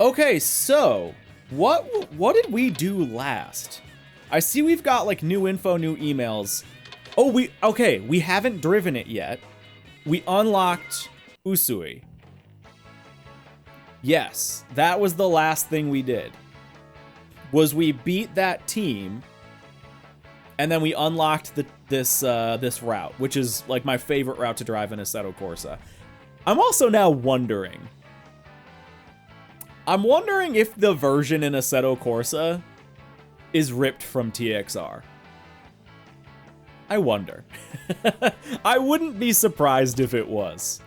Okay, so what did we do last? I see we've got like new info, new emails. Oh, we haven't driven it yet. We unlocked Usui. Yes, that was the last thing we did. Was we beat that team, and then we unlocked this route, which is like my favorite route to drive in Assetto Corsa. I'm also now wondering. I'm wondering if the version in Assetto Corsa is ripped from TXR. I wonder. I wouldn't be surprised if it was.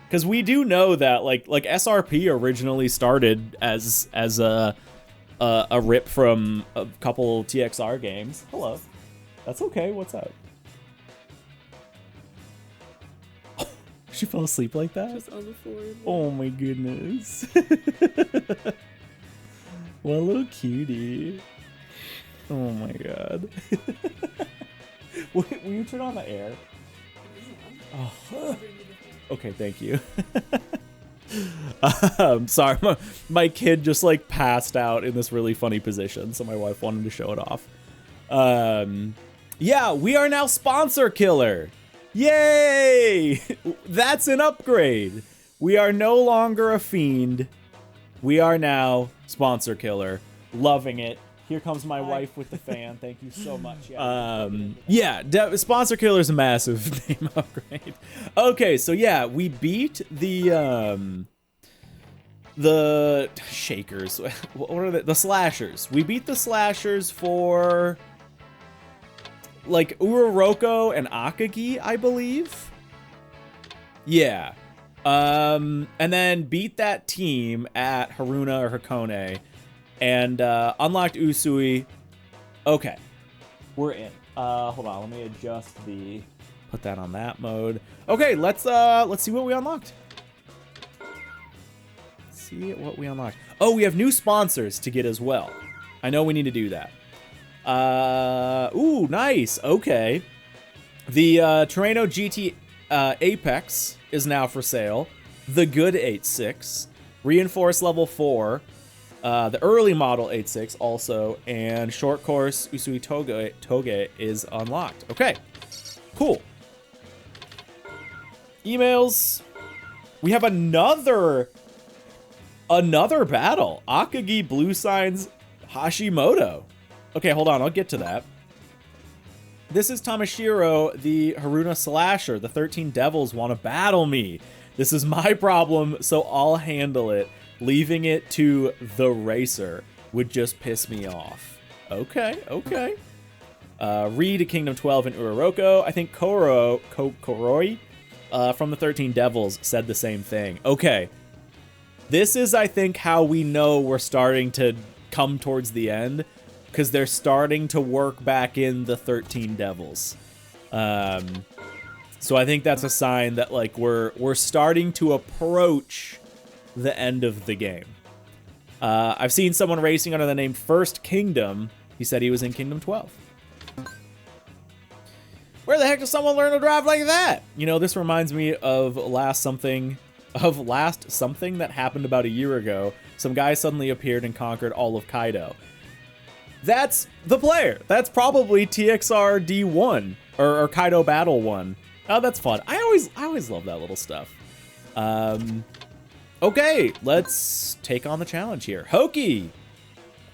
Because we do know that like SRP originally started as a rip from a couple TXR games. Hello. That's okay. What's up? Oh, she fell asleep like that? Just on the floor. Oh my goodness. What a little cutie. Oh my god. Will you turn on the air? Oh. Okay, thank you. Sorry, my kid just like passed out in this really funny position, so my wife wanted to show it off. Yeah, we are now Sponsor Killer. Yay! That's an upgrade. We are no longer a fiend. We are now Sponsor Killer. Loving it. Here comes my wife with the fan. Thank you so much. Yeah, Sponsor Killer is a massive name upgrade. Okay, so yeah, we beat the shakers. What are they? The slashers. We beat the slashers for like Uraroko and Akagi, I believe. Yeah. And then beat that team at Haruna or Hakone. And unlocked Usui. Okay, we're in. Hold on, let me adjust put that on that mode. Okay, let's see what we unlocked. See what we unlocked. Oh, we have new sponsors to get as well. I know we need to do that. Ooh, nice. Okay, the Terreno GT Apex is now for sale. The Good 8.6, Reinforced Level 4. The early model 8.6 also, and short course Usui Touge is unlocked. Okay, cool. Emails. We have another battle. Akagi Blue Signs Hashimoto. Okay, hold on, I'll get to that. This is Tamashiro, the Haruna Slasher. The 13 Devils want to battle me. This is my problem, so I'll handle it. Leaving it to the racer would just piss me off. Okay, okay. Reed, Kingdom 12, and Uraroko. I think Koroi from the 13 Devils said the same thing. Okay. This is, I think, how we know we're starting to come towards the end, because they're starting to work back in the 13 Devils. So I think that's a sign that like we're starting to approach the end of the game. I've seen someone racing under the name First Kingdom. He said he was in Kingdom 12. Where the heck does someone learn to drive like that? You know, this reminds me of last something that happened about a year ago. Some guy suddenly appeared and conquered all of Kaido. That's the player. That's probably TXR D1 or Kaido Battle 1. Oh, that's fun. I always love that little stuff. Okay, let's take on the challenge here. Hoki!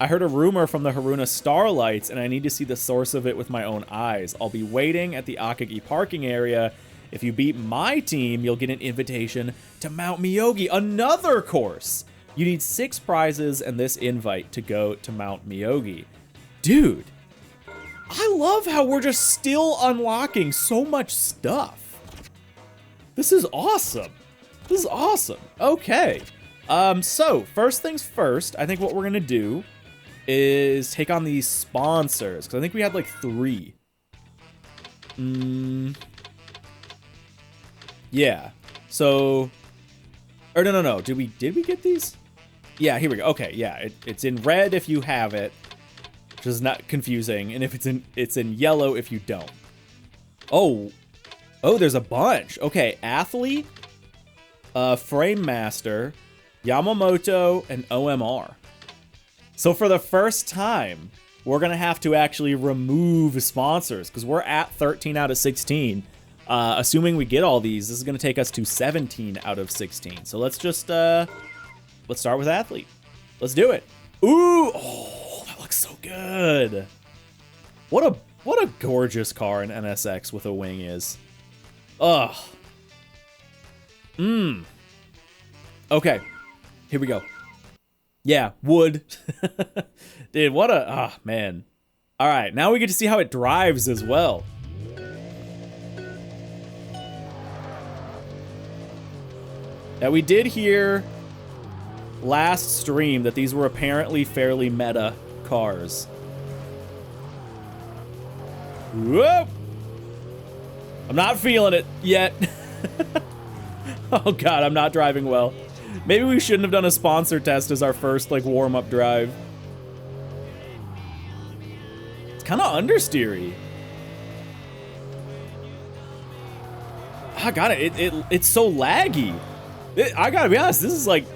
I heard a rumor from the Haruna Starlights, and I need to see the source of it with my own eyes. I'll be waiting at the Akagi parking area. If you beat my team, you'll get an invitation to Mount Miyogi, another course. You need 6 prizes and this invite to go to Mount Miyogi. Dude, I love how we're just still unlocking so much stuff. This is awesome. This is awesome. Okay. So first things first, I think what we're gonna do is take on these sponsors, because I think we had like 3. Yeah. So, or no. Did we get these? Yeah, here we go. Okay, yeah, it's in red if you have it, which is not confusing, and if it's in yellow if you don't. Oh, there's a bunch. Okay, athlete. Frame Master, Yamamoto, and OMR. So for the first time, we're going to have to actually remove sponsors because we're at 13 out of 16. Assuming we get all these, this is going to take us to 17 out of 16. So let's just, let's start with athlete. Let's do it. Ooh, oh, that looks so good. What a gorgeous car an NSX with a wing is. Ugh. Okay, here we go. Yeah, wood. Dude, what a, ah, man. All right, now we get to see how it drives as well. Now we did hear last stream that these were apparently fairly meta cars. Whoop! I'm not feeling it yet. Oh god, I'm not driving well. Maybe we shouldn't have done a sponsor test as our first, like, warm-up drive. It's kind of understeery. I got it. It's so laggy. I gotta be honest, this is, like,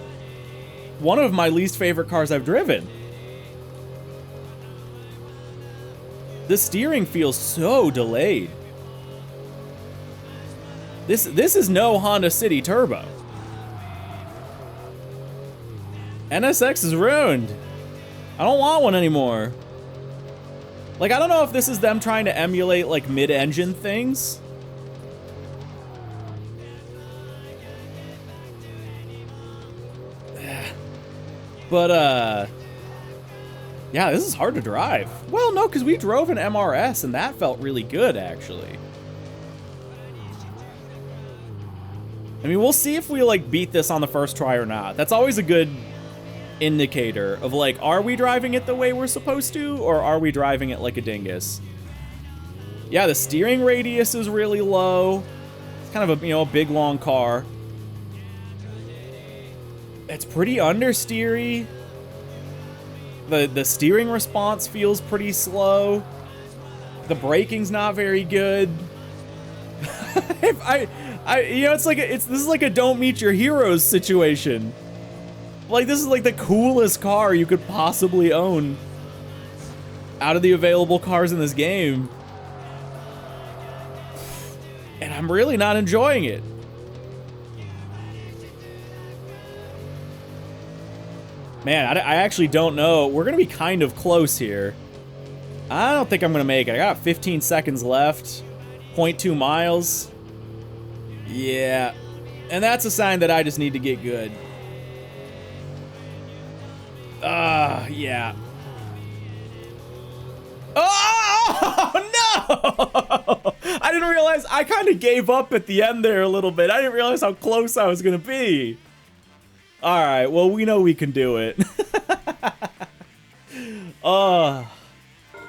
one of my least favorite cars I've driven. The steering feels so delayed. This is no Honda City Turbo. NSX is ruined. I don't want one anymore. Like, I don't know if this is them trying to emulate, like, mid-engine things. But, yeah, this is hard to drive. Well, no, because we drove an MRS, and that felt really good, actually. I mean, we'll see if we, like, beat this on the first try or not. That's always a good indicator of, like, are we driving it the way we're supposed to, or are we driving it like a dingus? Yeah, the steering radius is really low. It's kind of a, you know, a big, long car. It's pretty understeery. The steering response feels pretty slow. The braking's not very good. You know, this is like a don't meet your heroes situation. Like, this is like the coolest car you could possibly own out of the available cars in this game. And I'm really not enjoying it. Man, I actually don't know. We're gonna be kind of close here. I don't think I'm gonna make it. I got 15 seconds left. 0.2 miles. Yeah. And that's a sign that I just need to get good. Yeah. Oh, no! I didn't realize, I kind of gave up at the end there a little bit. I didn't realize how close I was gonna be. All right, well, we know we can do it. All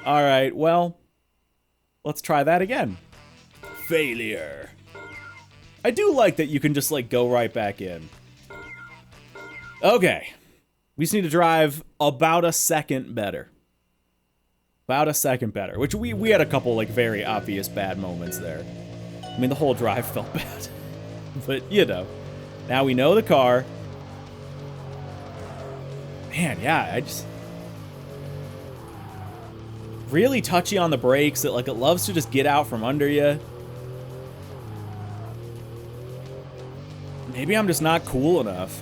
right, well, let's try that again. Failure. I do like that you can just, like, go right back in. Okay. We just need to drive about a second better. About a second better, which we had a couple, like, very obvious bad moments there. I mean, the whole drive felt bad. But, you know, now we know the car. Man, yeah, I just... really touchy on the brakes. It loves to just get out from under you. Maybe I'm just not cool enough.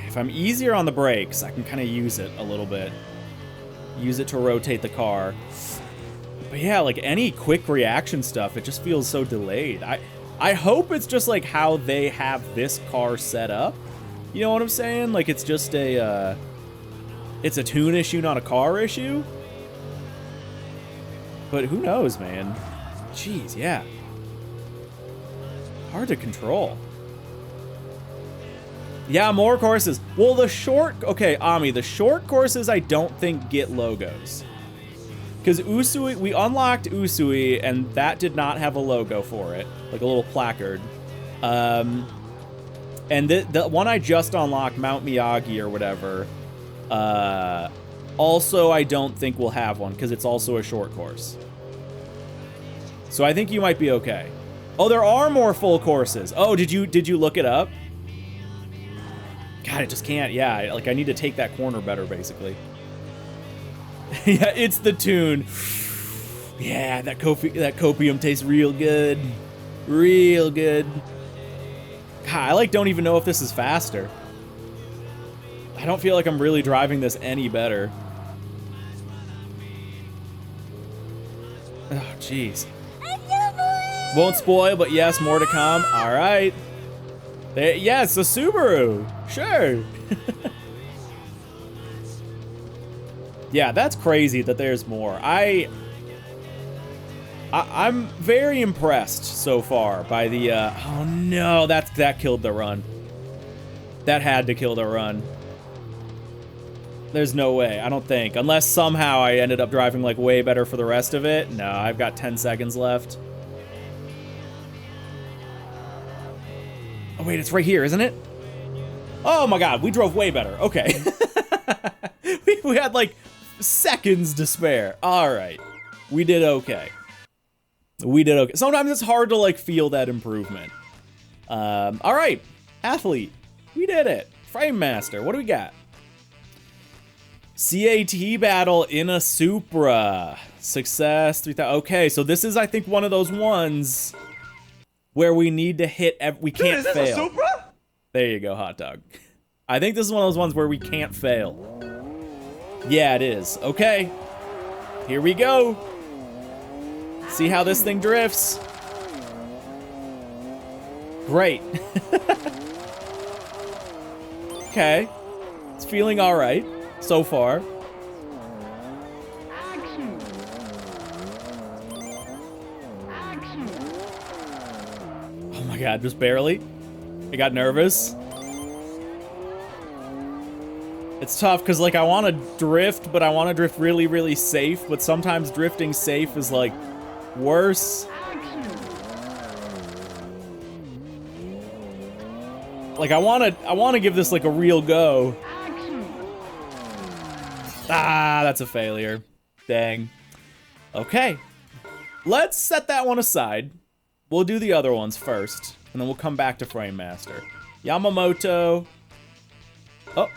If I'm easier on the brakes, I can kind of use it a little bit. Use it to rotate the car. But yeah, like any quick reaction stuff, it just feels so delayed. I hope it's just like how they have this car set up. You know what I'm saying? Like it's just a, it's a tune issue, not a car issue. But who knows, man? Jeez, yeah. Hard to control. Yeah, more courses. Well, the short... Okay, Ami, the short courses I don't think get logos. Because Usui... We unlocked Usui, and that did not have a logo for it. Like a little placard. And the one I just unlocked, Mount Miyagi or whatever, also I don't think will have one, because it's also a short course. So I think you might be okay. Oh, there are more full courses. Oh, did you look it up? God, it just can't. Yeah, like I need to take that corner better, basically. Yeah, it's the tune. Yeah, that copium tastes real good. Real good. God, I like don't even know if this is faster. I don't feel like I'm really driving this any better. Oh, jeez. Won't spoil, but yes, more to come. All right. Yeah, it's a Subaru. Sure. Yeah, that's crazy that there's more. I'm very impressed so far by the, oh no, that killed the run. That had to kill the run. There's no way, I don't think. Unless somehow I ended up driving like way better for the rest of it. No, I've got 10 seconds left. Oh wait, it's right here, isn't it? Oh my God, we drove way better. Okay. we had like seconds to spare. All right, we did okay. We did okay. Sometimes it's hard to like feel that improvement. All right, athlete, we did it. Frame master, what do we got? CAT battle in a Supra. Success 3000. Okay, so this is I think one of those ones where we need to hit. We can't fail. Is this a Supra? There you go, hot dog. I think this is one of those ones where we can't fail. Yeah, it is. Okay, here we go. See how this thing drifts. Great. Okay, it's feeling all right so far. Oh my God, just barely. I got nervous. It's tough because like I want to drift, but I want to drift really, really safe. But sometimes drifting safe is like worse. Like I want to give this like a real go. Ah, that's a failure. Dang. Okay. Let's set that one aside. We'll do the other ones first, and then we'll come back to Frame Master. Yamamoto. Oh.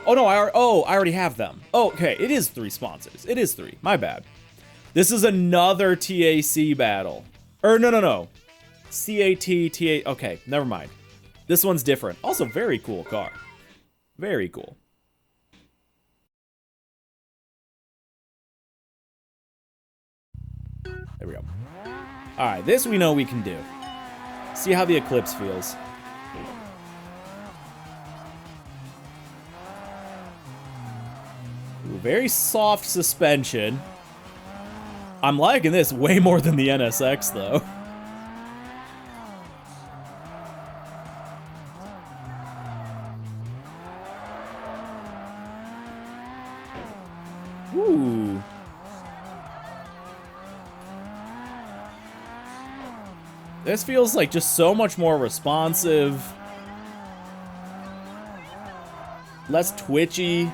Oh no, I already have them. Oh, okay, it is 3 sponsors. It is 3. My bad. This is another TAC battle. No. CAT. Okay, never mind. This one's different. Also, very cool car. Very cool. There we go. All right, this we know we can do. See how the Eclipse feels. Ooh, very soft suspension. I'm liking this way more than the NSX, though. Ooh. This feels like just so much more responsive. Less twitchy.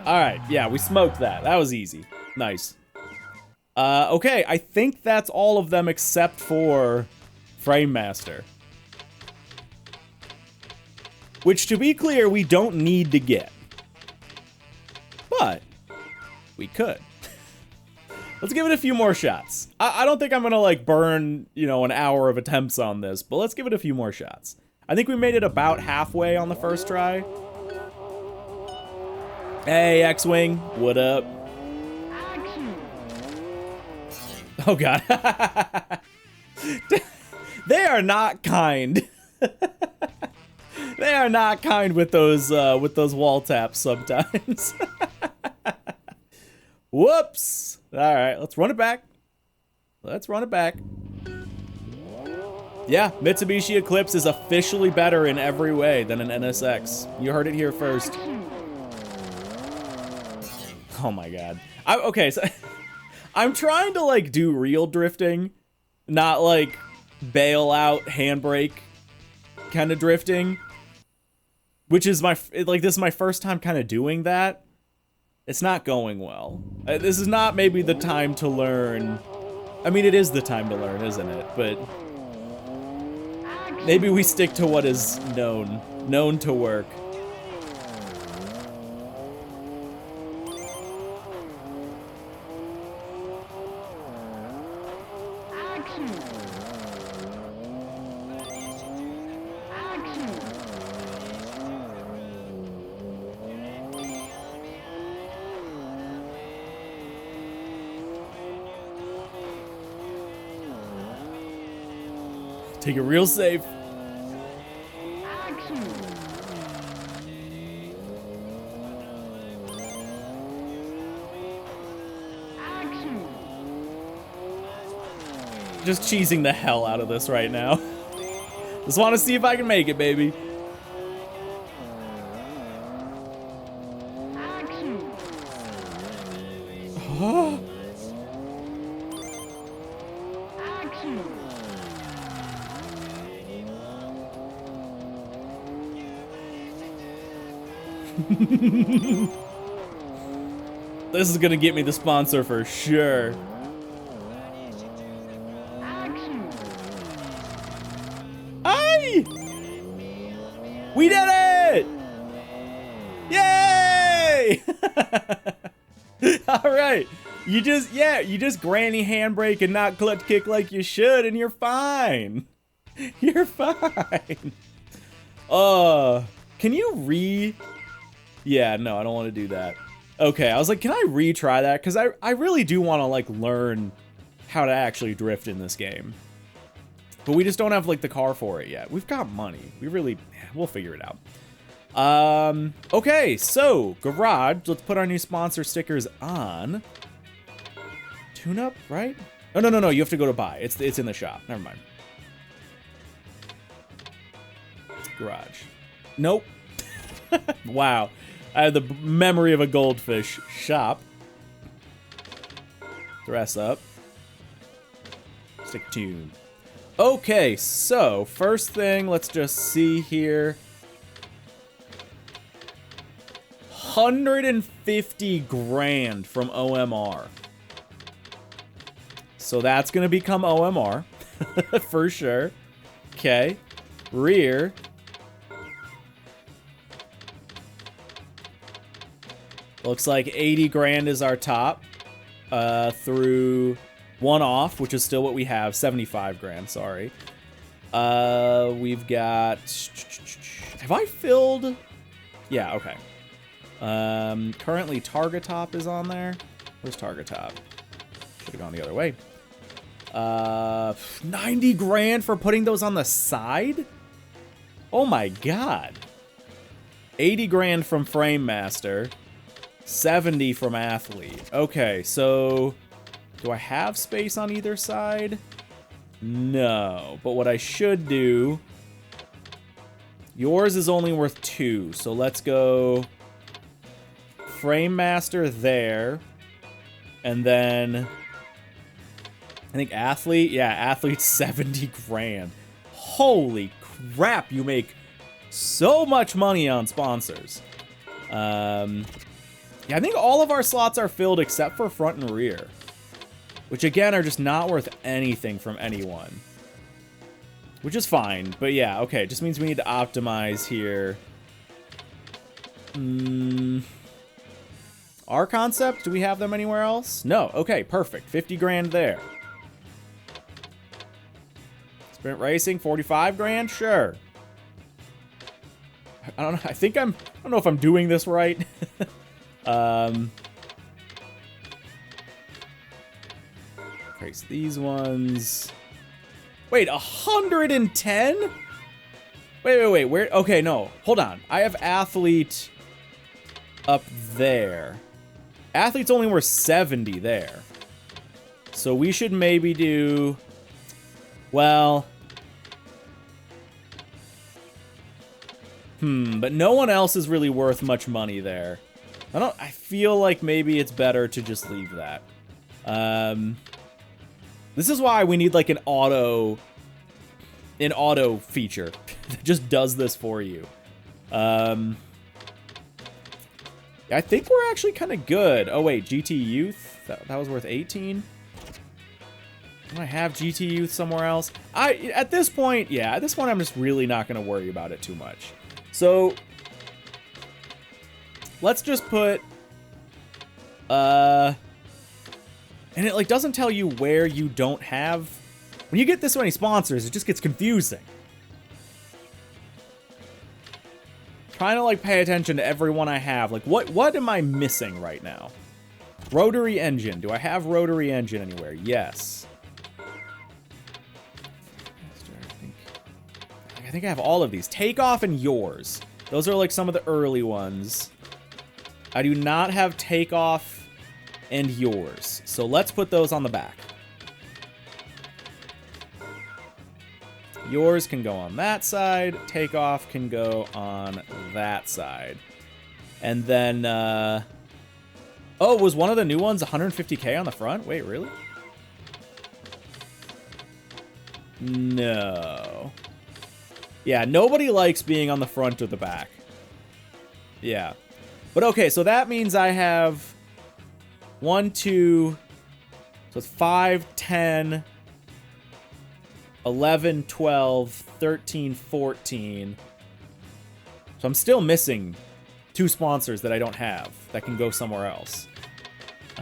All right, yeah, we smoked that. That was easy. Nice. Okay, I think that's all of them except for Frame Master. Which, to be clear, we don't need to get. But we could. Let's give it a few more shots. I don't think I'm gonna, like, burn, you know, an hour of attempts on this, but let's give it a few more shots. I think we made it about halfway on the first try. Hey, X-Wing, what up? Oh God. They are not kind. They are not kind with those wall taps sometimes. Whoops. All right, let's run it back. Let's run it back. Yeah, Mitsubishi Eclipse is officially better in every way than an NSX. You heard it here first. Oh my God. Okay, so I'm trying to like do real drifting not like bail out handbrake kind of drifting, which is this is my first time kind of doing that. It's not going well. This is not maybe the time to learn. I mean, it is the time to learn, isn't it? But maybe we stick to what is known to work. Take it real safe. Just cheesing the hell out of this right now. Just want to see if I can make it, baby. Oh. This is gonna get me the sponsor for sure. Aye! We did it! Yay! All right, you just granny handbrake and not clutch kick like you should, and you're fine. You're fine. Can you Yeah, no, I don't want to do that. Okay, I was like, can I retry that? Because I really do want to, like, learn how to actually drift in this game. But we just don't have, like, the car for it yet. We've got money. We'll figure it out. Okay, so, garage. Let's put our new sponsor stickers on. Tune up, right? Oh, no, you have to go to buy. It's in the shop. Never mind. Garage. Nope. Wow. I have the memory of a goldfish. Shop. Dress up. Stick tune. Okay, so first thing, let's just see here. 150 grand from OMR. So that's gonna become OMR for sure. Okay. Rear. Looks like 80 grand is our top through one off, which is still what we have. 75 grand, sorry. We've got... Have I filled? Yeah, okay. Currently Target Top is on there. Where's Target Top? Should have gone the other way. 90 grand for putting those on the side? Oh my god. 80 grand from Frame Master. 70 from Athlete. Okay, so do I have space on either side? No, but what I should do... Yours is only worth 2, so let's go Frame Master there, and then I think Athlete, yeah, Athlete's 70 grand. Holy crap, you make so much money on sponsors. Yeah, I think all of our slots are filled except for front and rear, which again are just not worth anything from anyone, which is fine. But yeah, okay, just means we need to optimize here. Our concept, do we have them anywhere else? No, okay, perfect. 50 grand there. Sprint racing, 45 grand, sure. I don't know, I don't know if I'm doing this right. Trace these ones. Wait, 110? Wait, where? Okay, no, hold on. I have Athlete up there. Athlete's only worth 70 there. So we should maybe do, well, but no one else is really worth much money there. I feel like maybe it's better to just leave that. This is why we need like an auto feature that just does this for you. I think we're actually kind of good. Oh wait, GT Youth, that was worth 18. Do I have GT Youth somewhere else? At this point, I'm just really not going to worry about it too much. So let's just put, and it like doesn't tell you where you don't have. When you get this many sponsors, it just gets confusing. Trying to like pay attention to everyone I have. Like what am I missing right now? Rotary engine. Do I have rotary engine anywhere? Yes. I think I have all of these. Takeoff and yours. Those are like some of the early ones. I do not have takeoff and yours. So let's put those on the back. Yours can go on that side. Takeoff can go on that side. And then, oh, was one of the new ones 150K on the front? Wait, really? No. Yeah, nobody likes being on the front or the back. Yeah. But okay, so that means I have 1, 2, so it's 5, 10, 11, 12, 13, 14. So I'm still missing 2 sponsors that I don't have that can go somewhere else. Which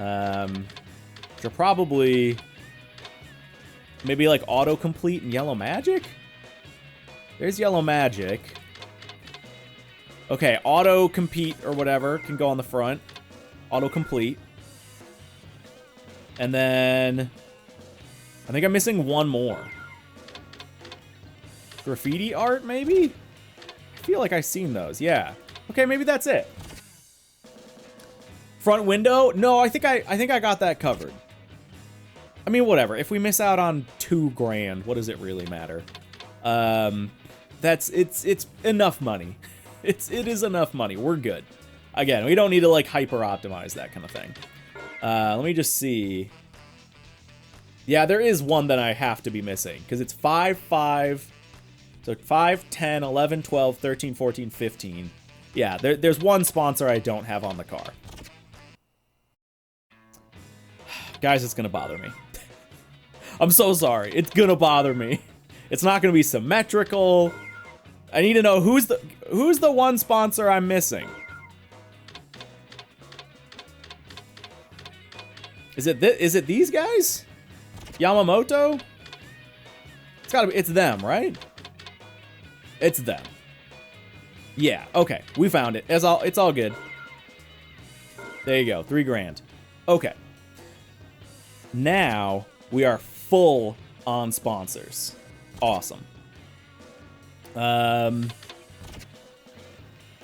are probably maybe like autocomplete and yellow magic? There's yellow magic. Okay, auto compete or whatever can go on the front. Auto complete. And then I think I'm missing one more. Graffiti art, maybe? I feel like I've seen those. Yeah. Okay, maybe that's it. Front window? No, I think I got that covered. I mean, whatever. If we miss out on $2 grand, what does it really matter? It's enough money. It is enough money. We're good. Again, we don't need to like hyper optimize that kind of thing. Let me just see. Yeah, there is one that I have to be missing because it's 5, 5. So 5, 10, 11, 12, 13, 14, 15. Yeah, there's one sponsor I don't have on the car. Guys, it's gonna bother me. I'm so sorry. It's gonna bother me. It's not gonna be symmetrical. I need to know who's the one sponsor I'm missing. Is it these guys? Yamamoto? It's gotta be. It's them, right? It's them. Yeah. Okay. We found it. It's all good. There you go. $3 grand. Okay. Now we are full on sponsors. Awesome.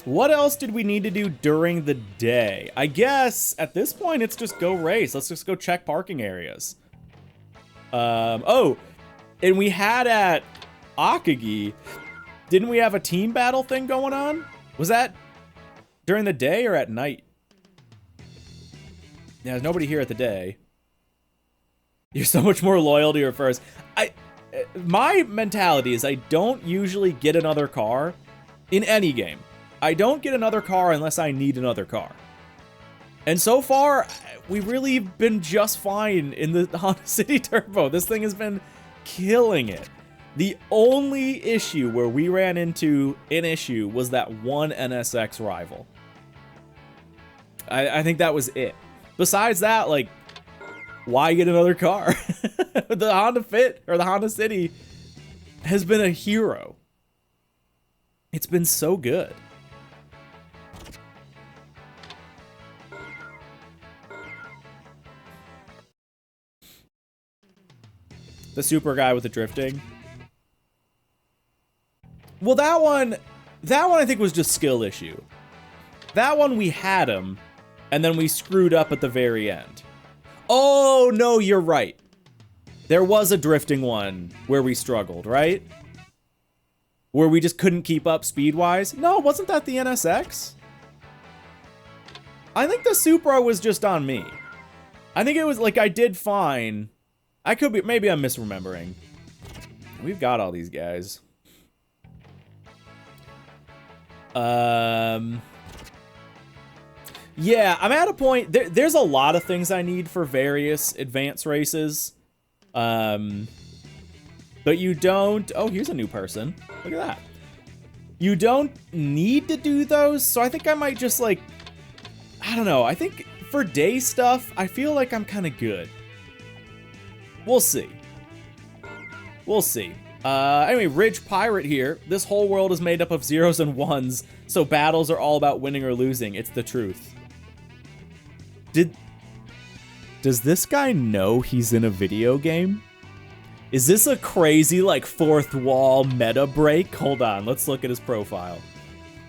What else did we need to do during the day? I guess at this point it's just go race. Let's just go check parking areas. Oh, and we had at Akagi, didn't we have a team battle thing going on? Was that during the day or at night? Yeah, there's nobody here at the day. You're so much more loyal to your first. My mentality is I don't usually get another car in any game. I don't get another car unless I need another car. And so far, we've really been just fine in the Honda City Turbo. This thing has been killing it. The only issue where we ran into an issue was that one NSX rival. I think that was it. Besides that, like, why get another car? The Honda Fit, or the Honda City, has been a hero. It's been so good. The super guy with the drifting. Well, that one I think was just skill issue. That one we had him, and then we screwed up at the very end. Oh, no, you're right. There was a drifting one where we struggled, right? Where we just couldn't keep up speed-wise. No, wasn't that the NSX? I think the Supra was just on me. I think it was, like, I did fine. I could be, maybe I'm misremembering. We've got all these guys. Yeah, I'm at a point, there's a lot of things I need for various advanced races. But you don't, oh, here's a new person. Look at that. You don't need to do those, so I think I might just like, I don't know, I think for day stuff, I feel like I'm kind of good. We'll see. We'll see. Anyway, Ridge Pirate here. This whole world is made up of zeros and ones, so battles are all about winning or losing. It's the truth. Does this guy know he's in a video game? Is this a crazy, like, fourth wall meta break? Hold on, let's look at his profile.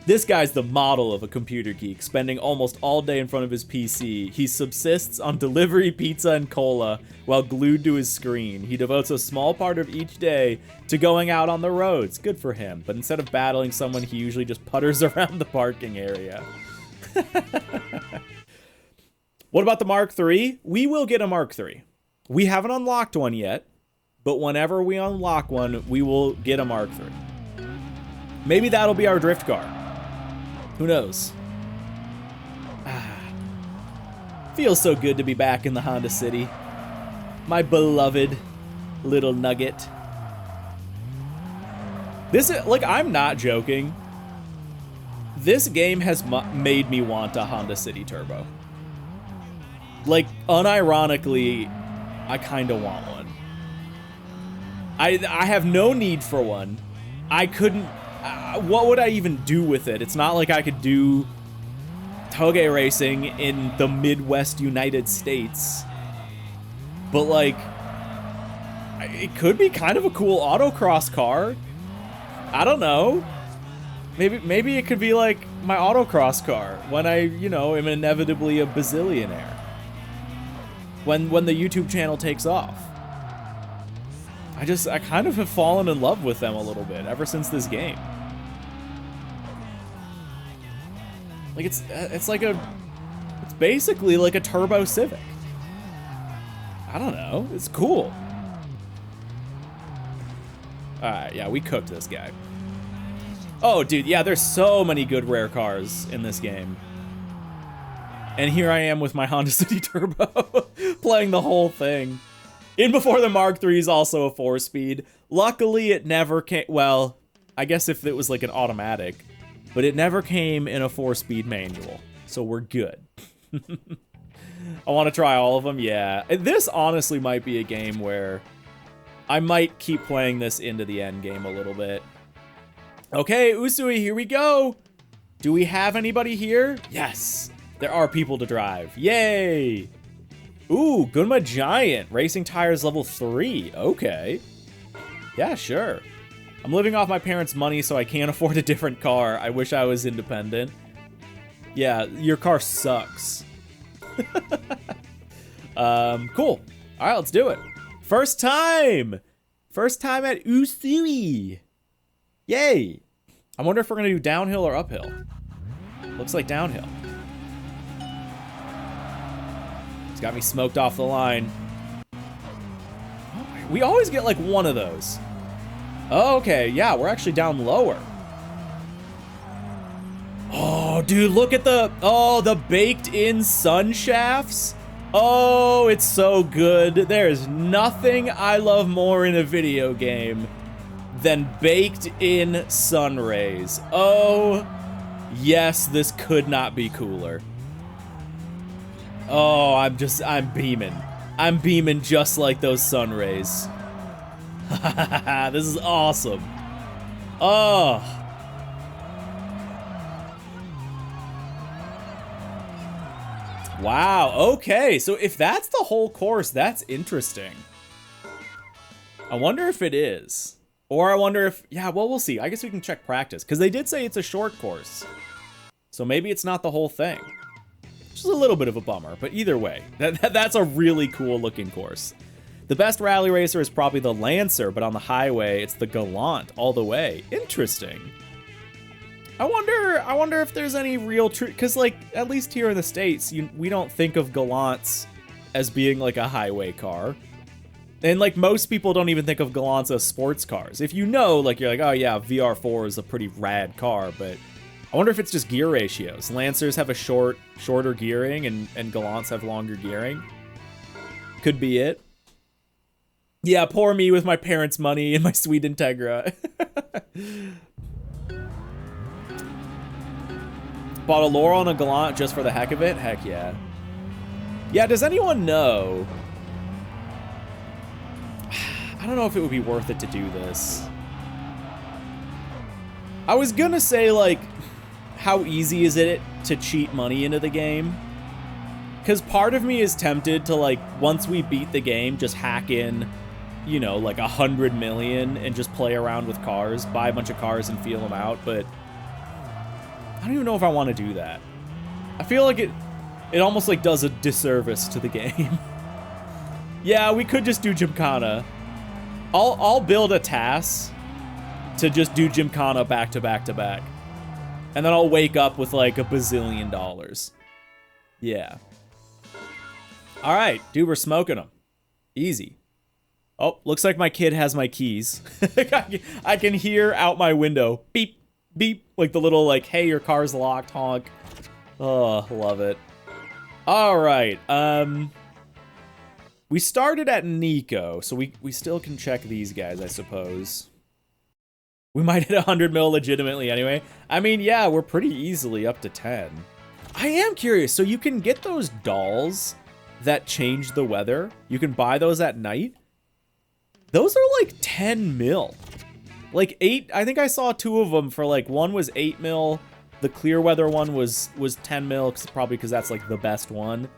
This guy's the model of a computer geek, spending almost all day in front of his PC. He subsists on delivery, pizza, and cola while glued to his screen. He devotes a small part of each day to going out on the roads. Good for him. But instead of battling someone, he usually just putters around the parking area. What about the Mark III? We will get a Mark III. We haven't unlocked one yet, but whenever we unlock one, we will get a Mark III. Maybe that'll be our drift car. Who knows? Feels so good to be back in the Honda City. My beloved little nugget. This is, like, I'm not joking. This game has made me want a Honda City Turbo. Like, unironically, I kind of want one. I have no need for one. I couldn't... what would I even do with it? It's not like I could do Touge racing in the Midwest United States. But, like, it could be kind of a cool autocross car. I don't know. Maybe it could be like my autocross car when I, you know, am inevitably a bazillionaire. When the YouTube channel takes off. I kind of have fallen in love with them a little bit ever since this game. Like, it's basically like a turbo Civic. I don't know, it's cool. Alright, yeah, we cooked this guy. Oh, dude, yeah, there's so many good rare cars in this game. And here I am with my Honda City Turbo, playing the whole thing. In Before the Mark III is also a 4-speed. Luckily, it never came... Well, I guess if it was like an automatic. But it never came in a 4-speed manual. So we're good. I want to try all of them, yeah. This honestly might be a game where I might keep playing this into the end game a little bit. Okay, Usui, here we go. Do we have anybody here? Yes. There are people to drive. Yay! Ooh, Gunma Giant. Racing tires level 3. Okay. Yeah, sure. I'm living off my parents' money, so I can't afford a different car. I wish I was independent. Yeah, your car sucks. Cool. All right, let's do it. First time! First time at Usui. Yay! I wonder if we're going to do downhill or uphill. Looks like downhill. It's got me smoked off the line. We always get like one of those. Oh, okay, yeah, we're actually down lower. Oh, dude, look at the baked in sun shafts. Oh, it's so good. There's nothing I love more in a video game than baked in sun rays. Oh, yes, this could not be cooler. Oh, I'm beaming. I'm beaming just like those sun rays. This is awesome. Oh. Wow, okay. So if that's the whole course, that's interesting. I wonder if it is. Or I wonder if, yeah, well, we'll see. I guess we can check practice, because they did say it's a short course. So maybe it's not the whole thing. Which is a little bit of a bummer, but either way, that's a really cool looking course. The best rally racer is probably the Lancer, but on the highway, it's the Galant all the way. Interesting. I wonder if there's any real truth, because like, at least here in the States, we don't think of Galants as being like a highway car. And, like, most people don't even think of Gallants as sports cars. If you know, like, you're like, oh, yeah, VR4 is a pretty rad car, but I wonder if it's just gear ratios. Lancers have a shorter gearing, and Gallants have longer gearing. Could be it. Yeah, poor me with my parents' money and my sweet Integra. Bought a Laurel and a Gallant just for the heck of it? Heck yeah. Yeah, does anyone know? I don't know if it would be worth it to do this. I was gonna say, like, how easy is it to cheat money into the game? Because part of me is tempted to, like, once we beat the game, just hack in, you know, like 100 million and just play around with cars, buy a bunch of cars and feel them out, but I don't even know if I want to do that. I feel like it almost, like, does a disservice to the game. Yeah, we could just do Gymkhana. I'll build a TAS to just do Gymkhana back to back to back. And then I'll wake up with, like, $1 bazillion. Yeah. Alright, dude, we're smoking them. Easy. Oh, looks like my kid has my keys. I can hear out my window. Beep, beep. Like the little, like, hey, your car's locked honk. Oh, love it. Alright, we started at Nico, so we still can check these guys, I suppose. We might hit 100 mil legitimately anyway. I mean, yeah, we're pretty easily up to 10. I am curious, so you can get those dolls that change the weather? You can buy those at night? Those are like 10 mil. Like 8, I think I saw 2 of them for, like, one was 8 mil. The clear weather one was 10 mil, probably because that's, like, the best one.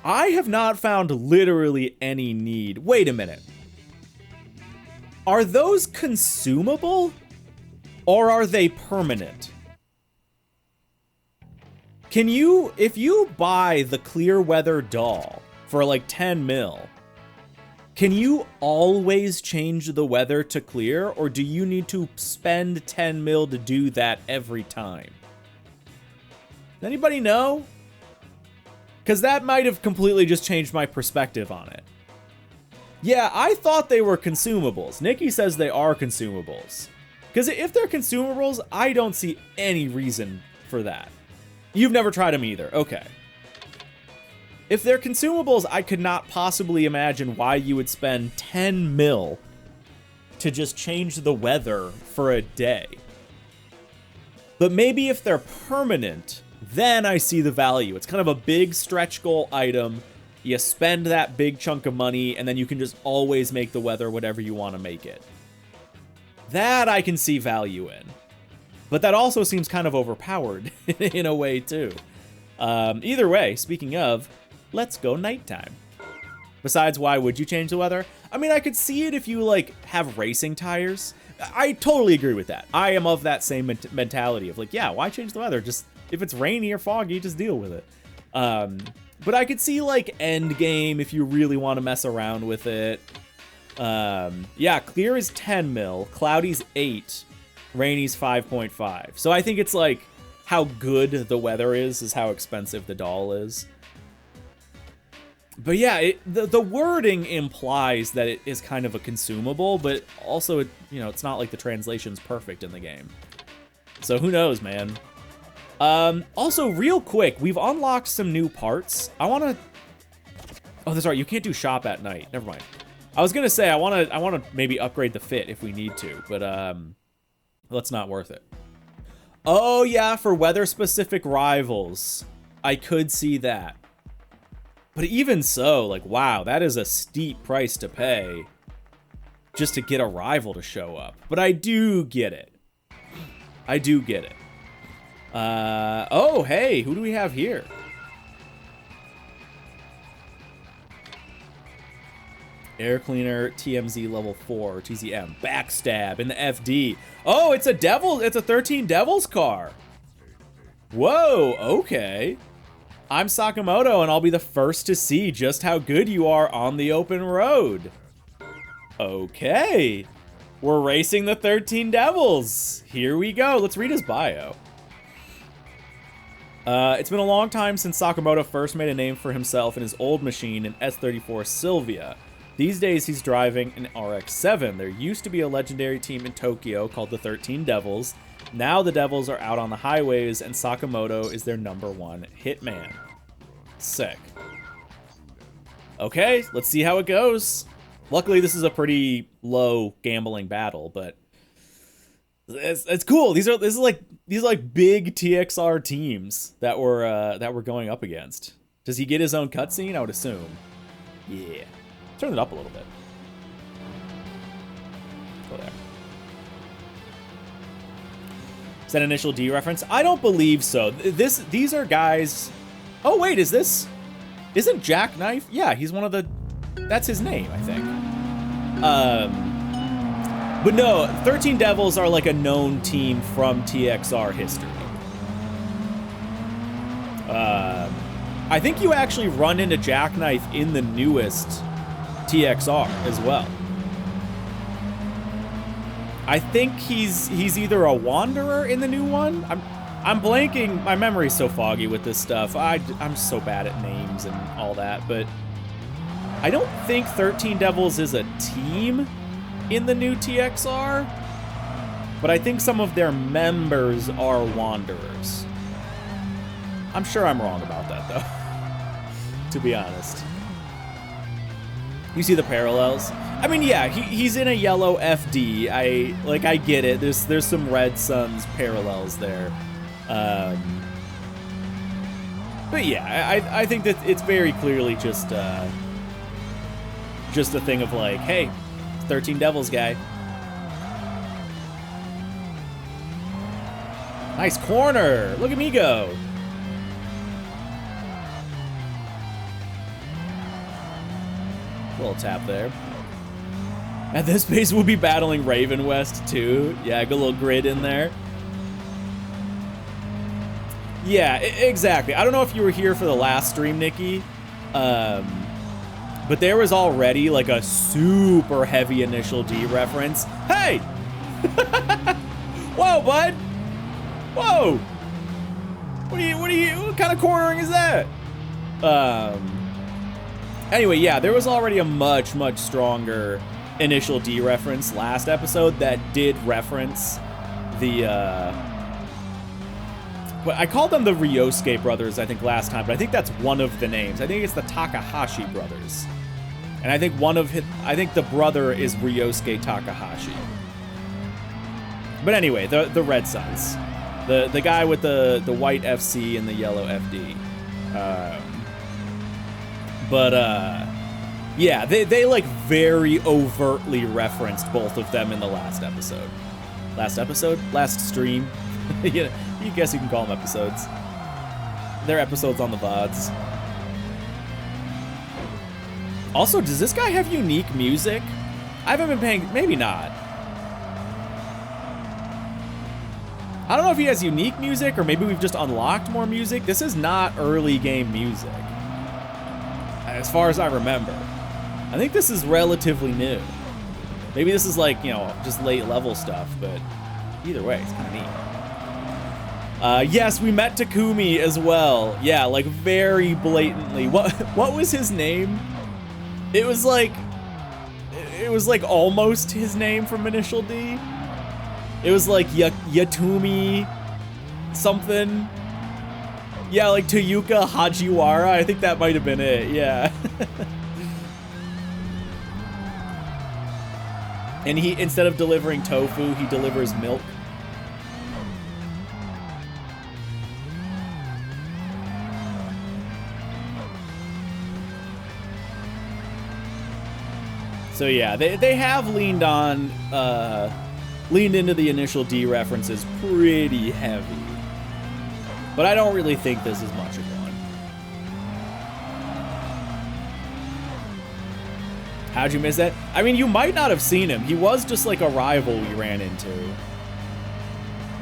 I have not found literally any need. Wait a minute. Are those consumable? Or are they permanent? Can you, if you buy the clear weather doll for like 10 mil, can you always change the weather to clear, or do you need to spend 10 mil to do that every time? Anybody know? Because that might have completely just changed my perspective on it. Yeah, I thought they were consumables. Nikki says they are consumables. Because if they're consumables, I don't see any reason for that. You've never tried them either. Okay. If they're consumables, I could not possibly imagine why you would spend 10 mil to just change the weather for a day. But maybe if they're permanent, then I see the value. It's kind of a big stretch goal item. You spend that big chunk of money, and then you can just always make the weather whatever you want to make it. That I can see value in. But that also seems kind of overpowered in a way, too. Either way, speaking of, let's go nighttime. Besides, why would you change the weather? I mean, I could see it if you, like, have racing tires. I totally agree with that. I am of that same mentality of, like, yeah, why change the weather? Just, if it's rainy or foggy, just deal with it. But I could see, like, endgame if you really want to mess around with it. Yeah, clear is 10 mil, cloudy's 8, rainy's 5.5. So I think it's, like, how good the weather is how expensive the doll is. But yeah, the wording implies that it is kind of a consumable, but also, you know, it's not like the translation's perfect in the game. So who knows, man. Also, real quick, we've unlocked some new parts. I want to... Oh, that's right, you can't do shop at night. Never mind. I was going to say, I want to maybe upgrade the fit if we need to, but that's not worth it. Oh, yeah, for weather-specific rivals. I could see that. But even so, like, wow, that is a steep price to pay just to get a rival to show up. But I do get it. I do get it. Oh, hey, who do we have here? Air cleaner, TMZ level 4, TZM, backstab in the FD. Oh, it's a 13 Devils car. Whoa, okay. I'm Sakamoto, and I'll be the first to see just how good you are on the open road. Okay. We're racing the 13 Devils. Here we go. Let's read his bio. It's been a long time since Sakamoto first made a name for himself in his old machine, an S34 Sylvia. These days, he's driving an RX-7. There used to be a legendary team in Tokyo called the 13 Devils. Now the Devils are out on the highways, and Sakamoto is their #1 hitman. Sick. Okay, let's see how it goes. Luckily, this is a pretty low gambling battle, but it's cool. These are like big TXR teams that we're going up against. Does he get his own cutscene? I would assume. Yeah. Turn it up a little bit. Go there. Is that initial D reference? I don't believe so. These are guys. Oh wait, isn't Jackknife? Yeah, he's one of the. That's his name, I think. But no, 13 Devils are like a known team from TXR history. I think you actually run into Jackknife in the newest TXR as well. I think he's either a Wanderer in the new one. I'm blanking. My memory's so foggy with this stuff. I'm so bad at names and all that, but I don't think 13 Devils is a team in the new TXR, but I think some of their members are Wanderers. I'm sure I'm wrong about that, though, to be honest. You see the parallels? I mean, yeah, he's in a yellow FD. I get it. There's some Red Suns parallels there. But yeah, I think that it's very clearly just a thing of like, hey, 13 Devils guy. Nice corner. Look at me go. Little tap there. At this pace, we'll be battling Raven West too. Yeah, good little grid in there. Yeah, exactly. I don't know if you were here for the last stream, Nikki, but there was already like a super heavy initial D reference. Hey! Whoa, bud! Whoa! What kind of cornering is that? Anyway, yeah, there was already a much stronger initial D reference last episode that did reference the, well, I called them the Ryosuke brothers, I think, last time, but I think that's one of the names. I think it's the Takahashi brothers. And I think I think the brother is Ryosuke Takahashi. But anyway, the Red Suns. The guy with the white FC and the yellow FD. Yeah, they like very overtly referenced both of them in the last episode. Last stream. Yeah, you guess you can call them episodes. They're episodes on the VODs. Also, does this guy have unique music? I haven't been paying, maybe not. I don't know if he has unique music or maybe we've just unlocked more music. This is not early game music, as far as I remember. I think this is relatively new. Maybe this is like, you know, just late level stuff, but either way, it's kind of neat. Yes, we met Takumi as well. Yeah, like very blatantly. What was his name? It was like almost his name from Initial D. It was like Yatumi something. Yeah, like Toyuka Hajiwara. I think that might have been it. Yeah. And he, instead of delivering tofu, he delivers milk. So yeah, they have leaned into the Initial D references pretty heavy. But I don't really think this is much of one. How'd you miss that? I mean, you might not have seen him. He was just like a rival we ran into.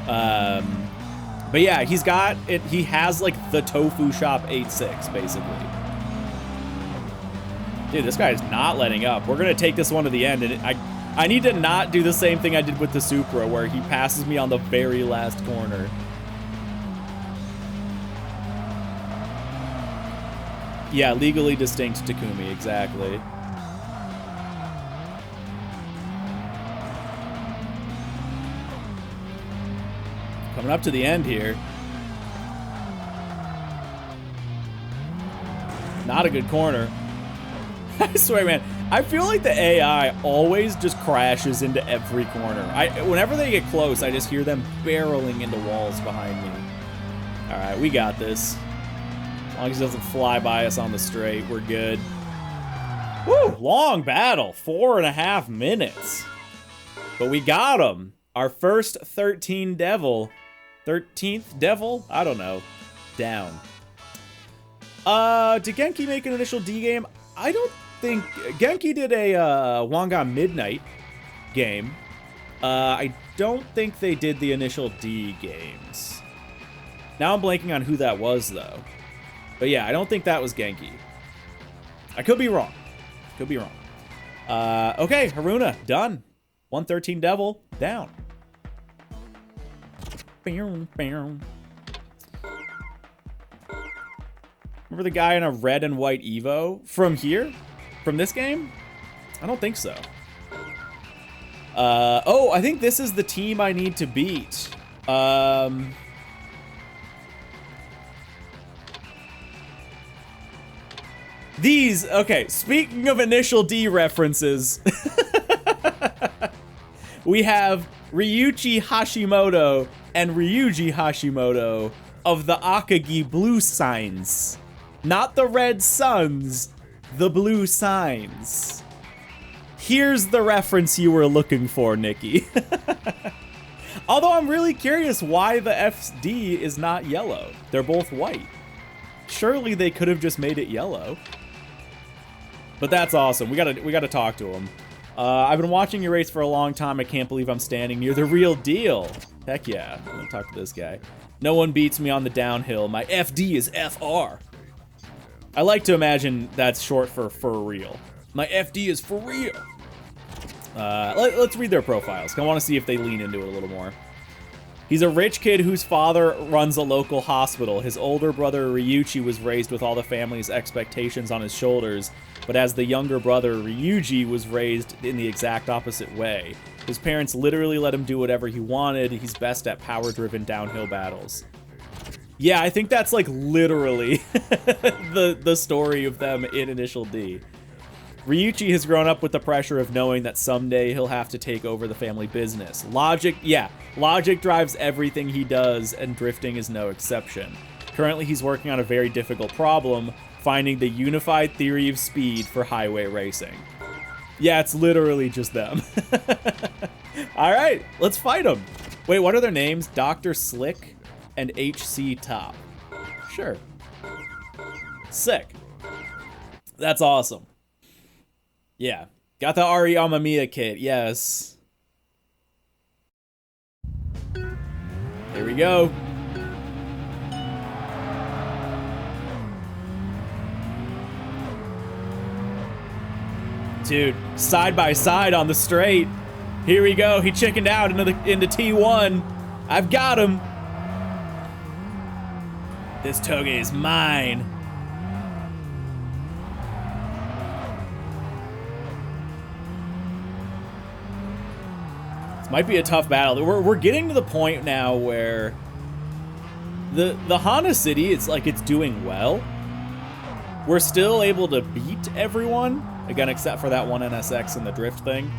But yeah, he's got it. He has like the Tofu Shop 8-6 basically. Dude, this guy is not letting up. We're gonna take this one to the end, and I need to not do the same thing I did with the Supra, where he passes me on the very last corner. Yeah, legally distinct Takumi, exactly. Coming up to the end here. Not a good corner. I swear, man, I feel like the AI always just crashes into every corner. Whenever they get close, I just hear them barreling into walls behind me. All right, we got this. As long as it doesn't fly by us on the straight, we're good. Woo, long battle, 4.5 minutes. But we got him. Our first 13th devil, I don't know, down. Did Genki make an initial D game? I don't think Genki did a Wangan Midnight game. I don't think they did the initial D games. Now I'm blanking on who that was though. But yeah, I don't think that was Genki. I could be wrong. Could be wrong. Okay, Haruna, done. 113 devil, down. Remember the guy in a red and white Evo from here? From this game? I don't think so. Oh, I think this is the team I need to beat. Okay, speaking of initial D references, we have Ryuichi Hashimoto and Ryuji Hashimoto of the Akagi Blue Signs. Not the Red Suns, the Blue Signs. Here's the reference you were looking for, Nikki. Although I'm really curious why the FD is not yellow. They're both white. Surely they could have just made it yellow. But that's awesome. We gotta talk to him. I've been watching your race for a long time. I can't believe I'm standing near the real deal. Heck yeah. I'm gonna talk to this guy. No one beats me on the downhill. My FD is FR. I like to imagine that's short for real. My FD is for real. Let's read their profiles. I want to see if they lean into it a little more. He's a rich kid whose father runs a local hospital. His older brother, Ryuichi, was raised with all the family's expectations on his shoulders, but as the younger brother, Ryuji, was raised in the exact opposite way. His parents literally let him do whatever he wanted. He's best at power-driven downhill battles. Yeah, I think that's like literally the story of them in Initial D. Ryuichi has grown up with the pressure of knowing that someday he'll have to take over the family business. Logic drives everything he does, and drifting is no exception. Currently, he's working on a very difficult problem, finding the unified theory of speed for highway racing. Yeah, it's literally just them. All right, let's fight them. Wait, what are their names? Dr. Slick and HC Top. Sure. Sick. That's awesome. Yeah. Got the Ari Amamiya kit. Yes. Here we go. Dude, side by side on the straight. Here we go. He chickened out into T1. I've got him. This Touge is mine. This might be a tough battle. We're getting to the point now where the Hana City, it's like it's doing well. We're still able to beat everyone, again, except for that one NSX and the drift thing.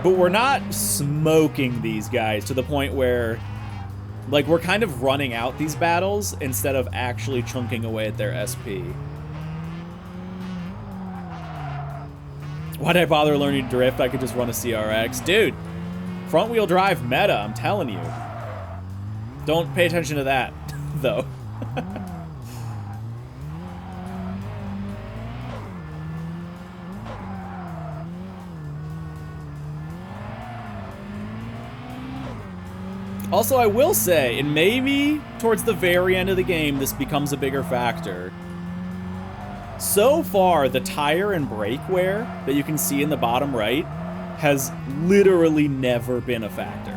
But we're not smoking these guys to the point where, like, we're kind of running out these battles instead of actually chunking away at their SP. Why'd I bother learning to drift? I could just run a CRX. Dude, front wheel drive meta, I'm telling you. Don't pay attention to that, though. Also, I will say, and maybe towards the very end of the game, this becomes a bigger factor. So far, the tire and brake wear that you can see in the bottom right has literally never been a factor.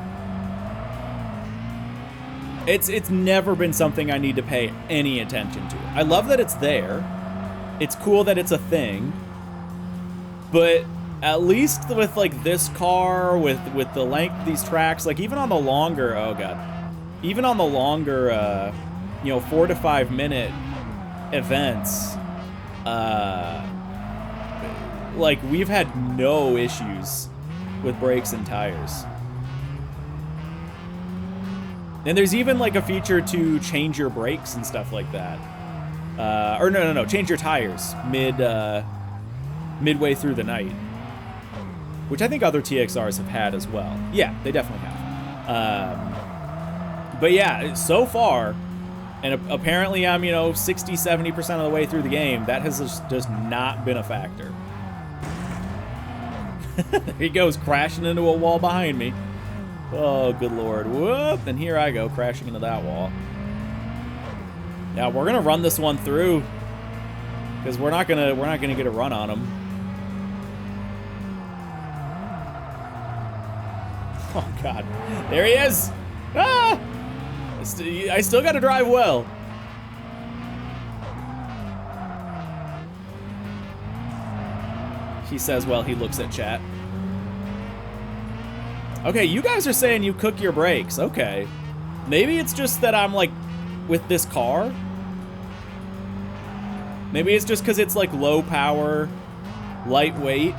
It's never been something I need to pay any attention to. I love that it's there. It's cool that it's a thing. But at least with like this car, with the length of these tracks, like even on the longer, oh god, even on the longer, you know, 4 to 5 minute events, like we've had no issues with brakes and tires. And there's even like a feature to change your brakes and stuff like that. Or no, change your tires midway through the night, which I think other TXRs have had as well. Yeah, they definitely have. But yeah, so far, and apparently I'm, you know, 60, 70% of the way through the game, that has just not been a factor. There he goes, crashing into a wall behind me. Oh, good lord. Whoop, and here I go, crashing into that wall. Yeah, we're gonna run this one through, because we're not gonna get a run on him. Oh god, there he is! Ah! I still gotta drive well. He says, well, he looks at chat. Okay, you guys are saying you cook your brakes. Okay. Maybe it's just that I'm, like, with this car. Maybe it's just because it's, like, low power, lightweight.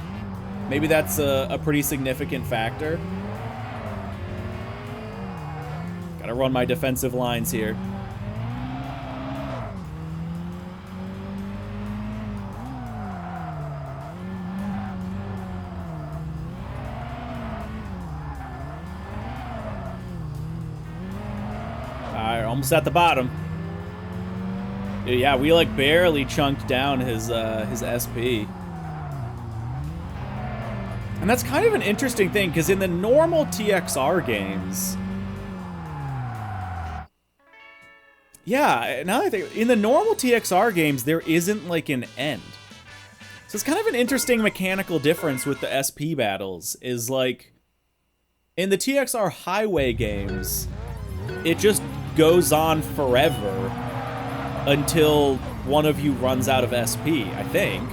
Maybe that's a pretty significant factor. Gotta run my defensive lines here. Almost at the bottom. Yeah, we like barely chunked down his SP. And that's kind of an interesting thing, because in the normal TXR games, yeah, now that I think, in the normal TXR games, there isn't like an end. So it's kind of an interesting mechanical difference with the SP battles, is like, in the TXR highway games, it just goes on forever until one of you runs out of SP, I think.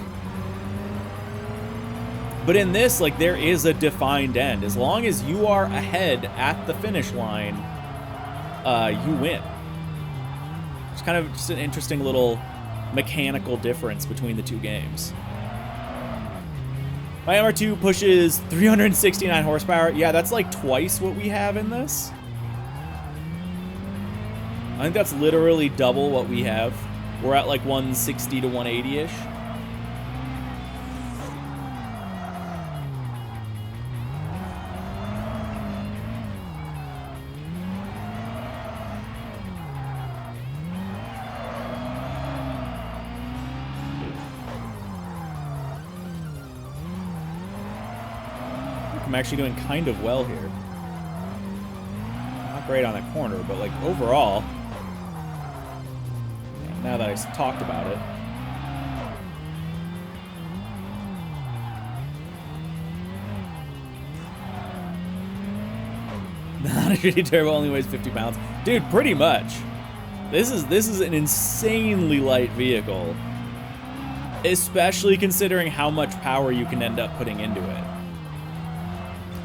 But in this, like, there is a defined end. As long as you are ahead at the finish line, you win. It's kind of just an interesting little mechanical difference between the two games. My MR2 pushes 369 horsepower. Yeah, that's like twice what we have in this. I think that's literally double what we have. We're at like 160 to 180-ish. I'm actually doing kind of well here. Not great on that corner, but like overall, now that I talked about it. The 150 turbo only weighs 50 pounds. Dude, pretty much. This is an insanely light vehicle, especially considering how much power you can end up putting into it.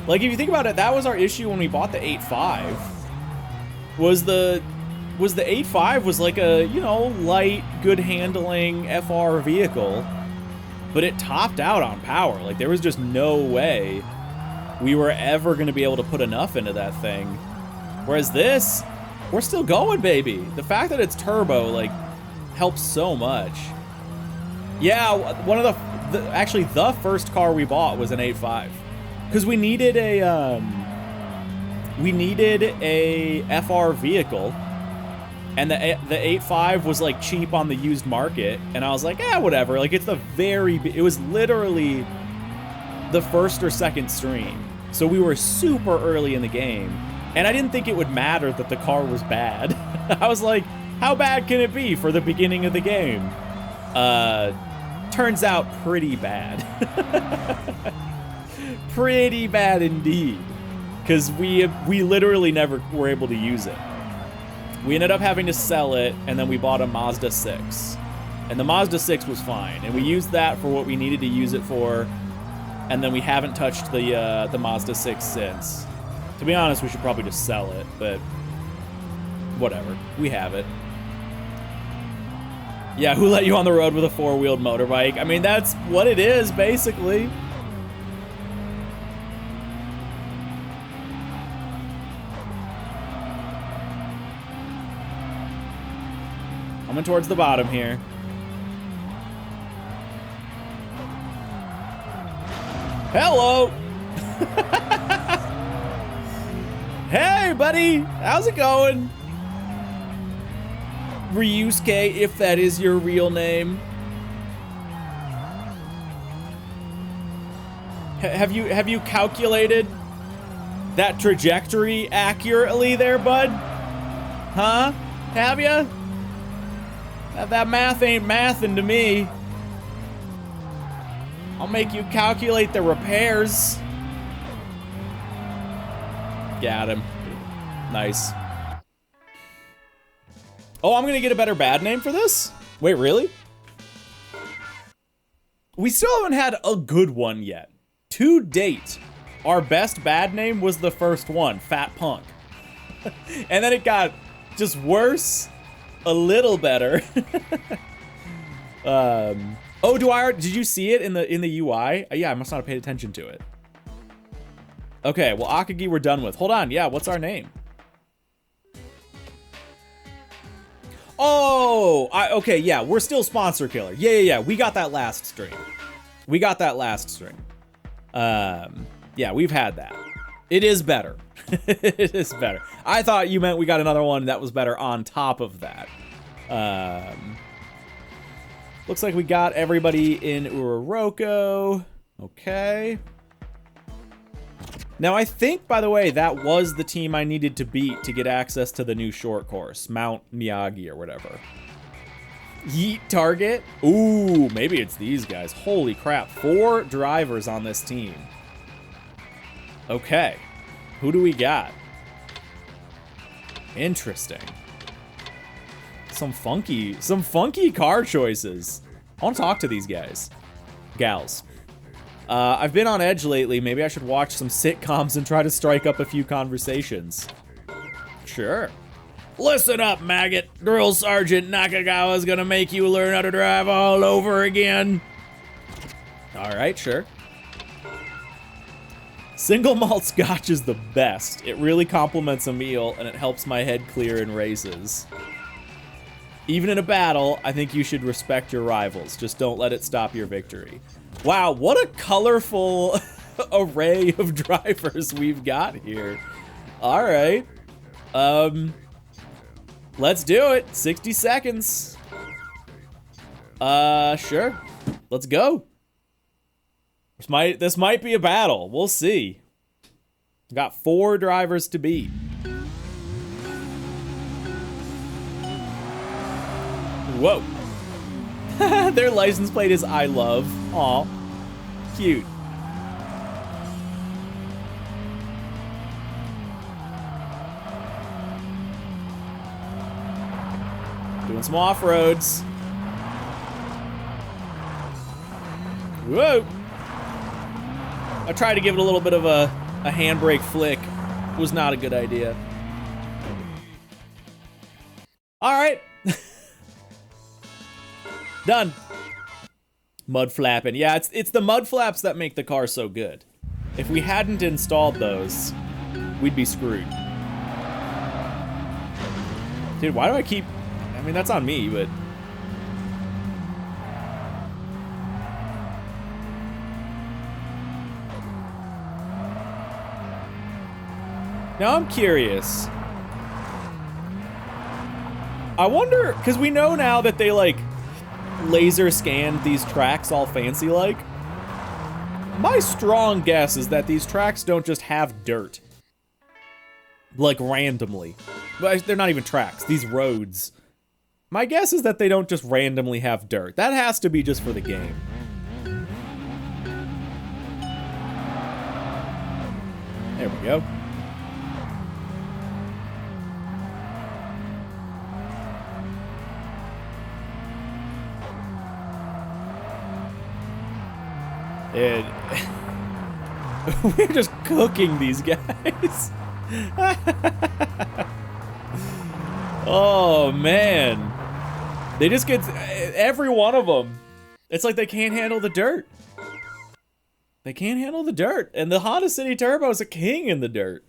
Like, if you think about it, that was our issue when we bought the 8.5. Was the 8.5 was like a, you know, light, good handling FR vehicle, but it topped out on power. Like, there was just no way we were ever going to be able to put enough into that thing. Whereas this, we're still going, baby. The fact that it's turbo, like, helps so much. Yeah, one of actually the first car we bought was an 8.5. Because we needed a FR vehicle, and the 8.5 was like cheap on the used market, and I was like, yeah, whatever. Like, it's it was literally the first or second stream, so we were super early in the game, and I didn't think it would matter that the car was bad. I was like, how bad can it be for the beginning of the game? Turns out pretty bad. Pretty bad indeed, because we literally never were able to use it. We ended up having to sell it, and then we bought a Mazda 6. And the Mazda 6 was fine, and we used that for what we needed to use it for. And then we haven't touched the Mazda 6 since. To be honest, we should probably just sell it, but whatever. We have it. Yeah, who let you on the road with a four-wheeled motorbike? I mean, that's what it is, basically. Coming towards the bottom here. Hello! Hey, buddy! How's it going? Ryusuke, if that is your real name. Have you calculated that trajectory accurately there, bud? Huh? Have ya? That math ain't mathin' to me. I'll make you calculate the repairs. Got him. Nice. Oh, I'm gonna get a better bad name for this? Wait, really? We still haven't had a good one yet. To date, our best bad name was the first one, Fat Punk. And then it got just worse, a little better. Oh, did you see it in the UI? Yeah, I must not have paid attention to it. Okay, well, Akagi we're done with. Hold on, yeah, what's our name? Oh, okay, yeah, we're still sponsor killer. Yeah, we got that last stream. Yeah, we've had that. It is better. It is better. I thought you meant we got another one that was better on top of that. Looks like we got everybody in Uraroko. Okay. Now, I think, by the way, that was the team I needed to beat to get access to the new short course, Mount Miyagi or whatever. Yeet target. Ooh, maybe it's these guys. Holy crap, 4 drivers on this team. Okay, who do we got? Interesting. Some funky car choices. I want to talk to these guys. Gals. I've been on edge lately. Maybe I should watch some sitcoms and try to strike up a few conversations. Sure. Listen up, maggot. Drill Sergeant Nakagawa's gonna make you learn how to drive all over again. All right, sure. Single malt scotch is the best. It really complements a meal, and it helps my head clear in races. Even in a battle, I think you should respect your rivals. Just don't let it stop your victory. Wow, what a colorful array of drivers we've got here. All right. Let's do it. 60 seconds. Sure. Let's go. This might be a battle. We'll see. Got 4 drivers to beat. Whoa. Their license plate is I love. Aw. Cute. Doing some off-roads. Whoa. I tried to give it a little bit of a handbrake flick. It was not a good idea. All right. Done. Mud flapping. Yeah, it's the mud flaps that make the car so good. If we hadn't installed those, we'd be screwed. Dude, why do I keep... I mean, that's on me, but... Now I'm curious. I wonder, because we know now that they, like, laser scanned these tracks all fancy-like. My strong guess is that these tracks don't just have dirt. Like, randomly. But they're not even tracks, these roads. My guess is that they don't just randomly have dirt. That has to be just for the game. There we go. We're just cooking these guys. Oh, man. They just get, every one of them. It's like they can't handle the dirt. They can't handle the dirt. And the Honda City Turbo is a king in the dirt.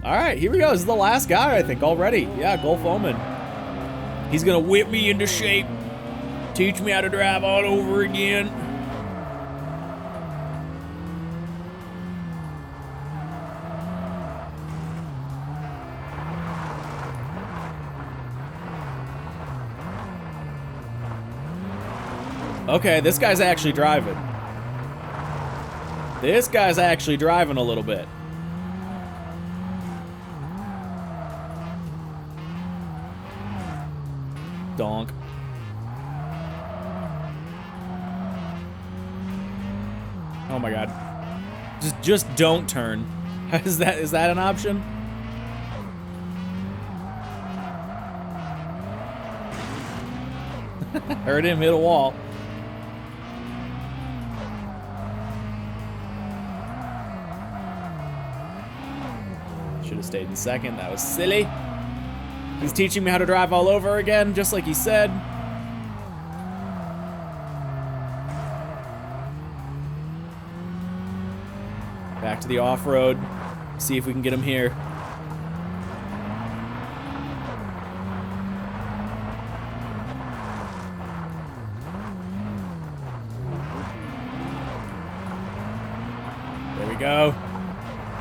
All right, here we go. This is the last guy, I think, already. Yeah, Gulf Omen. He's gonna whip me into shape. Teach me how to drive all over again. Okay, this guy's actually driving. This guy's actually driving a little bit. Donk. Oh my god. Just don't turn. Is that an option? Heard him hit a wall. Should have stayed in second. That was silly. He's teaching me how to drive all over again, just like he said. Back to the off-road. See if we can get him here. There we go.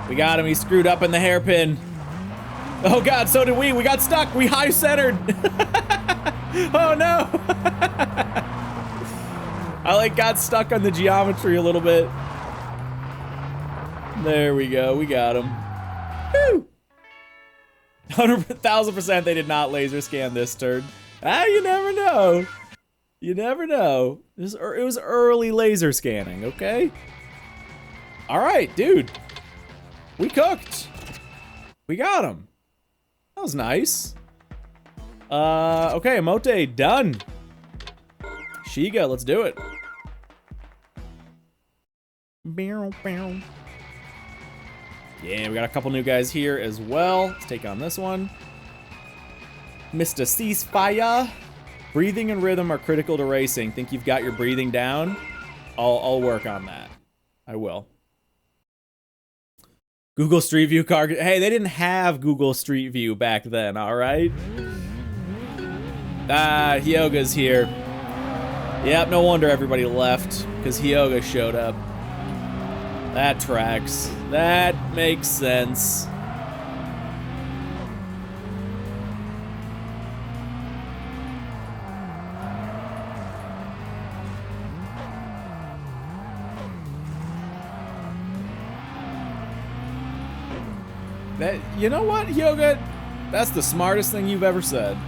We got him. He screwed up in the hairpin. Oh god, so did we. We got stuck. We high centered. Oh no. I like got stuck on the geometry a little bit. There we go. We got him. Woo. 100,000% they did not laser scan this turd. Ah, you never know. You never know. It was early laser scanning, okay? All right, dude. We cooked. We got him. That was nice. Okay, emote done. Shiga, let's do it. Yeah, we got a couple new guys here as well. Let's take on this one. Mr. Ceasefire. Breathing and rhythm are critical to racing. Think you've got your breathing down? I'll work on that. I will. Google Street View car. Hey, they didn't have Google Street View back then, all right? Ah, Hyoga's here. Yep, no wonder everybody left, because Hyoga showed up. That tracks. That makes sense. You know what, Hyoga? That's the smartest thing you've ever said.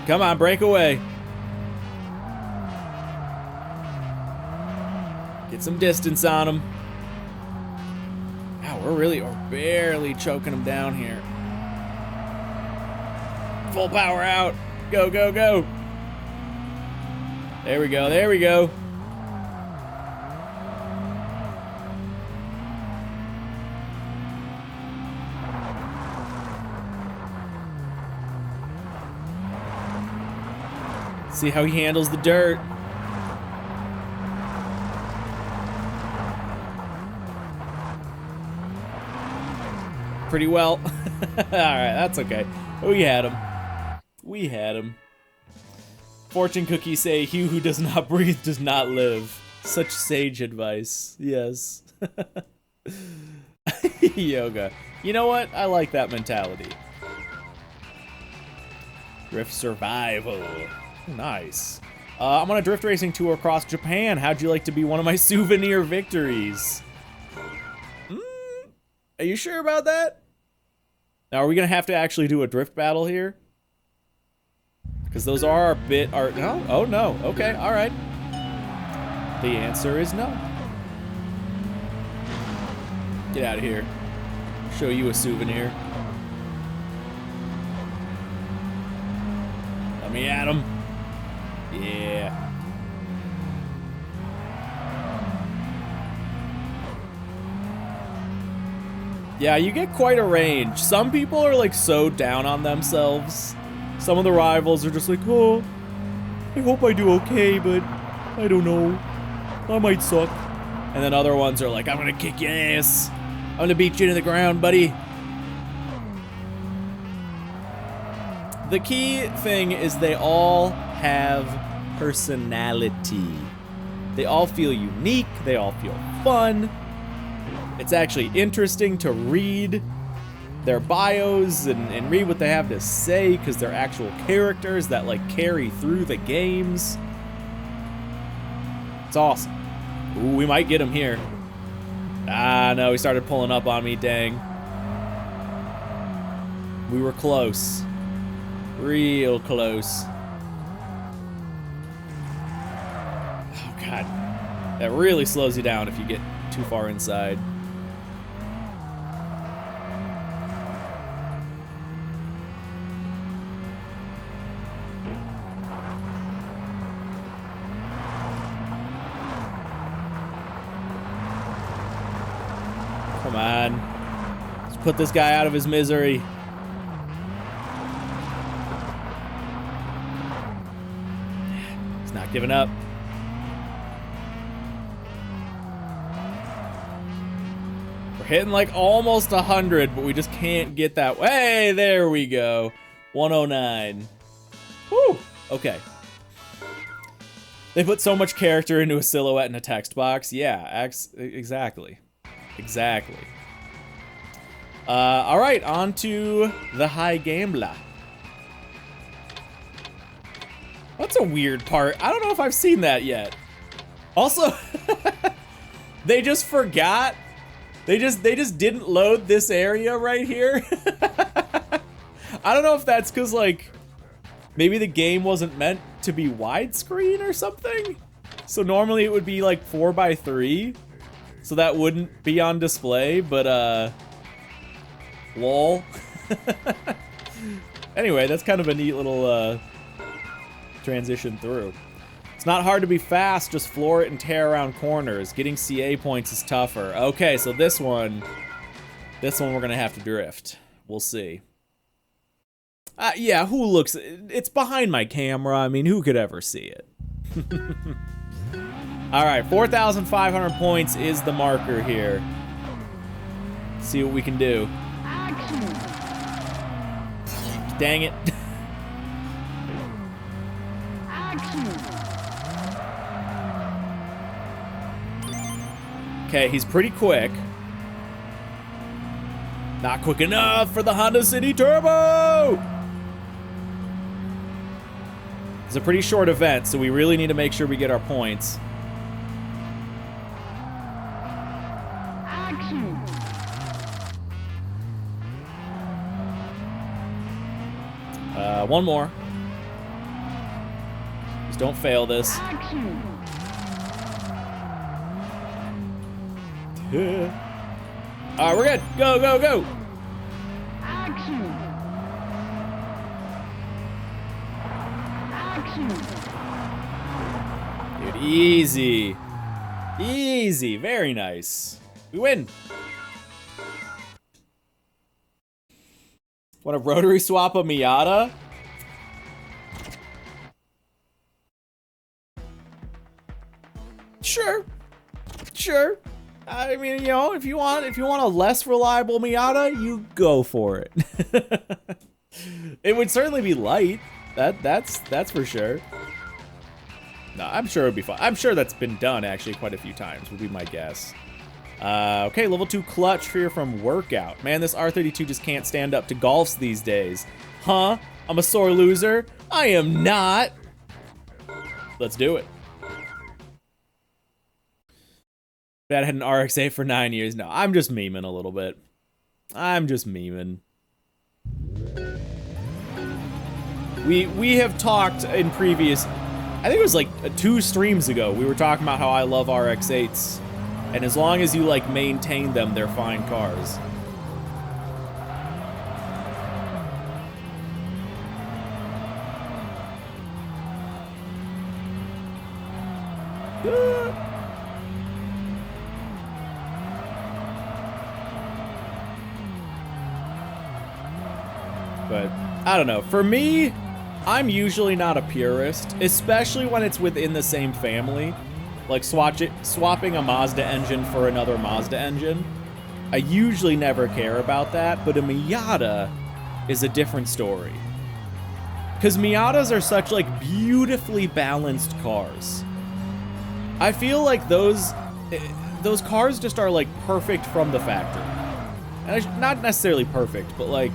Come on, break away. Get some distance on him. Wow, we're barely choking him down here. Full power out. Go, go, go. There we go, there we go. See how he handles the dirt. Pretty well. All right, that's okay. We had him. We had him. Fortune cookies say, "He who does not breathe does not live." Such sage advice. Yes. Yoga. You know what? I like that mentality. Drift survival. Nice. I'm on a drift racing tour across Japan. How'd you like to be one of my souvenir victories? Are you sure about that? Now, are we gonna have to actually do a drift battle here? Because those are a bit no? Oh no. Okay, alright. The answer is no. Get out of here. Show you a souvenir. Let me at him. Yeah. Yeah, you get quite a range. Some people are like so down on themselves. Some of the rivals are just like, oh, I hope I do okay, but I don't know. I might suck. And then other ones are like, I'm gonna kick your ass. I'm gonna beat you to the ground, buddy. The key thing is they all have personality. They all feel unique. They all feel fun. It's actually interesting to read their bios and read what they have to say because they're actual characters that like carry through the games. It's awesome. Ooh, we might get him here. Ah, no, he started pulling up on me, dang. We were close. Real close. Oh, God. That really slows you down if you get too far inside. Come on. Let's put this guy out of his misery. He's not giving up. We're hitting like almost 100, but we just can't get that. Hey, there we go. 109. Whew. Okay. They put so much character into a silhouette in a text box. Yeah, exactly. Exactly. All right, on to the High Gambler. That's a weird part. I don't know if I've seen that yet. Also, they just forgot. They just didn't load this area right here. I don't know if that's because like maybe the game wasn't meant to be widescreen or something. So normally it would be like 4:3. So that wouldn't be on display, but lol. Anyway, that's kind of a neat little transition through. It's not hard to be fast, just floor it and tear around corners. Getting CA points is tougher. Okay, so this one we're gonna have to drift. We'll see. Yeah, who looks, it's behind my camera. I mean, who could ever see it? All right, 4,500 points is the marker here. Let's see what we can do. Dang it. Okay, he's pretty quick. Not quick enough for the Honda City Turbo! It's a pretty short event, so we really need to make sure we get our points. One more. Just don't fail this. Alright, we're good. Go, go, go! Dude, easy. Easy. Very nice. We win. Want a rotary swap a Miata? Sure. Sure. I mean, you know, if you want a less reliable Miata, you go for it. It would certainly be light. That's for sure. No, I'm sure it'd be fun. I'm sure that's been done actually quite a few times, would be my guess. Okay, level 2 clutch here from Workout. Man, this R32 just can't stand up to golfs these days. Huh? I'm a sore loser? I am not. Let's do it. I had an RX-8 for 9 years. No, I'm just memeing a little bit. I'm just memeing. We have talked in previous, I think it was like 2 streams ago, we were talking about how I love RX-8s. And as long as you, like, maintain them, they're fine cars. But, I don't know. For me, I'm usually not a purist, especially when it's within the same family. Like swapping a Mazda engine for another Mazda engine. I usually never care about that, but a Miata is a different story. Because Miatas are such, like, beautifully balanced cars. I feel like those cars just are, like, perfect from the factory. And not necessarily perfect, but, like,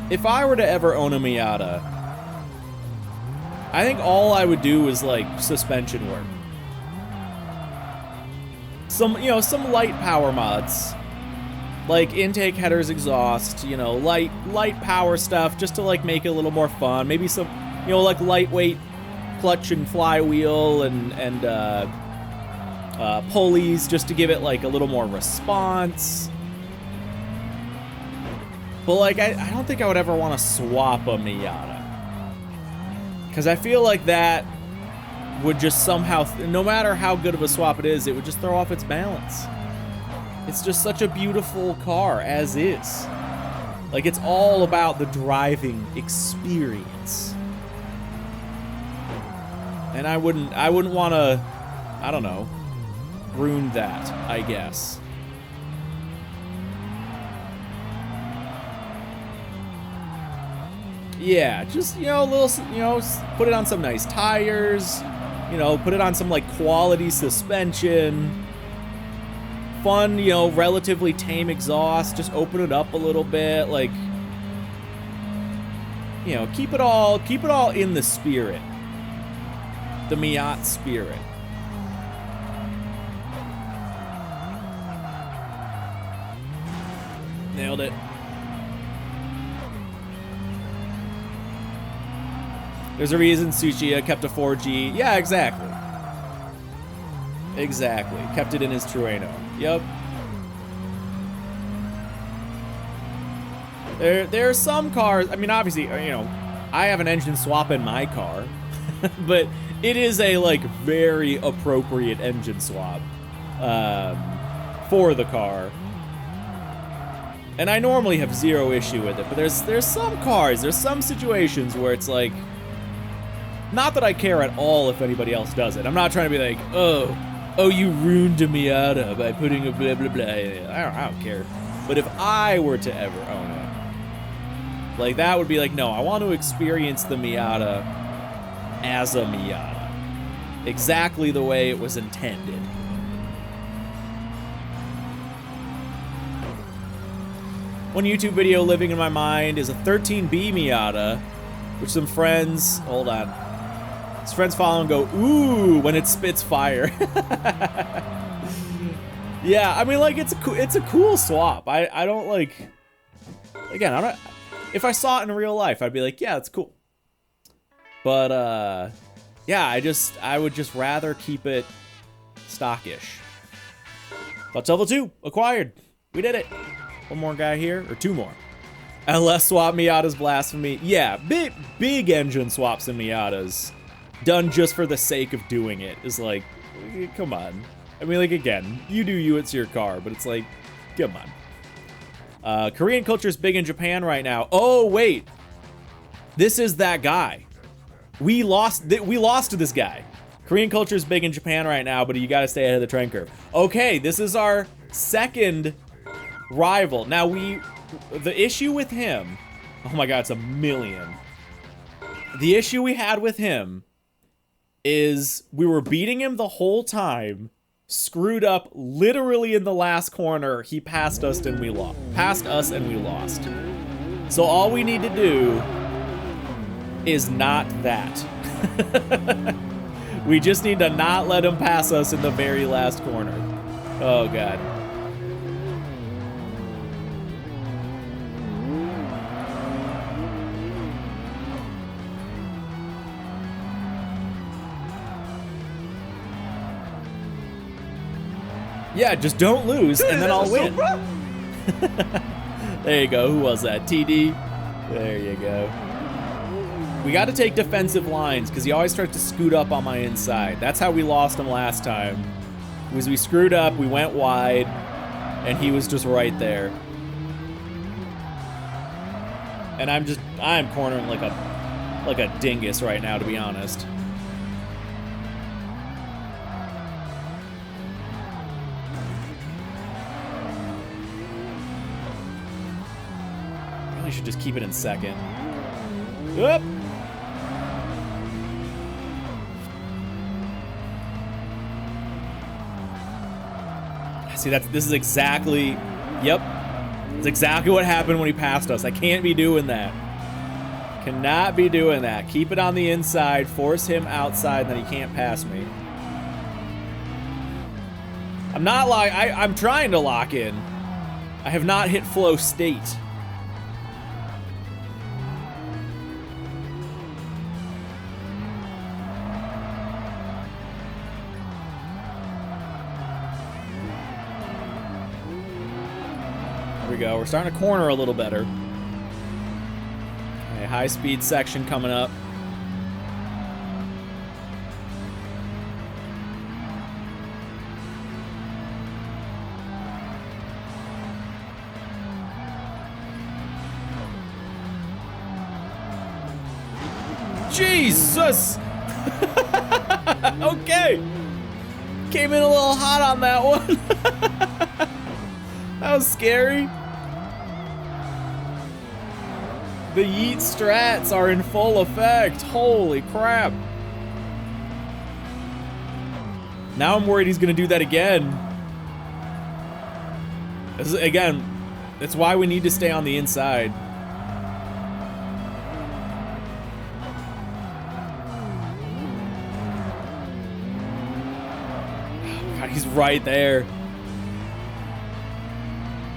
if I were to ever own a Miata, I think all I would do is, like, suspension work. Some, you know, some light power mods. Like intake, headers, exhaust, you know, light power stuff just to, like, make it a little more fun. Maybe some, you know, like, lightweight clutch and flywheel and pulleys just to give it, like, a little more response. But, like, I don't think I would ever want to swap a Miata. Because I feel like that would just somehow, no matter how good of a swap it is, it would just throw off its balance. It's just such a beautiful car, as is. Like, it's all about the driving experience. And I wouldn't want to, I don't know, ruin that, I guess. Yeah, just, you know, a little, you know, put it on some nice tires, you know, put it on some, like, quality suspension, fun, you know, relatively tame exhaust, just open it up a little bit, like, you know, keep it all in the spirit, the Miata spirit. Nailed it. There's a reason Tsuchiya kept a 4G. Yeah, exactly. Exactly. Kept it in his Trueno. Yep. There are some cars, I mean, obviously, you know, I have an engine swap in my car, but it is a, like, very appropriate engine swap for the car. And I normally have zero issue with it, but there's some cars, there's some situations where it's like, not that I care at all if anybody else does it. I'm not trying to be like, oh, you ruined a Miata by putting a blah, blah, blah. I don't care. But if I were to ever own it, like, that would be like, no, I want to experience the Miata as a Miata. Exactly the way it was intended. One YouTube video living in my mind is a 13B Miata, which some friends, hold on. His friends follow and go, ooh, when it spits fire. Yeah, I mean, like, it's a cool swap. I don't, like, again, I don't, if I saw it in real life, I'd be like, yeah, it's cool. But, yeah, I would just rather keep it stockish. But level 2, acquired. We did it. One more guy here, or two more. LS swap Miata's blasphemy. Yeah, big engine swaps in Miatas, done just for the sake of doing it, is like, come on. I mean, like, again, you do you, it's your car, but it's like, come on. Korean culture is big in Japan right now. Oh, wait. This is that guy. We lost to this guy. Korean culture is big in Japan right now, but you gotta stay ahead of the trend curve. Okay, this is our second rival. Now, the issue with him, oh my god, it's a million. The issue we had with him is we were beating him the whole time, screwed up literally in the last corner. He passed us and we lost. So all we need to do is not that. We just need to not let him pass us in the very last corner. Oh god. Yeah, just don't lose, and then I'll win. There you go. Who was that? TD? There you go. We got to take defensive lines, because he always tries to scoot up on my inside. That's how we lost him last time. Was we screwed up, we went wide, and he was just right there. And I'm cornering like a dingus right now, to be honest. Really should just keep it in second. Oop. See, this is exactly, yep. It's exactly what happened when he passed us. I can't be doing that. Cannot be doing that. Keep it on the inside, force him outside, and then he can't pass me. I'm trying to lock in. I have not hit flow state. There we go. We're starting to corner a little better. Okay, high speed section coming up. Jesus! Okay. Came in a little hot on that one. That was scary. The yeet strats are in full effect. Holy crap. Now I'm worried he's gonna do that again. Again, that's why we need to stay on the inside. God, he's right there.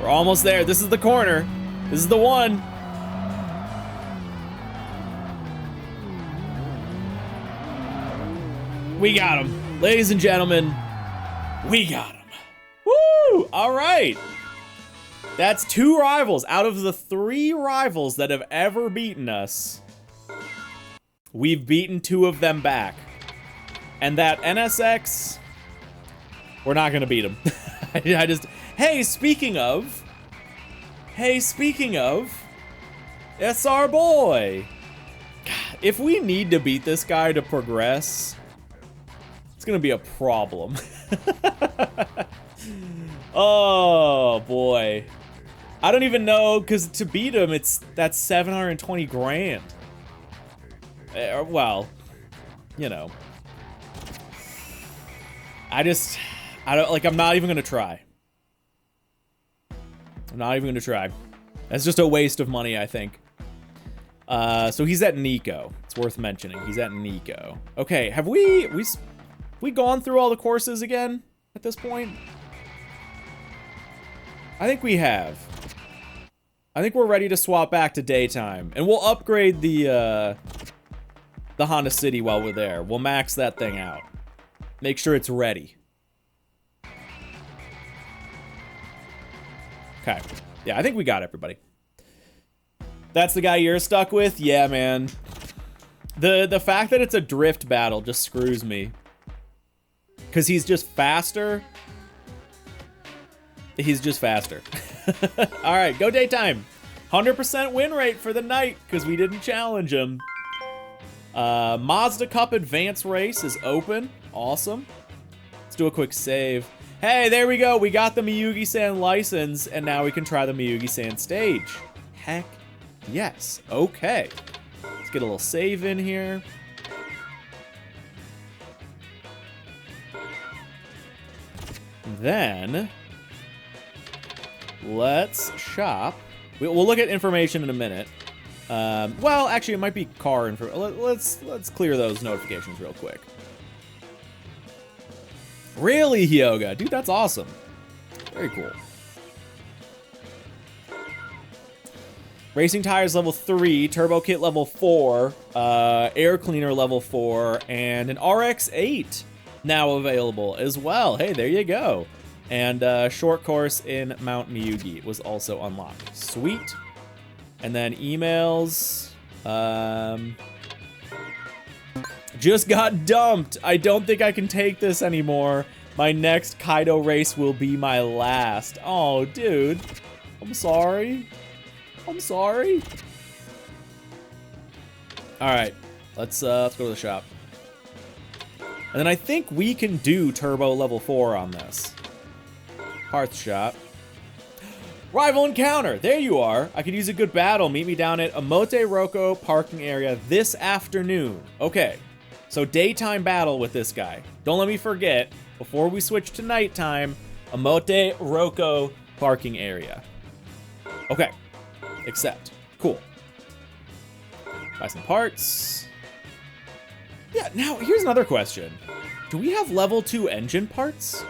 We're almost there. This is the corner. This is the one. We got him. Ladies and gentlemen, we got him. Woo! All right. That's 2 rivals. Out of the 3 rivals that have ever beaten us, we've beaten 2 of them back. And that NSX, we're not going to beat him. I just... Hey, speaking of, it's our boy. God, if we need to beat this guy to progress, it's gonna be a problem. Oh boy, I don't even know, because to beat him, that's 720 grand. Well, you know, I'm not even gonna try. I'm not even gonna try. That's just a waste of money, I think. So he's at Nico. It's worth mentioning. He's at Nico. Okay, have we gone through all the courses again at this point? I think we have. I think we're ready to swap back to daytime, and we'll upgrade the Honda City while we're there. We'll max that thing out. Make sure it's ready. Okay. Yeah, I think we got everybody. That's the guy you're stuck with? Yeah, man. The fact that it's a drift battle just screws me. Because he's just faster. He's just faster. Alright, go daytime. 100% win rate for the night, because we didn't challenge him. Mazda Cup Advance Race is open. Awesome. Let's do a quick save. Hey, there we go. We got the Miyugi-san license, and now we can try the Miyugi-san stage. Heck yes. Okay. Let's get a little save in here. Then, let's shop. We'll look at information in a minute. Well, actually, it might be car info. Let's clear those notifications real quick. Really, Hyoga? Dude, that's awesome. Very cool. Racing tires level 3, turbo kit level 4, air cleaner level 4, and an RX-8 now available as well. Hey, there you go. And short course in Mount Miyugi was also unlocked. Sweet. And then emails. Just got dumped. I don't think I can take this anymore. My next Kaido race will be my last. Oh, dude. I'm sorry. I'm sorry. All right. Let's go to the shop. And then I think we can do Turbo level 4 on this. Parts shop. Rival encounter. There you are. I could use a good battle. Meet me down at Omote Roko parking area this afternoon. Okay. So daytime battle with this guy. Don't let me forget, before we switch to nighttime, Omote Roko parking area. Okay. Accept. Cool. Buy some parts. Yeah, now here's another question. Do we have level 2 engine parts?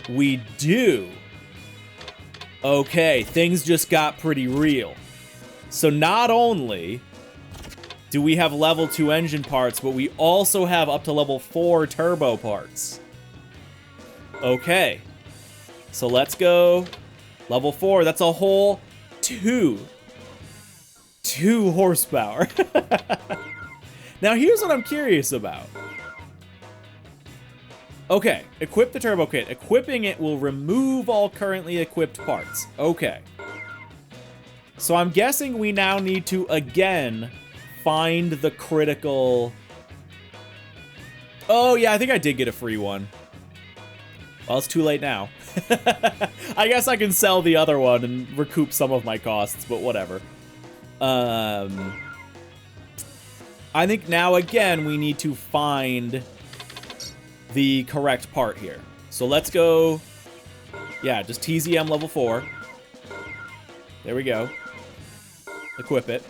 We do. Okay, things just got pretty real. So not only do we have level 2 engine parts, but we also have up to level 4 turbo parts. Okay. So let's go. Level 4, that's a whole 2 horsepower. Now here's what I'm curious about. Okay, equip the turbo kit. Equipping it will remove all currently equipped parts. Okay. So I'm guessing we now need to, again, find the critical... Oh, yeah, I think I did get a free one. Well, it's too late now. I guess I can sell the other one and recoup some of my costs, but whatever. I think now, again, we need to find the correct part here. So let's go, yeah, just TZM level 4. There we go. Equip it.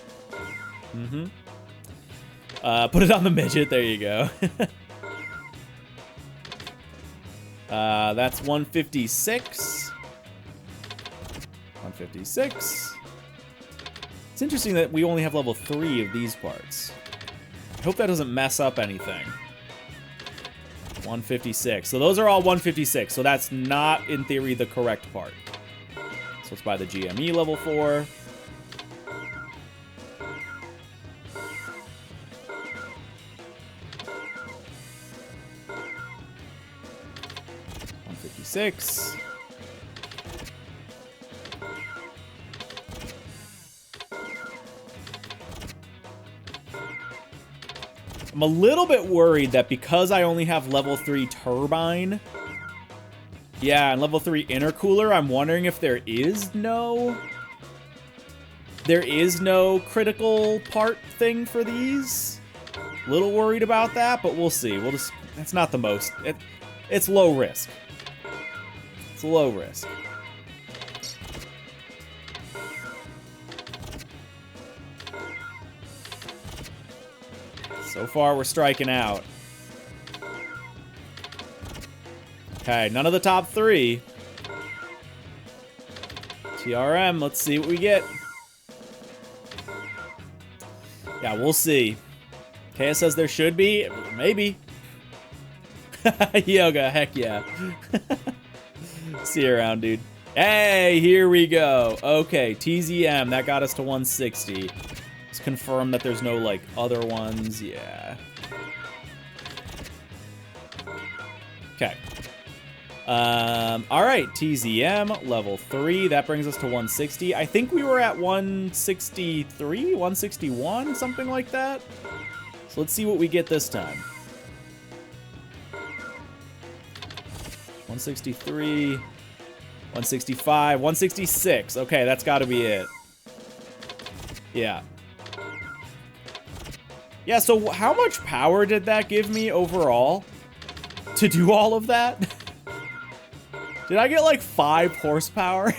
Put it on the midget, there you go. That's 156. 156. It's interesting that we only have level 3 of these parts. I hope that doesn't mess up anything. 156. So those are all 156. So that's not, in theory, the correct part. So let's buy the GME level 4. $156. I'm a little bit worried that because I only have level 3 turbine, yeah, and level 3 intercooler, I'm wondering if there is no critical part thing for these. A little worried about that, but we'll see. We'll just, it's not the most, it's low risk. It's low risk. So far, we're striking out. Okay, none of the top 3. TRM, let's see what we get. Yeah, we'll see. Kaya says there should be. Maybe. Yoga, heck yeah. See you around, dude. Hey, here we go. Okay, TZM, that got us to 160. Let's confirm that there's no, like, other ones. Yeah. Okay. All right, TZM, level 3. That brings us to 160. I think we were at 163, 161, something like that. So let's see what we get this time. 163, 165, 166. Okay, that's got to be it. Yeah. Yeah, so how much power did that give me overall to do all of that? Did I get like 5 horsepower?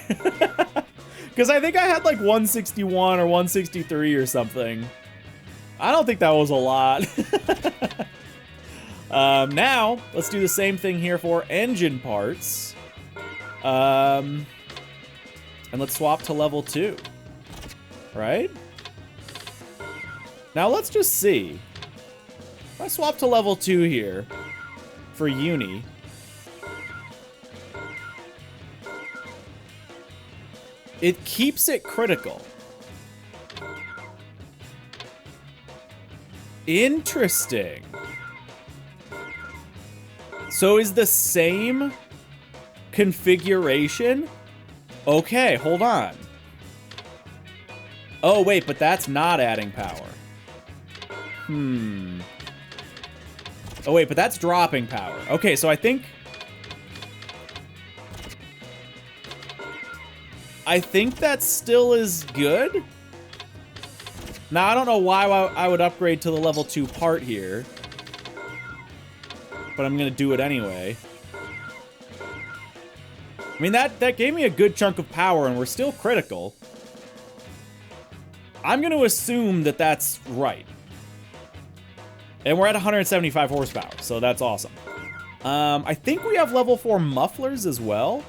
Because I think I had like 161 or 163 or something. I don't think that was a lot. Now, let's do the same thing here for engine parts. And let's swap to level 2. Right? Now, let's just see. If I swap to level 2 here for Uni, It keeps it critical. Interesting. So is the same configuration? Okay, hold on. Oh, wait, but that's not adding power. Oh, wait, but that's dropping power. Okay, so I think that still is good. Now, I don't know why I would upgrade to the level 2 part here, but I'm gonna do it anyway. I mean, that gave me a good chunk of power, and we're still critical. I'm gonna assume that that's right. And we're at 175 horsepower, so that's awesome. I think we have level 4 mufflers as well.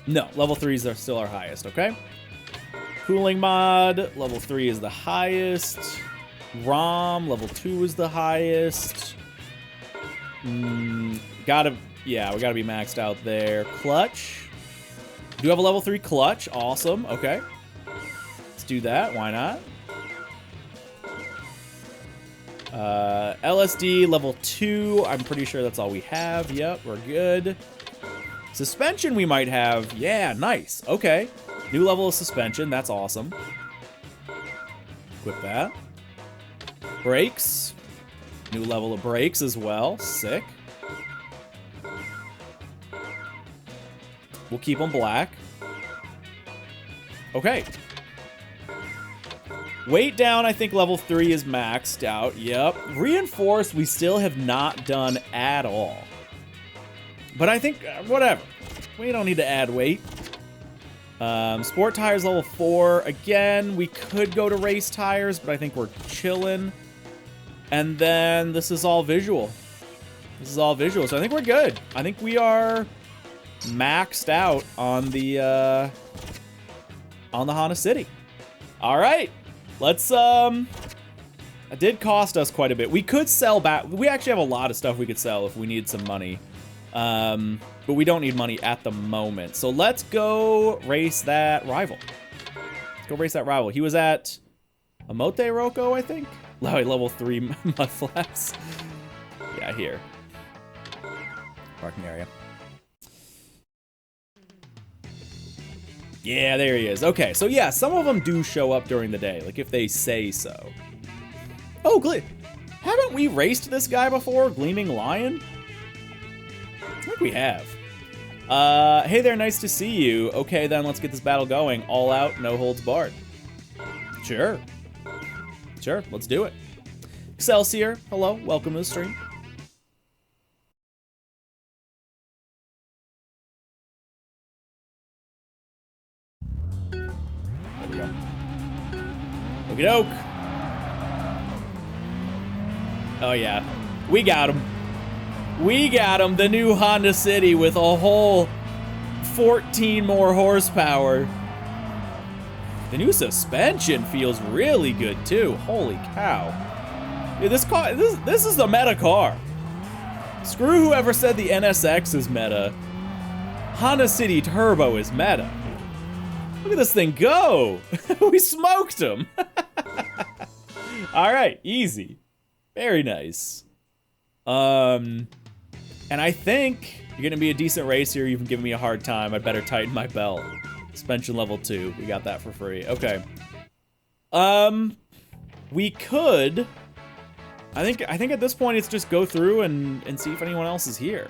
No, level 3s are still our highest, okay? Cooling mod, level 3 is the highest. ROM, level 2 is the highest. Yeah, we gotta be maxed out there. Clutch. Do have a level 3 clutch, awesome, okay. Let's do that, why not? LSD, level 2, I'm pretty sure that's all we have. Yep, we're good. Suspension we might have, yeah, nice, okay. New level of suspension, that's awesome. Equip that. Brakes. New level of brakes as well, sick. We'll keep them black. Okay. Weight down, I think level 3 is maxed out, yep. Reinforced, we still have not done at all. But I think, whatever. We don't need to add weight. Sport tires level 4. Again, we could go to race tires, but I think we're chilling. And then this is all visual. This is all visual, so I think we're good. I think we are maxed out on the Honda City. All right, let's. It did cost us quite a bit. We could sell back. We actually have a lot of stuff we could sell if we need some money. But we don't need money at the moment. So let's go race that rival. Let's go race that rival. He was at Amote Roko, I think. Level 3 mud flaps. Yeah, here. Parking area. Yeah, there he is. Okay, so yeah, some of them do show up during the day, like if they say so. Oh, haven't we raced this guy before, Gleaming Lion? I think we have. Hey there, nice to see you. Okay, then let's get this battle going. All out, no holds barred. Sure. Sure, let's do it. Excelsior, hello, welcome to the stream. There we go. Okie doke. Oh yeah, we got him. We got him, the new Honda City with a whole 14 more horsepower. The new suspension feels really good too. Holy cow. Dude, this car, this is the meta car. Screw whoever said the NSX is meta. Honda City Turbo is meta. Look at this thing go. We smoked him. All right, easy. Very nice. And I think you're gonna be a decent racer. You've been giving me a hard time. I better tighten my belt. Suspension level 2. We got that for free. Okay. We could. I think at this point it's just go through and see if anyone else is here.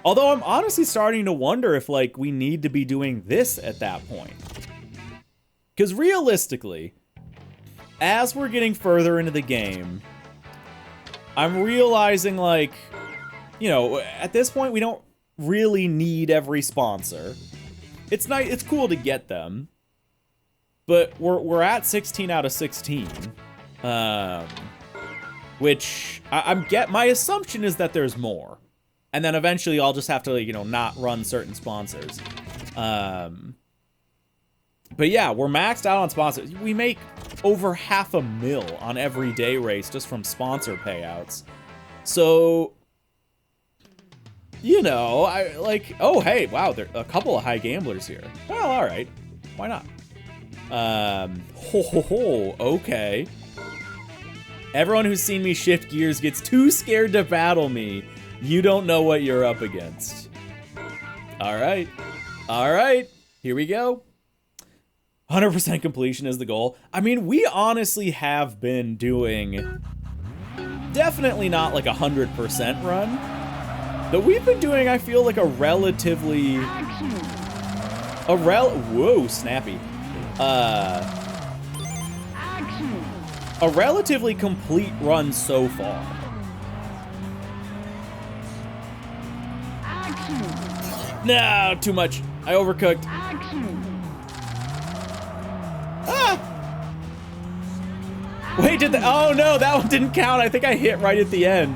Although I'm honestly starting to wonder if like we need to be doing this at that point. Because realistically, as we're getting further into the game, I'm realizing like, you know, at this point we don't really need every sponsor. It's nice, it's cool to get them, but we're at 16 out of 16, which my assumption is that there's more, and then eventually I'll just have to, you know, not run certain sponsors. But yeah, we're maxed out on sponsors. We make over $500,000 on every day race just from sponsor payouts. So You know, I like, oh, hey, wow, there are a couple of high gamblers here. Well, all right. Why not? Okay. Everyone who's seen me shift gears gets too scared to battle me. You don't know what you're up against. All right. All right. Here we go. 100% completion is the goal. I mean, we honestly have been doing definitely not like 100% run, but we've been doing, I feel like, a relatively, whoa, snappy. A relatively complete run so far. No, too much. I overcooked. Ah! Wait, did the, oh no, that one didn't count. I think I hit right at the end.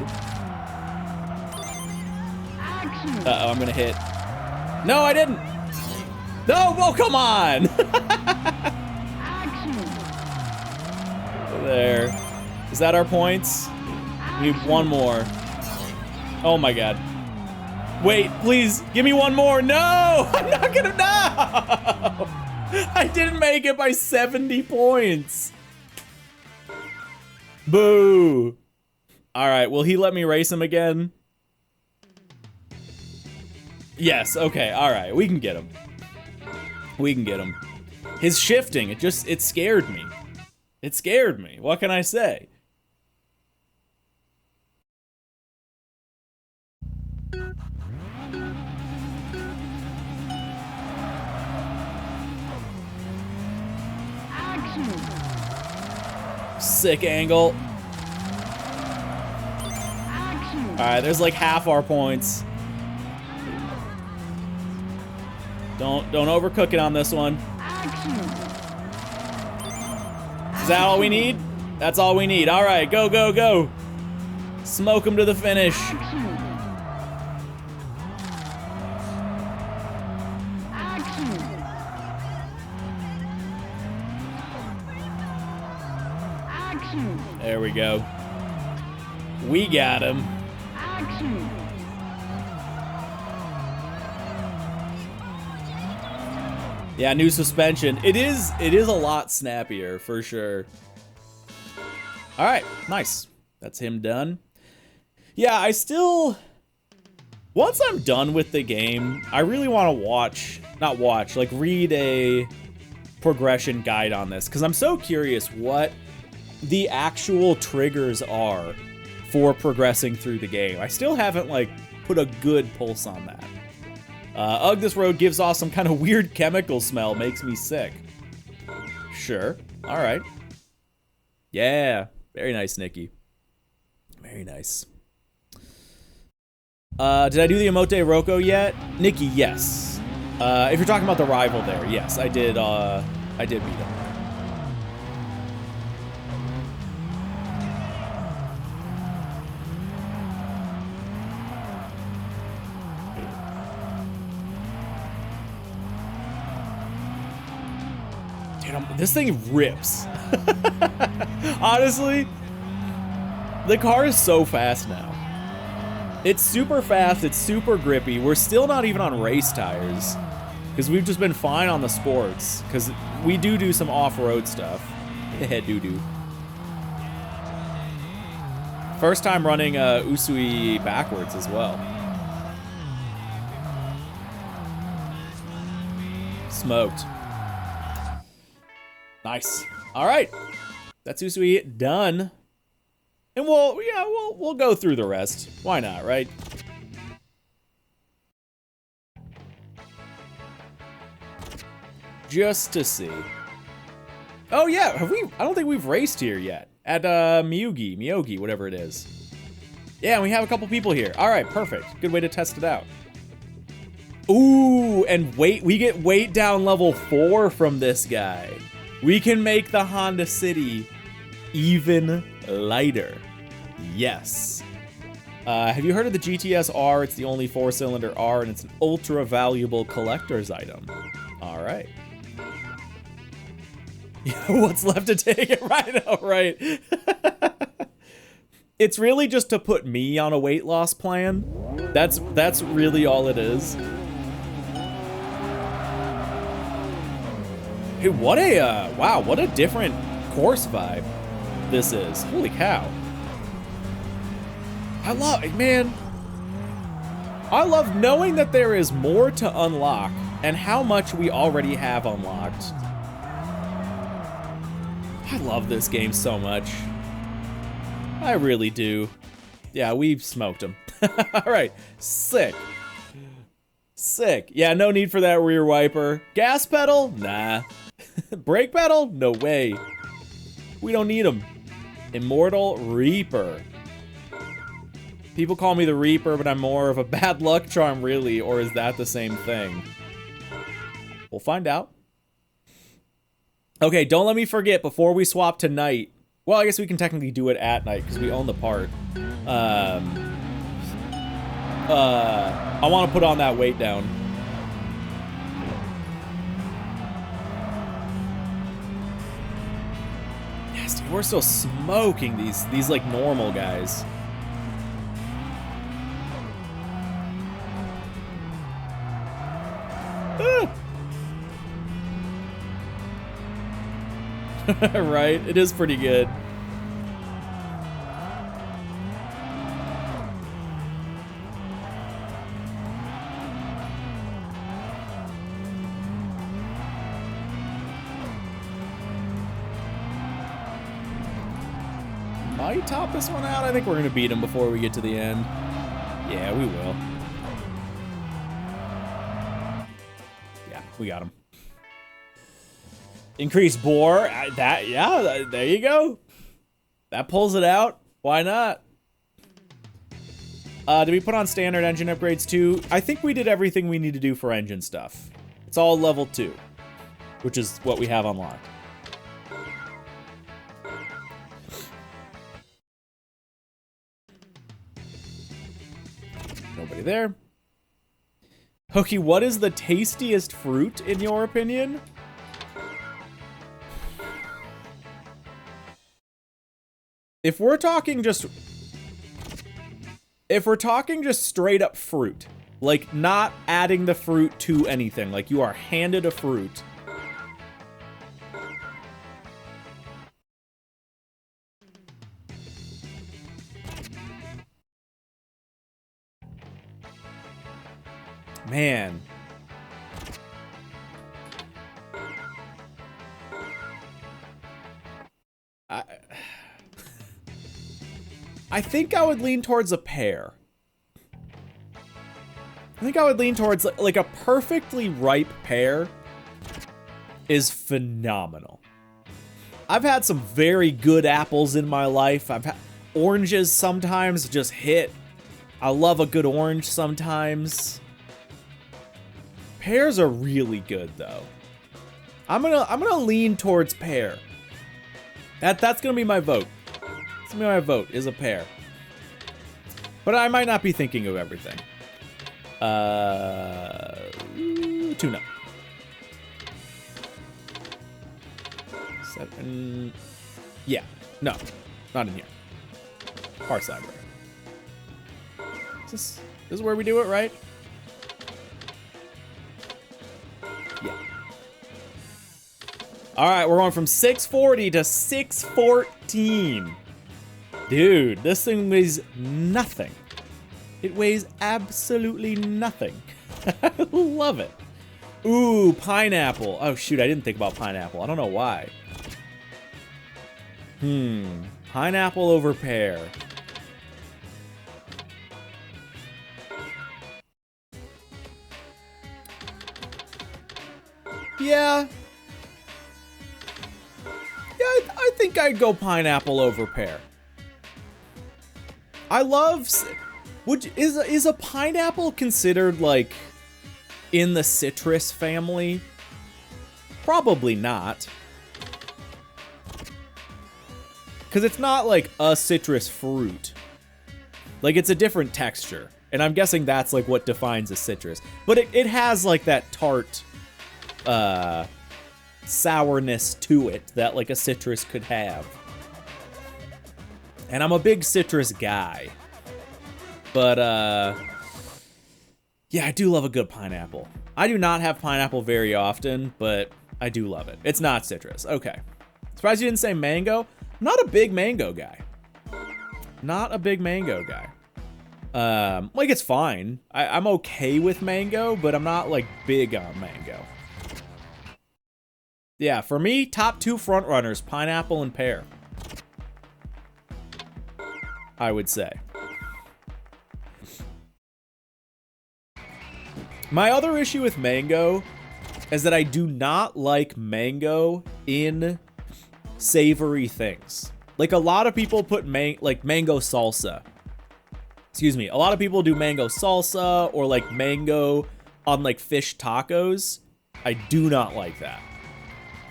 Uh-oh, I'm gonna hit. No, I didn't. No, well, come on. There. Is that our points? We need one more. Oh my God. Wait, please, give me one more. No, I'm not gonna, no. I didn't make it by 70 points. Boo. All right, will he let me race him again? Yes, okay, all right, we can get him. We can get him. His shifting, it scared me. It scared me, what can I say? Sick angle. Alright, there's like half our points. Don't overcook it on this one. Is that all we need? That's all we need. Alright, go, go, go. Smoke him to the finish. There we go. We got him. Yeah, new suspension. It is a lot snappier for sure. All right, nice. That's him done. Yeah, I still, once I'm done with the game, I really want to read a progression guide on this, because I'm so curious what the actual triggers are for progressing through the game. I still haven't like put a good pulse on that. Ugh, this road gives off some kind of weird chemical smell, makes me sick. Sure, all right. Yeah, very nice, Nikki. Very nice. Did I do the Emote Roko yet? Nikki, yes. If you're talking about the rival there, yes, I did beat him. This thing rips. Honestly, the car is so fast now. It's super fast, it's super grippy. We're still not even on race tires, because we've just been fine on the sports, because we do some off-road stuff. Doo-doo. First time running Usui backwards as well. Smoked. Nice. All right, that's Usui done, and we'll go through the rest. Why not, right? Just to see. Oh yeah, have we? I don't think we've raced here yet at Miyogi, whatever it is. Yeah, we have a couple people here. All right, perfect. Good way to test it out. Ooh, and weight. We get weight down level 4 from this guy. We can make the Honda City even lighter. Yes. Have you heard of the GTS R? It's the only 4-cylinder R, and it's an ultra valuable collector's item. All right. What's left to take it? Right now, right? It's really just to put me on a weight loss plan. That's really all it is. Hey, what a, wow, what a different course vibe this is. Holy cow. I love it, man. I love knowing that there is more to unlock and how much we already have unlocked. I love this game so much. I really do. Yeah, we've smoked him. All right, sick. Sick. Yeah, no need for that rear wiper. Gas pedal? Nah. Brake pedal? No way. We don't need them. Immortal Reaper. People call me the Reaper, but I'm more of a bad luck charm, really, or is that the same thing? We'll find out. Okay, don't let me forget, before we swap to night, well, I guess we can technically do it at night, because we own the part. I want to put on that weight down. Yes, dude, we're still smoking these like normal guys. Right, it is pretty good. Might top this one out. I think we're gonna beat him before we get to the end. Yeah, we will. Yeah, we got him. Increased bore, yeah, there you go. That pulls it out. Why not? Did we put on standard engine upgrades too? I think we did everything we need to do for engine stuff. It's all level 2, which is what we have unlocked. Nobody there. Hoki, what is the tastiest fruit in your opinion? If we're talking just straight up fruit, like not adding the fruit to anything, like you are handed a fruit. Man. I think I would lean towards a pear. I think I would lean towards like a perfectly ripe pear is phenomenal. I've had some very good apples in my life. I've had oranges sometimes just hit. I love a good orange sometimes. Pears are really good though. I'm gonna lean towards pear. That's gonna be my vote. That's gonna be my vote, is a pear. But I might not be thinking of everything. Tuna. 7. Yeah, no, not in here. Parts library. This is where we do it, right? Yeah. All right, we're going from 640 to 614. Dude, this thing weighs nothing. It weighs absolutely nothing. I love it. Ooh, pineapple. Oh shoot, I didn't think about pineapple. I don't know why. Pineapple over pear. Yeah. Yeah, I think I'd go pineapple over pear. I love... Is a pineapple considered, like, in the citrus family? Probably not. Because it's not, like, a citrus fruit. Like, it's a different texture. And I'm guessing that's, like, what defines a citrus. But it has, like, that tart... sourness to it that like a citrus could have. And I'm a big citrus guy. But Yeah, I do love a good pineapple. I do not have pineapple very often, but I do love it. It's not citrus. Okay. Surprised you didn't say mango. Not a big mango guy. Not a big mango guy. Like, it's fine. I'm okay with mango, but I'm not, like, big on mango. Yeah, for me, top 2 frontrunners, pineapple and pear. I would say. My other issue with mango is that I do not like mango in savory things. Like, a lot of people put mango salsa. Excuse me. A lot of people do mango salsa or like mango on like fish tacos. I do not like that.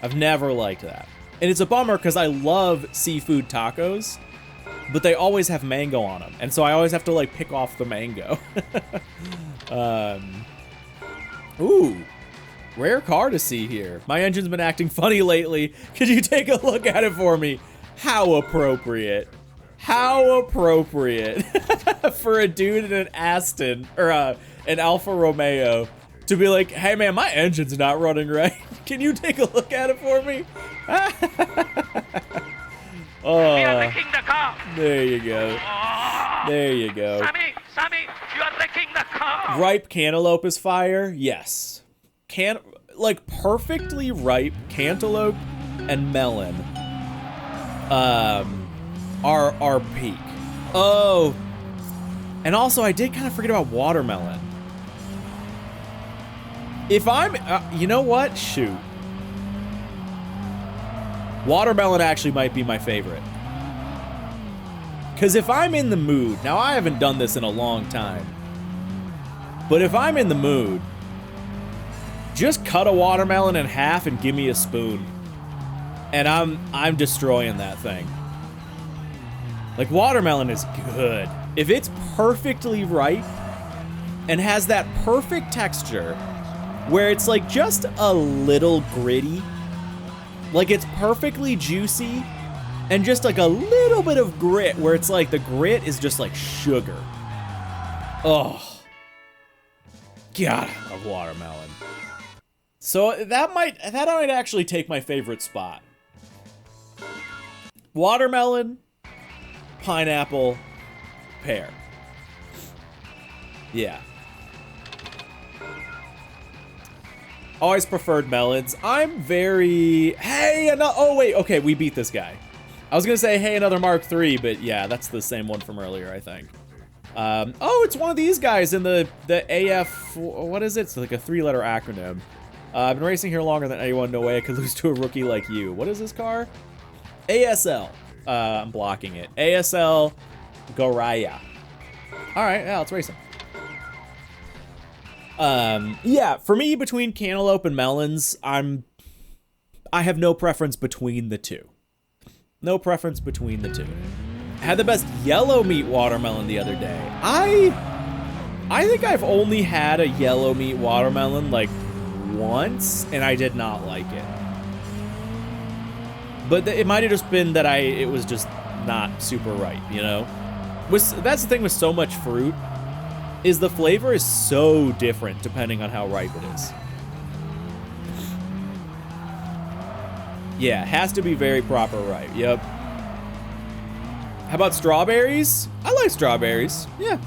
I've never liked that. And it's a bummer because I love seafood tacos, but they always have mango on them. And so I always have to like pick off the mango. Ooh, rare car to see here. My engine's been acting funny lately. Could you take a look at it for me? How appropriate. How appropriate for a dude in an Aston or an Alfa Romeo to be like, hey man, my engine's not running right. Can you take a look at it for me? Oh, we are wrecking the car. There you go. There you go. Sammy, you are wrecking the car. Ripe cantaloupe is fire. Yes. Like perfectly ripe cantaloupe and melon. Are peak. Oh, and also I did kind of forget about watermelon. If I'm, you know what? Shoot. Watermelon actually might be my favorite. Because if I'm in the mood, now I haven't done this in a long time, but if I'm in the mood, just cut a watermelon in half and give me a spoon. And I'm destroying that thing. Like, watermelon is good. If it's perfectly ripe and has that perfect texture where it's like just a little gritty, like it's perfectly juicy and just like a little bit of grit where it's like the grit is just like sugar. Oh, God, I love watermelon. So that might actually take my favorite spot. Watermelon, pineapple, pear. Yeah. Always preferred melons. I'm very... Hey, oh wait, okay, we beat this guy. I was gonna say, hey, another Mark III, but yeah, that's the same one from earlier, I think. Oh, it's one of these guys in the AF... What is it? It's like a 3-letter acronym. I've been racing here longer than anyone. No way I could lose to a rookie like you. What is this car? ASL. I'm blocking it. ASL Goraya. All right, yeah, let's race him. Yeah, for me, between cantaloupe and melons, I have no preference between the two. No preference between the two. Had the best yellow meat watermelon the other day. I think I've only had a yellow meat watermelon like once, and I did not like it. But it might have just been that it was just not super ripe, you know? That's the thing with so much fruit, is the flavor is so different depending on how ripe it is. Yeah, it has to be very proper ripe, yep. How about strawberries? I like strawberries, yeah.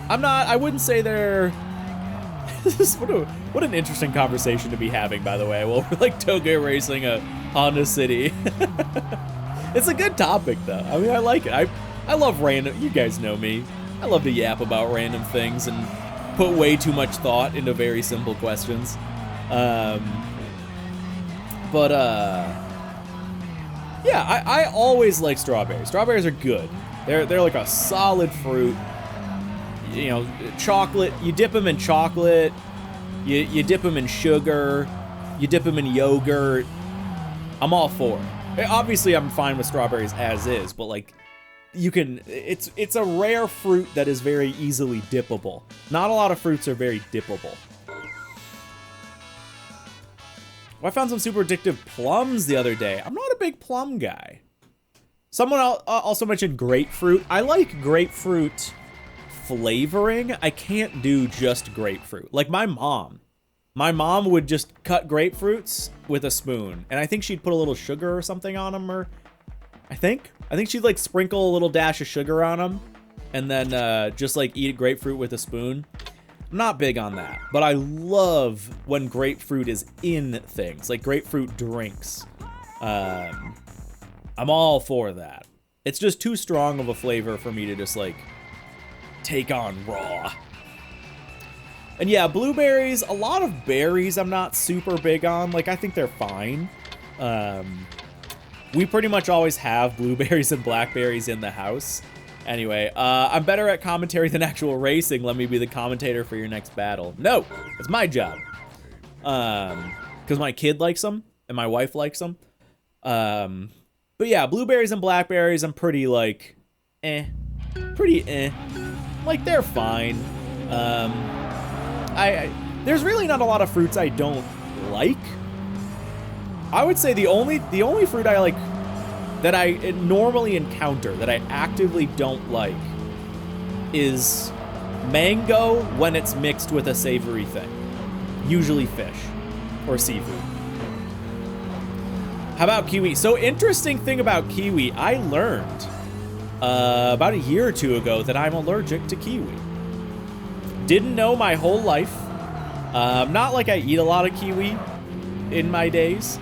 I wouldn't say they're... what an interesting conversation to be having, by the way, while we're like Touge racing a Honda City. It's a good topic, though. I mean, I like it. I love random, you guys know me. I love to yap about random things and put way too much thought into very simple questions. Yeah, I always like strawberries. Strawberries are good. They're like a solid fruit. You know, chocolate, you dip them in chocolate, you dip them in sugar, you dip them in yogurt. I'm all for it. Obviously, I'm fine with strawberries as is, but like, you can, it's a rare fruit that is very easily dippable. Not a lot of fruits are very dippable. Well, I found some super addictive plums the other day. I'm not a big plum guy. Someone also mentioned grapefruit. I like grapefruit flavoring, I can't do just grapefruit. Like my mom would just cut grapefruits with a spoon, and I think she'd put a little sugar or something on them, or I think she'd like sprinkle a little dash of sugar on them, and then just like eat a grapefruit with a spoon. I'm not big on that, but I love when grapefruit is in things, like grapefruit drinks. I'm all for that. It's just too strong of a flavor for me to just like take on raw. And yeah, blueberries, a lot of berries I'm not super big on. Like, I think they're fine. We pretty much always have blueberries and blackberries in the house. Anyway, I'm better at commentary than actual racing. Let me be the commentator for your next battle. No, it's my job. Because my kid likes them and my wife likes them. But yeah, blueberries and blackberries, I'm pretty like, like they're fine. There's really not a lot of fruits I don't like. I would say the only fruit I like that I normally encounter that I actively don't like is mango when it's mixed with a savory thing, usually fish or seafood. How about kiwi? So interesting thing about kiwi, I learned about a year or two ago that I'm allergic to kiwi. Didn't know my whole life. Not like I eat a lot of kiwi in my days.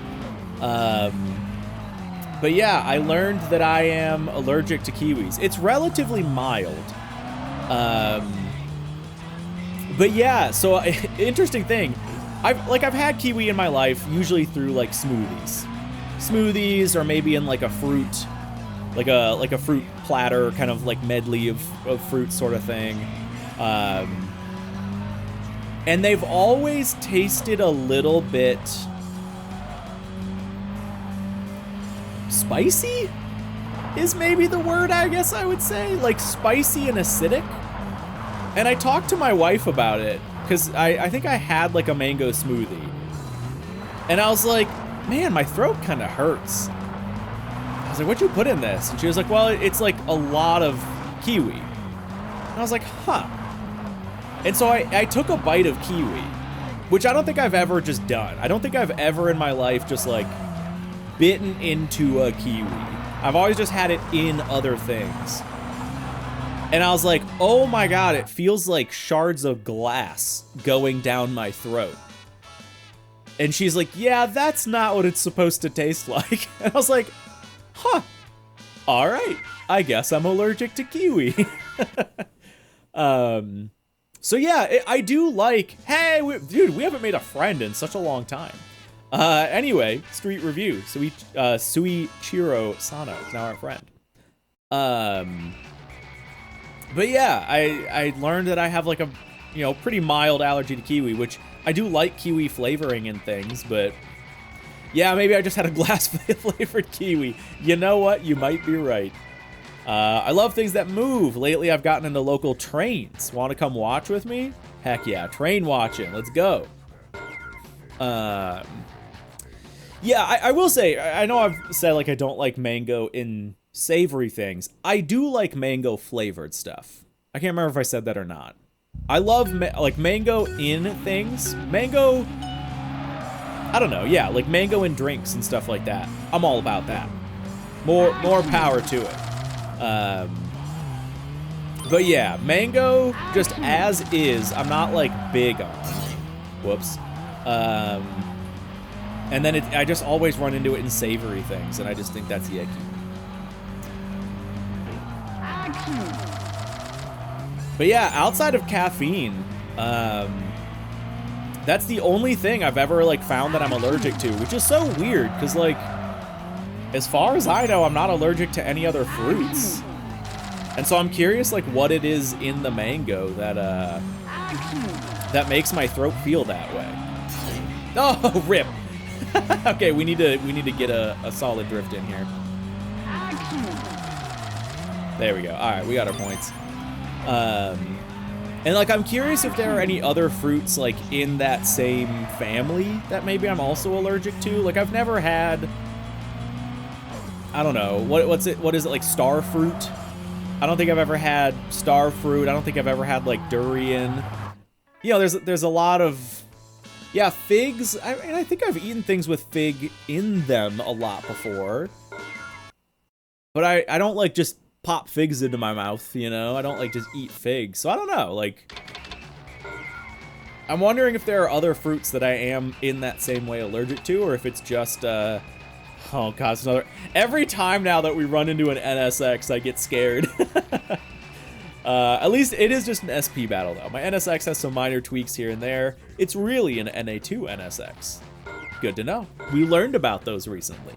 But yeah, I learned that I am allergic to kiwis. It's relatively mild. But yeah, so interesting thing. I've had kiwi in my life, usually through like smoothies, or maybe in like a fruit, like a fruit platter, kind of like medley of fruit sort of thing. And they've always tasted a little bit spicy is maybe the word I guess I would say, like spicy and acidic. And I talked to my wife about it because I think I had like a mango smoothie, and I was like, man, my throat kind of hurts. I was like, what'd you put in this? And she was like, well, it's like a lot of kiwi. And I was like, huh. And so I took a bite of kiwi, which I don't think I've ever just done. I don't think I've ever in my life just like bitten into a kiwi. I've always just had it in other things. And I was like, oh my God, it feels like shards of glass going down my throat. And she's like, yeah, that's not what it's supposed to taste like. And I was like, huh, all right, I guess I'm allergic to kiwi. So yeah, I do like, hey, dude, we haven't made a friend in such a long time. Anyway, street review. Suichiro Sano is now our friend. But yeah, I learned that I have like a, pretty mild allergy to kiwi, which I do like kiwi flavoring and things, but yeah, maybe I just had a glass flavored kiwi. You know what? You might be right. I love things that move. Lately, I've gotten into local trains. Want to come watch with me? Heck yeah, train watching. Let's go. Yeah, I will say, I know I've said like I don't like mango in savory things. I do like mango flavored stuff. I can't remember if I said that or not. I love like mango in things. Mango, I don't know. Yeah, like mango in drinks and stuff like that. I'm all about that. More power to it. But yeah, mango just as is, I'm not like big on. Whoops. And then I just always run into it in savory things, and I just think that's yucky. But yeah, outside of caffeine, that's the only thing I've ever like found that I'm allergic to, which is so weird, because like, as far as I know, I'm not allergic to any other fruits. And so I'm curious like what it is in the mango that that makes my throat feel that way. Oh, rip. Okay, we need to get a solid drift in here. There we go. All right, we got our points. And like, I'm curious if there are any other fruits like in that same family that maybe I'm also allergic to. Like, I've never had, I don't know, what is it, like star fruit? I don't think I've ever had star fruit. I don't think I've ever had like durian. You know, there's a lot of, yeah, figs. And I think I've eaten things with fig in them a lot before. But I don't like just pop figs into my mouth, you know? I don't like just eat figs. So I don't know, like, I'm wondering if there are other fruits that I am in that same way allergic to, or if it's just, oh god, it's another, every time now that we run into an NSX, I get scared. At least it is just an SP battle though. My NSX has some minor tweaks here and there. It's really an NA2 NSX. Good to know. We learned about those recently.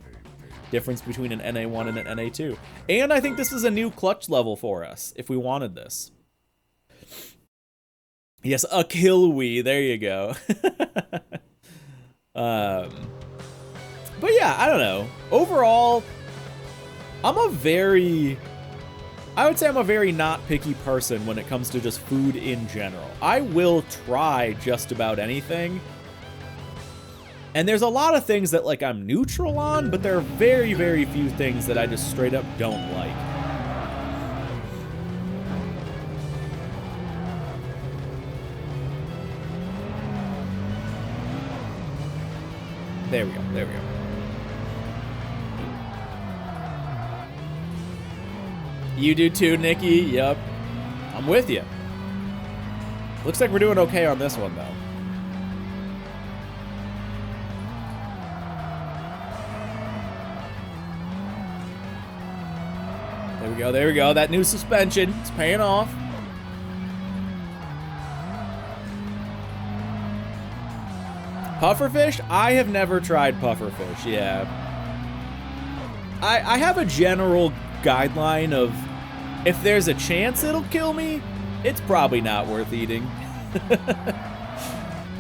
Difference between an NA1 and an NA2. And I think this is a new clutch level for us, if we wanted this. Yes, a Kilwee, there you go. But yeah, I don't know. Overall, I would say I'm a very not picky person when it comes to just food in general. I will try just about anything. And there's a lot of things that like I'm neutral on, but there are very, very few things that I just straight up don't like. There we go, there we go. You do too, Nikki. Yep. I'm with you. Looks like we're doing okay on this one, though. There we go, there we go. That new suspension is paying off. Pufferfish? I have never tried pufferfish, yeah. I have a general guideline of if there's a chance it'll kill me, it's probably not worth eating.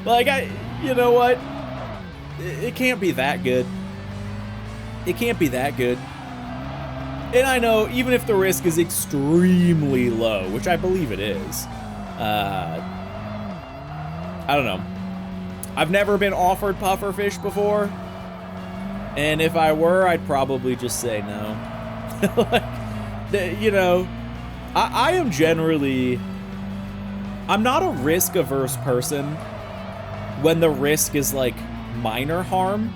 Like, you know what? It can't be that good. It can't be that good. And I know, even if the risk is extremely low, which I believe it is, I don't know. I've never been offered pufferfish before, and if I were, I'd probably just say no. Like, you know, I am generally, I'm not a risk-averse person when the risk is, like, minor harm,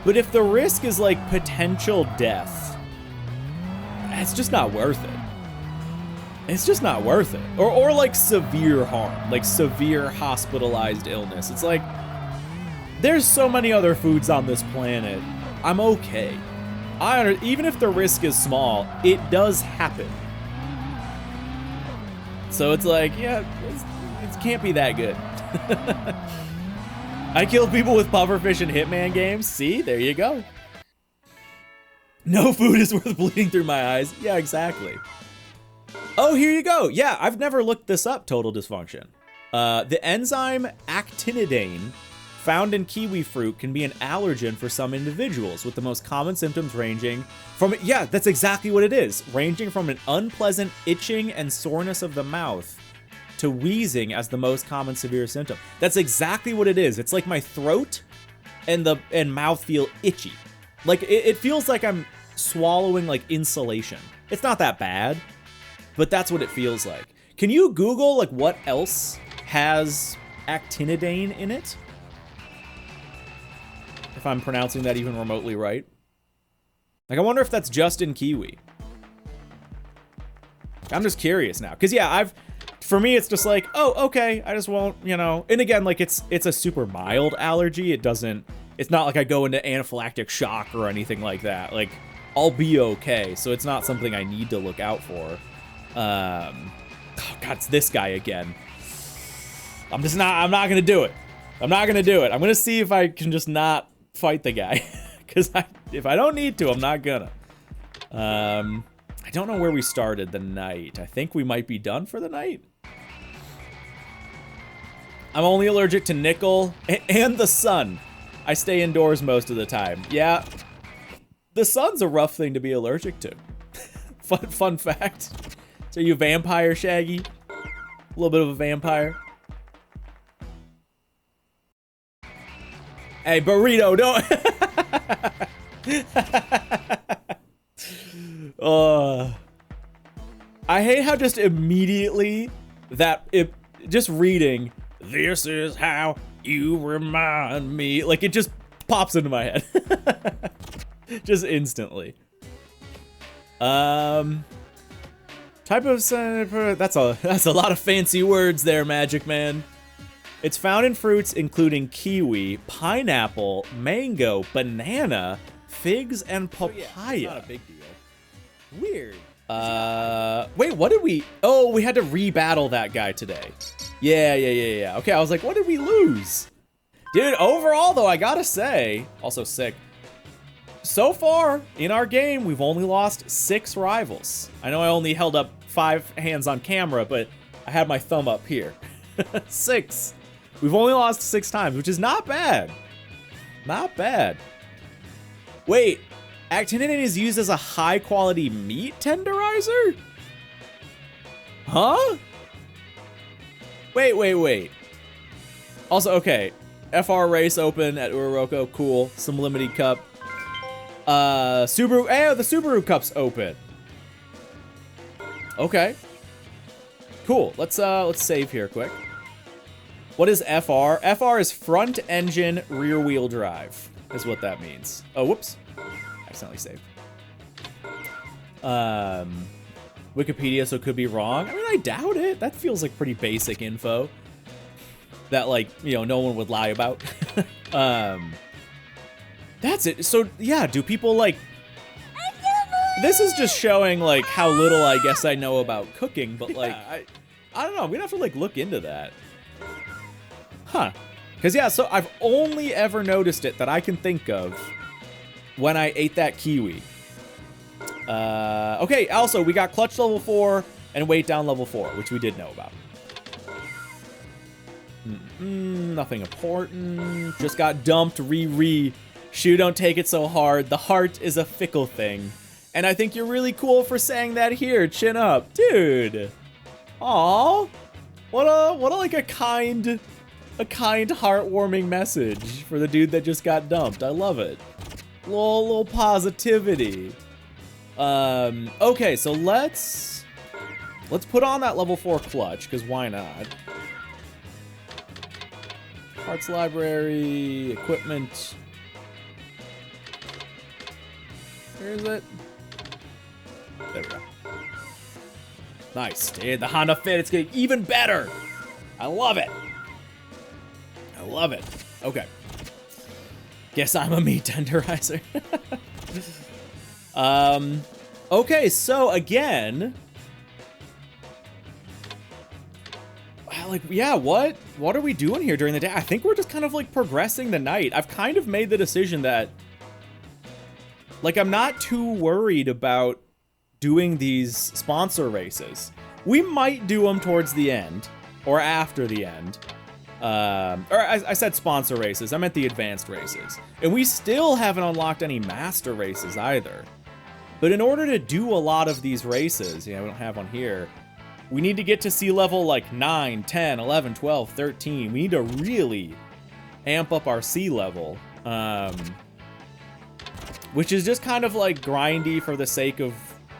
but if the risk is, like, potential death, it's just not worth it. It's just not worth it. Or like severe harm, like severe hospitalized illness. It's like, there's so many other foods on this planet. I'm okay. Even if the risk is small, it does happen. So it's like, yeah, it can't be that good. I killed people with pufferfish in Hitman games. See, there you go. No food is worth bleeding through my eyes. Yeah, exactly. Oh, here you go. Yeah, I've never looked this up, total dysfunction. The enzyme actinidine found in kiwi fruit can be an allergen for some individuals, with the most common symptoms ranging from, yeah, that's exactly what it is, ranging from an unpleasant itching and soreness of the mouth to wheezing as the most common severe symptom. That's exactly what it is. It's like my throat and mouth feel itchy. Like, it feels like I'm swallowing, like, insulation. It's not that bad, but that's what it feels like. Can you Google, like, what else has actinidine in it? If I'm pronouncing that even remotely right. Like, I wonder if that's just in kiwi. I'm just curious now. Because, yeah, for me, it's just like, oh, okay, I just won't, you know. And again, like, it's a super mild allergy. It's not like I go into anaphylactic shock or anything like that. Like, I'll be okay. So it's not something I need to look out for. Oh God, it's this guy again. I'm not gonna do it. I'm not gonna do it. I'm gonna see if I can just not fight the guy. Because if I don't need to, I'm not gonna. I don't know where we started the night. I think we might be done for the night. I'm only allergic to nickel and the sun. I stay indoors most of the time. Yeah, the sun's a rough thing to be allergic to. Fun fact. So you vampire, Shaggy? A little bit of a vampire. Hey, burrito, don't. I hate how just immediately just reading, "This is how you remind me," like it just pops into my head. Just instantly. Type of that's a lot of fancy words there, Magic Man. It's found in fruits including kiwi, pineapple, mango, banana, figs, and papaya. Yeah, it's not a big deal. Weird. Wait, what did we? Oh, we had to rebattle that guy today. Yeah. Okay, I was like, what did we lose? Dude, overall though, I gotta say, also sick. So far in our game, we've only lost 6 rivals. I know I only held up 5 hands on camera, but I had my thumb up here. 6. We've only lost 6 times, which is not bad. Not bad. Wait, actinium is used as a high-quality meat tenderizer? Huh? Wait. Also, okay, FR race open at Uraroko, cool. Some limited cup. Subaru, the Subaru Cup's open. Okay. Cool, let's save here quick. What is FR? FR is front engine rear wheel drive, is what that means. Oh, whoops. Accidentally saved. Wikipedia, so could be wrong. I mean, I doubt it. That feels like pretty basic info that, like, you know, no one would lie about. That's it. So, yeah, do people, like... This is just showing, like, how little I guess I know about cooking, but, like, I don't know. I'm gonna have to, like, look into that. Huh. Because, yeah, so I've only ever noticed it that I can think of when I ate that kiwi. Okay, also, we got clutch level 4 and weight down level 4, which we did know about. Nothing important. Just got dumped, Shu, don't take it so hard. The heart is a fickle thing. And I think you're really cool for saying that here. Chin up. Dude. Aw. What a kind, heartwarming message for the dude that just got dumped. I love it. Little positivity. Okay, so let's put on that level 4 clutch, because why not? Parts library, equipment. Where is it? There we go. Nice, dude. The Honda Fit, it's getting even better. I love it. I love it. Okay. Guess I'm a meat tenderizer. Okay, so again, like, yeah, what are we doing here during the day? I think we're just kind of like progressing the night. I've kind of made the decision that, like, I'm not too worried about doing these sponsor races. We might do them towards the end or after the end. Or I said sponsor races, I meant the advanced races. And we still haven't unlocked any master races either. But in order to do a lot of these races, we don't have one here, we need to get to sea level like 9, 10, 11, 12, 13. We need to really amp up our sea level. Which is just kind of like grindy for the sake of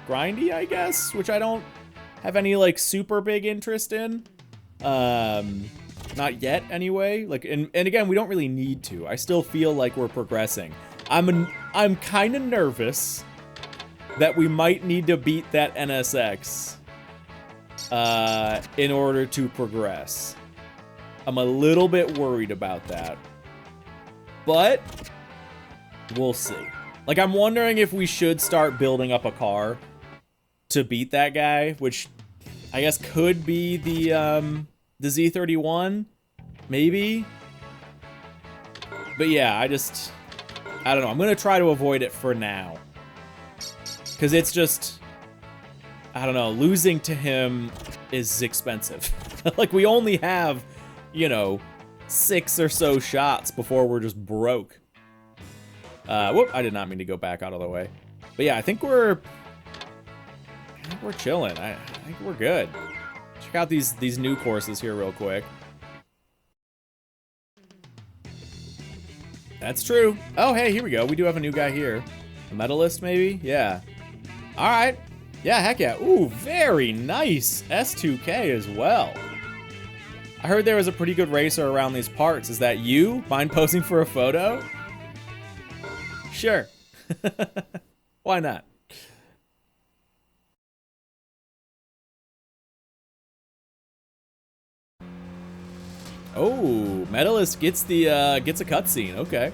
grindy, I guess, which I don't have any like super big interest in. Not yet anyway. Like, and again, we don't really need to. I still feel like we're progressing. I'm kind of nervous that we might need to beat that NSX in order to progress. I'm a little bit worried about that, but we'll see. Like, I'm wondering if we should start building up a car to beat that guy, which I guess could be the Z31, maybe. But yeah, I don't know. I'm gonna try to avoid it for now. Because it's just, I don't know, losing to him is expensive. Like, we only have, 6 or so shots before we're just broke. Whoop, I did not mean to go back out of the way. But yeah, I think we're chilling. I think we're good. Check out these new courses here real quick. That's true. Oh, hey, here we go. We do have a new guy here. A medalist, maybe? Yeah. All right. Yeah, heck yeah. Ooh, very nice S2K as well. I heard there was a pretty good racer around these parts. Is that you? Mind posing for a photo? Sure. Why not? Oh, medalist gets the gets a cutscene. Okay.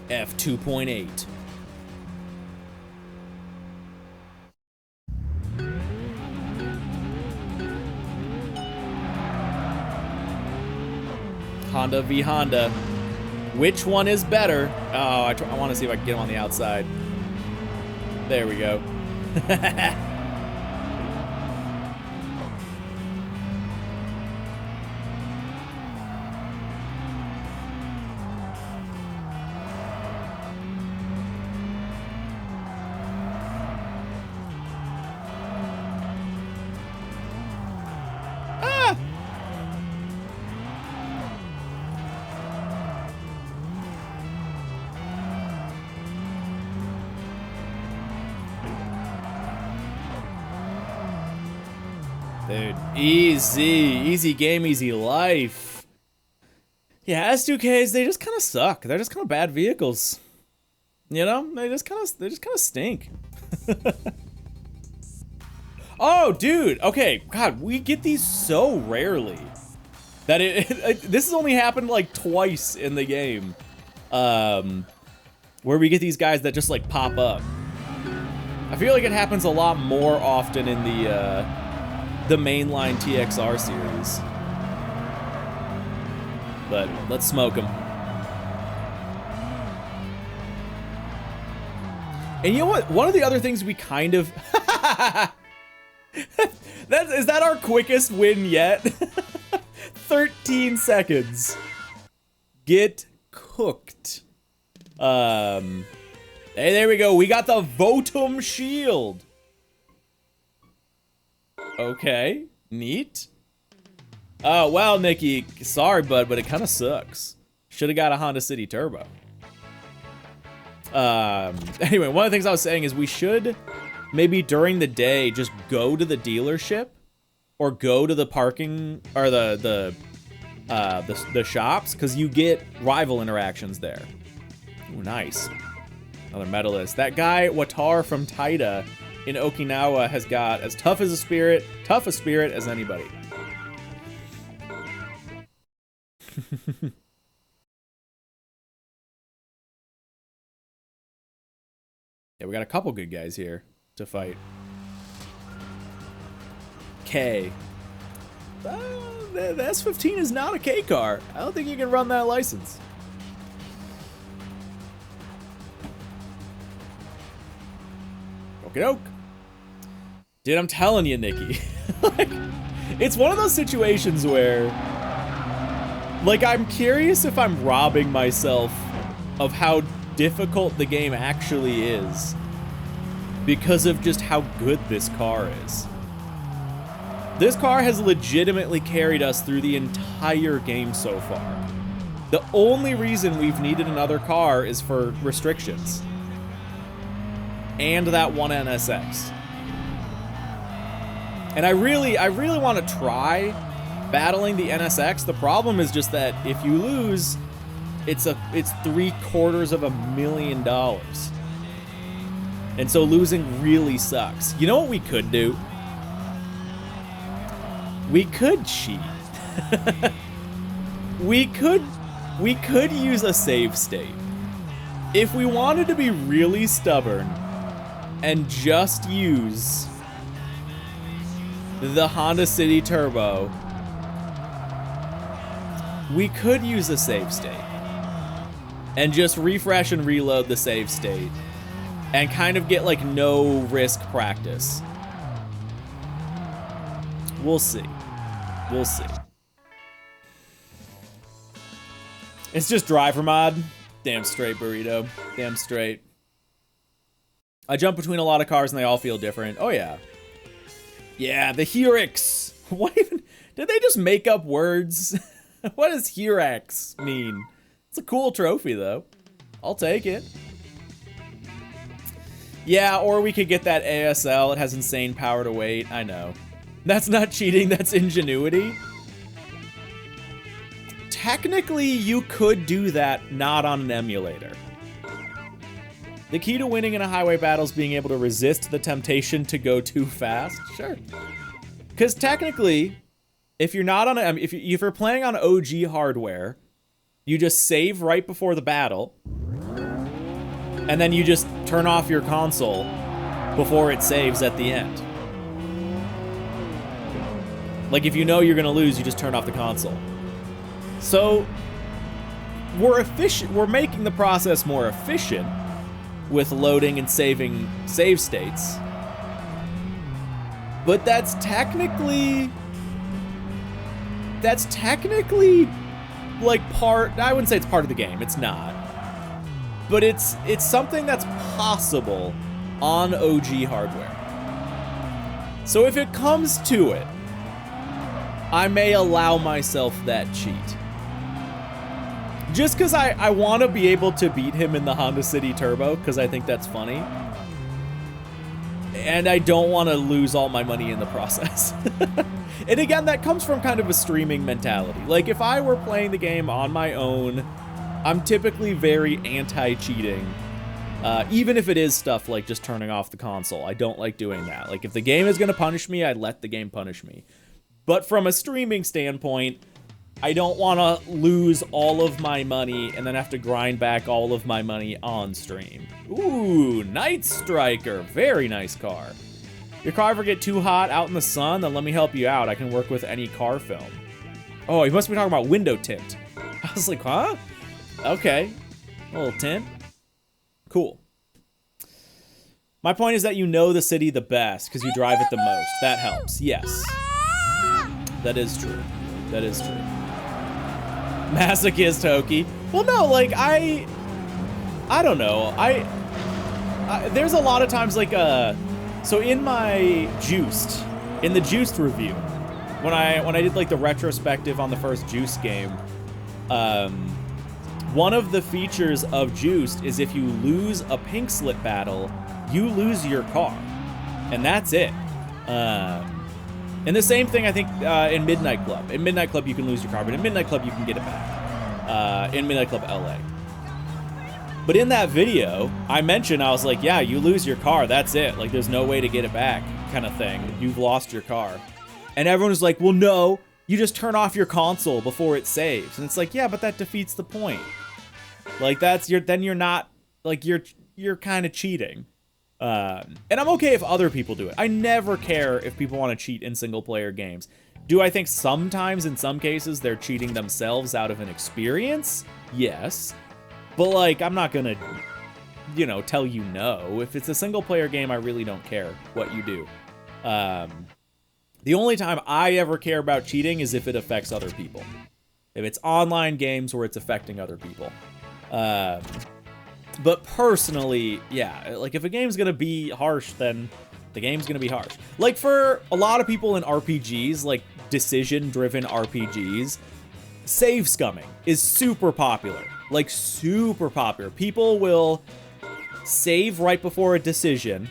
F2.8. Honda v Honda. Which one is better? Oh, I want to see if I can get him on the outside. There we go. Dude, easy game, easy life. Yeah, S2Ks, they just kind of suck. They're just kind of bad vehicles. You know, they just kind of stink. Oh, dude. Okay, God, we get these so rarely that this has only happened like twice in the game, where we get these guys that just like pop up. I feel like it happens a lot more often in the mainline TXR series. But let's smoke them. And you know what? One of the other things we kind of... is that our quickest win yet? 13 seconds. Get cooked. Hey, there we go. We got the Votum Shield. Okay, neat. Oh, well, Nikki, sorry, bud, but it kind of sucks. Should have got a Honda City Turbo. Anyway, one of the things I was saying is we should maybe during the day just go to the dealership or go to the parking or the shops because you get rival interactions there. Ooh, nice. Another medalist. That guy Watar from Taida in Okinawa has got as tough a spirit as anybody. Yeah, we got a couple good guys here to fight. K. The S15 is not a K car. I don't think you can run that license. Okie doke. Dude, I'm telling you, Nikki. Like, it's one of those situations where, like, I'm curious if I'm robbing myself of how difficult the game actually is because of just how good this car is. This car has legitimately carried us through the entire game so far. The only reason we've needed another car is for restrictions. And that one NSX. And I really want to try battling the NSX. The problem is just that if you lose, it's $750,000. And so losing really sucks. You know what we could do? We could cheat. we could use a save state. If we wanted to be really stubborn and just use the Honda City Turbo, we could use a save state and just refresh and reload the save state and kind of get like no risk practice. We'll see. We'll see. It's just driver mod. Damn straight, Burrito. Damn straight. I jump between a lot of cars and they all feel different. Oh yeah. Yeah, the Hurix. What even? Did they just make up words? What does Hurix mean? It's a cool trophy, though. I'll take it. Yeah, or we could get that ASL. It has insane power to weight. I know. That's not cheating. That's ingenuity. Technically, you could do that not on an emulator. The key to winning in a highway battle is being able to resist the temptation to go too fast. Sure. Because technically, if you're not on a, if you're playing on OG hardware, you just save right before the battle, and then you just turn off your console before it saves at the end. Like, if you know you're gonna lose, you just turn off the console. So, we're efficient. We're making the process more efficient with loading and saving save states. But that's technically like part, I wouldn't say it's part of the game, it's not. But it's something that's possible on OG hardware. So if it comes to it, I may allow myself that cheat. Just because I want to be able to beat him in the Honda City Turbo, because I think that's funny. And I don't want to lose all my money in the process. And again, that comes from kind of a streaming mentality. Like, if I were playing the game on my own, I'm typically very anti-cheating. Even if it is stuff like just turning off the console. I don't like doing that. Like, if the game is going to punish me, I let the game punish me. But from a streaming standpoint, I don't want to lose all of my money and then have to grind back all of my money on stream. Ooh, Night Striker. Very nice car. Your car ever get too hot out in the sun? Then let me help you out. I can work with any car film. Oh, he must be talking about window tint. I was like, huh? Okay. A little tint. Cool. My point is that you know the city the best because you drive it the most. That helps. Yes. That is true. That is true. Masochist Hoki. Well, no, like, I don't know. There's a lot of times, like, so in my in the Juiced review, when I did, like, the retrospective on the first Juiced game, one of the features of Juiced is if you lose a pink slip battle, you lose your car. And that's it. And the same thing, I think, in Midnight Club. In Midnight Club, you can lose your car, but in Midnight Club, you can get it back. In Midnight Club LA. But in that video, I mentioned, I was like, yeah, you lose your car, that's it. Like, there's no way to get it back, kind of thing. You've lost your car. And everyone was like, well, no, you just turn off your console before it saves. And it's like, yeah, but that defeats the point. Like, then you're not, like, you're kind of cheating. And I'm okay if other people do it. I never care if people want to cheat in single-player games. Do I think sometimes, in some cases, they're cheating themselves out of an experience? Yes. But, like, I'm not gonna, tell you no. If it's a single-player game, I really don't care what you do. The only time I ever care about cheating is if it affects other people. If it's online games where it's affecting other people. But personally, yeah, like, if a game's gonna be harsh, then the game's gonna be harsh. Like, for a lot of people in RPGs, like decision-driven RPGs, save scumming is super popular. Like, super popular. People will save right before a decision,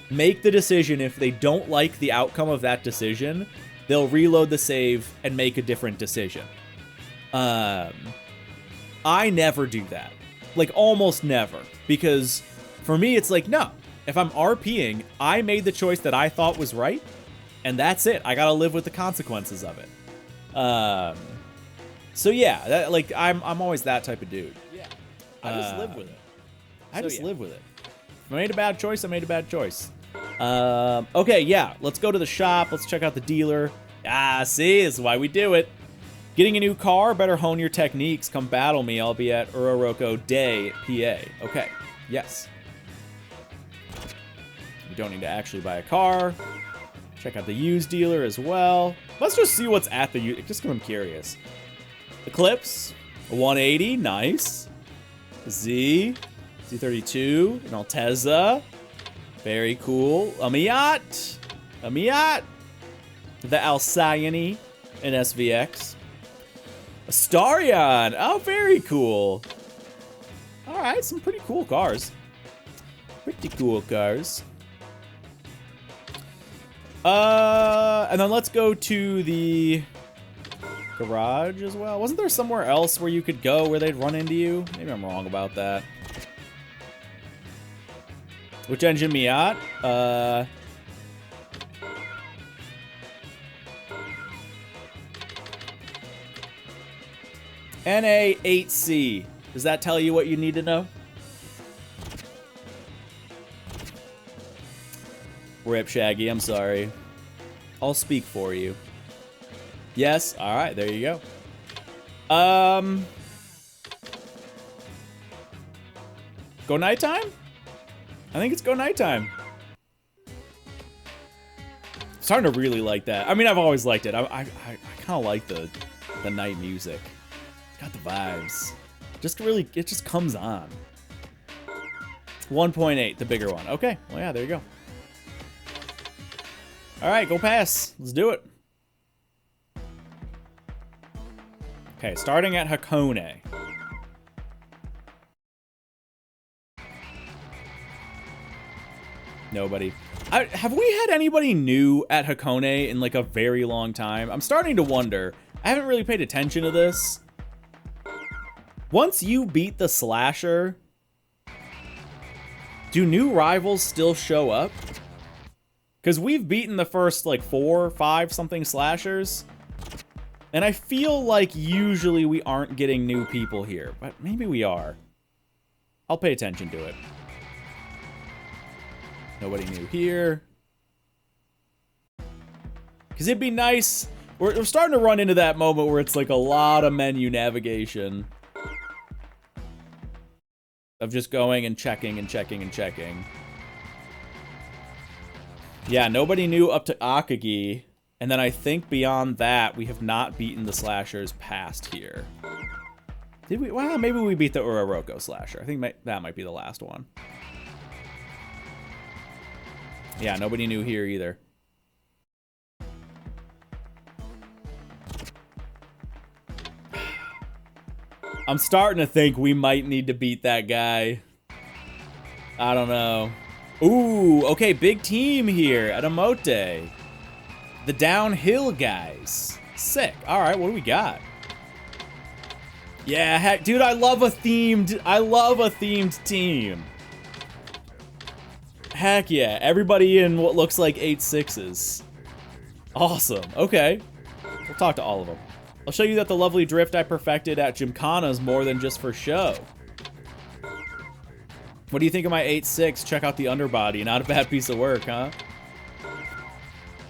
make the decision. If they don't like the outcome of that decision, they'll reload the save and make a different decision. I never do that. Like, almost never. Because for me, it's like, no. If I'm RPing, I made the choice that I thought was right, and that's it. I gotta live with the consequences of it. So yeah, I'm always that type of dude. Yeah, I just live with it. I just live with it. If I made a bad choice, I made a bad choice. Okay, yeah, let's go to the shop. Let's check out the dealer. Ah, see, this is why we do it. Getting a new car, better hone your techniques. Come battle me. I'll be at Uroroko Day, PA. Okay, yes. You don't need to actually buy a car. Check out the used dealer as well. Let's just see what's at the used, just because I'm curious. Eclipse, a 180, nice. Z32, an Altezza, very cool. A Miat, the Alcyone, an SVX. Starion. Oh, very cool. All right, some pretty cool cars. Pretty cool cars. And then let's go to the garage as well. Wasn't there somewhere else where you could go where they'd run into you? Maybe I'm wrong about that. Which engine Miat? NA8C. Does that tell you what you need to know? Rip, Shaggy, I'm sorry. I'll speak for you. Yes, alright, there you go. Go nighttime? I think it's go nighttime. I'm starting to really like that. I mean, I've always liked it. I kind of like the night music. Got the vibes. Just really, it just comes on. 1.8, the bigger one. Okay, well, yeah, there you go. All right, go pass. Let's do it. Okay, starting at Hakone. Nobody. Have we had anybody new at Hakone in like a very long time? I'm starting to wonder. I haven't really paid attention to this. Once you beat the slasher, do new rivals still show up? Because we've beaten the first like 4 or 5 something slashers. And I feel like usually we aren't getting new people here, but maybe we are. I'll pay attention to it. Nobody new here. Because it'd be nice. We're starting to run into that moment where it's like a lot of menu navigation. Of just going and checking and checking and checking. Yeah, nobody new up to Akagi. And then I think beyond that, we have not beaten the slashers past here. Did we? Well, maybe we beat the Uraroko slasher. I think that might be the last one. Yeah, nobody new here either. I'm starting to think we might need to beat that guy. I don't know. Ooh, okay, big team here at Emote. The downhill guys. Sick. All right, what do we got? Yeah, heck, dude, I love a themed team. Heck yeah, everybody in what looks like 8-6s. Awesome, okay. We'll talk to all of them. I'll show you that the lovely drift I perfected at Gymkhana's more than just for show. What do you think of my 8-6? Check out the underbody. Not a bad piece of work, huh?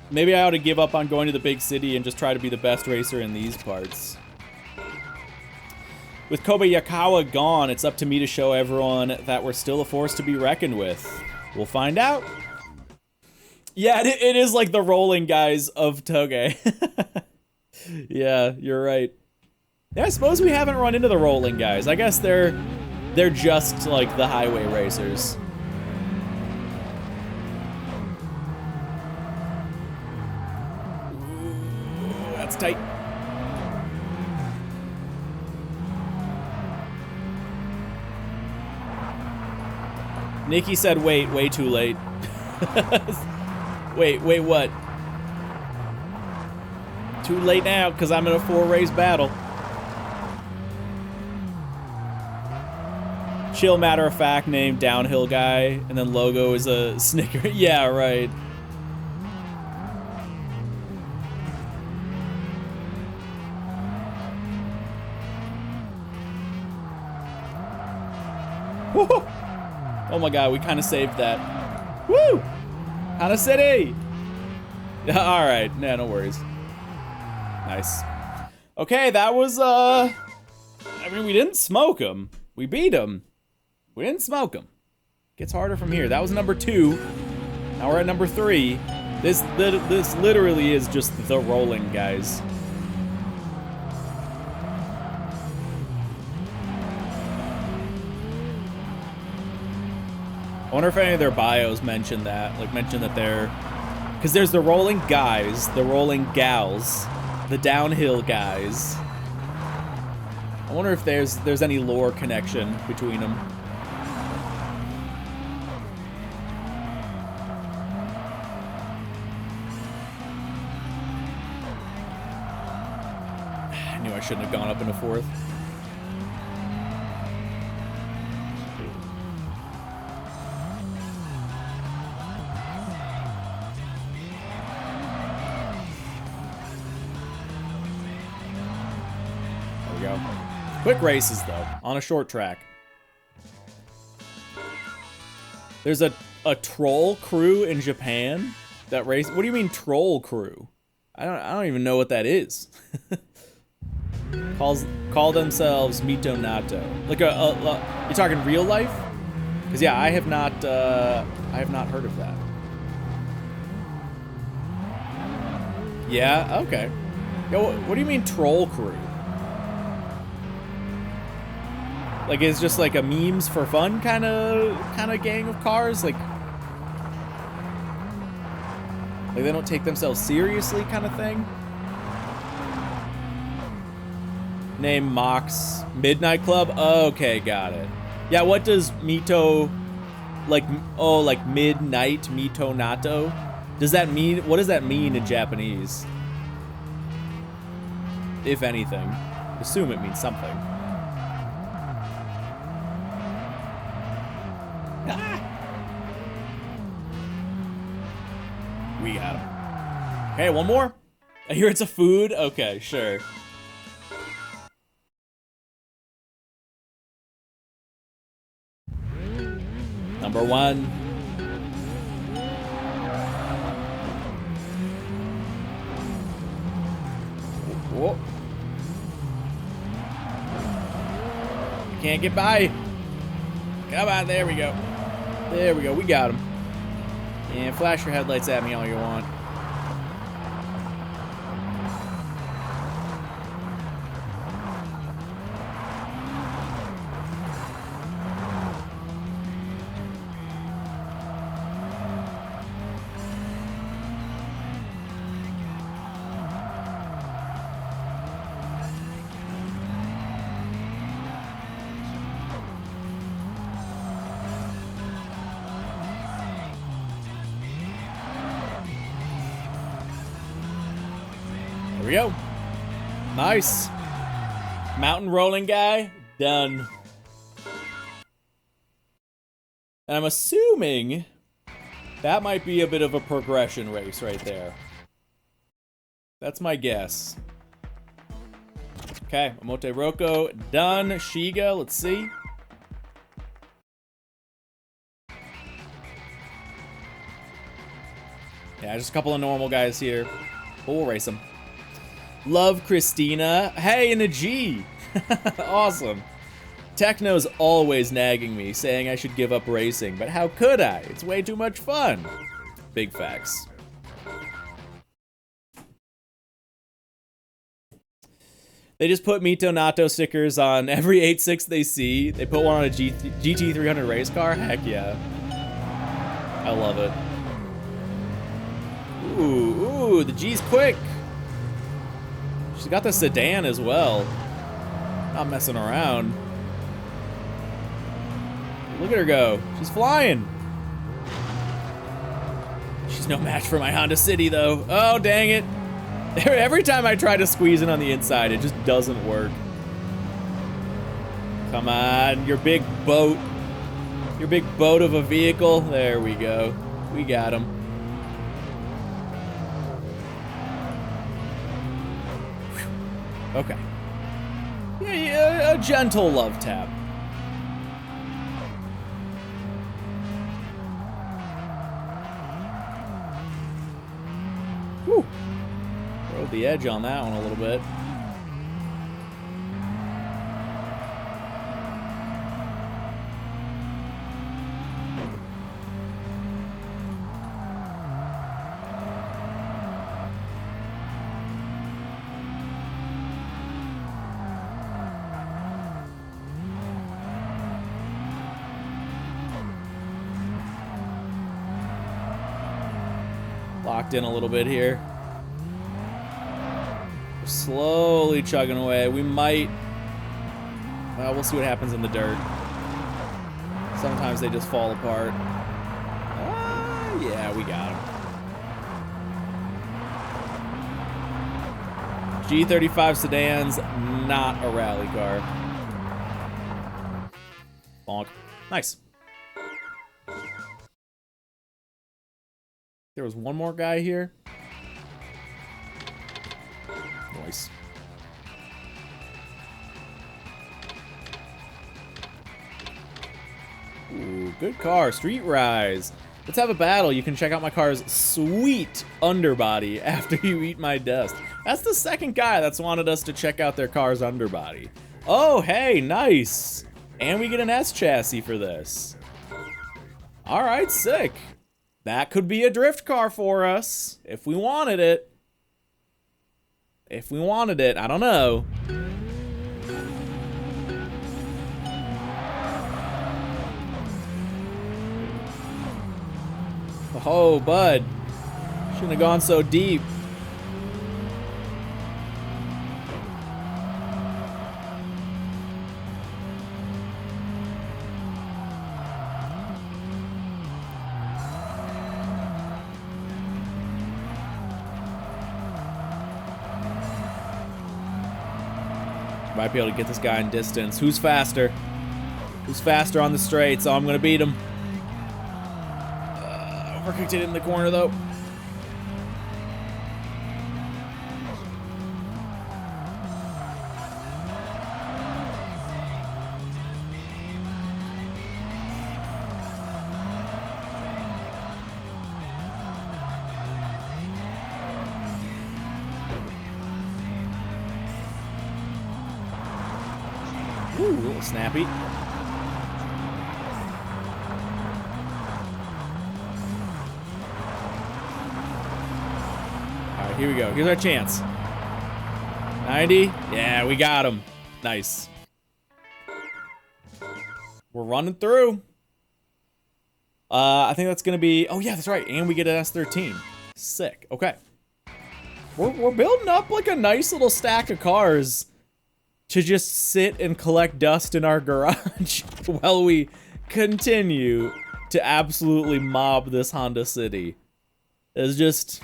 Maybe I ought to give up on going to the big city and just try to be the best racer in these parts. With Kobayakawa gone, it's up to me to show everyone that we're still a force to be reckoned with. We'll find out. Yeah, it is like the rolling guys of Touge. Yeah, you're right. Yeah, I suppose we haven't run into the rolling guys. I guess they're just like the highway racers. Ooh, that's tight. Nikki said, wait, way too late. Wait, what? Too late now, because I'm in a 4-race battle. Chill, matter of fact, name downhill guy, and then logo is a Snicker. Yeah, right. Woo! Oh my god, we kind of saved that. Woo! Hana City! All right, nah, no worries. Nice. Okay, that was, I mean, we didn't smoke him. We beat him. We didn't smoke him. Gets harder from here. That was number 2. Now we're at number 3. This literally is just the rolling guys. I wonder if any of their bios mention that. Like, mention that they're... Because there's the rolling guys, the rolling gals, the downhill guys. I wonder if there's any lore connection between them. I knew I shouldn't have gone up into fourth. Go. Quick races though, on a short track. There's a troll crew in Japan that race. What do you mean troll crew? I don't even know what that is. Call themselves Mito Nato. Like you're talking real life? Because yeah, I have not heard of that. Yeah, okay. Yo, what do you mean troll crew? Like, it's just like a memes for fun kind of gang of cars, like they don't take themselves seriously kind of thing. Name Mox Midnight Club. Okay, got it. Yeah, what does Mito like midnight Mito Nato? Does that mean, what does that mean in Japanese? If anything. Assume it means something. We got him. Okay, one more. I hear it's a food. Okay, sure. Number one. Whoa. Can't get by. Come on, there we go. There we go, we got him. And flash your headlights at me all you want. There we go. Nice. Mountain rolling guy, done. And I'm assuming that might be a bit of a progression race right there. That's my guess. Okay, Omote Roko, done. Shiga, let's see. Yeah, just a couple of normal guys here. But we'll race them. Love Christina. Hey, in a G. Awesome. Techno's always nagging me, saying I should give up racing, but how could I? It's way too much fun. Big facts. They just put Mito Nato stickers on every 8.6 they see. They put one on a GT300 race car. Heck yeah. I love it. Ooh, the G's quick. She's got the sedan as well. Not messing around. Look at her go. She's flying. She's no match for my Honda City, though. Oh, dang it. Every time I try to squeeze in on the inside, it just doesn't work. Come on, your big boat. Your big boat of a vehicle. There we go. We got him. Okay. Yeah, a gentle love tap. Whew. Rode the edge on that one a little bit. Locked in a little bit here. We're slowly chugging away. We might Well, we'll see what happens in the dirt. Sometimes they just fall apart. Yeah, we got him. G35 sedan's not a rally car. Bonk. Nice. There was one more guy here. Nice. Ooh, good car. Street Rise. Let's have a battle. You can check out my car's sweet underbody after you eat my dust. That's the second guy that's wanted us to check out their car's underbody. Oh, hey, nice. And we get an S chassis for this. All right, sick. That could be a drift car for us if we wanted it. If we wanted it, I don't know. Oh, bud. Shouldn't have gone so deep. Might be able to get this guy in distance. Who's faster? Who's faster on the straight? So I'm gonna beat him. Overkicked it in the corner though. Ooh, a little snappy. Alright, here we go. Here's our chance. 90. Yeah, we got him. Nice. We're running through. I think that's gonna be... Oh yeah, that's right. And we get an S13. Sick. Okay. We're building up like a nice little stack of cars to just sit and collect dust in our garage while we continue to absolutely mob this Honda City. It's just,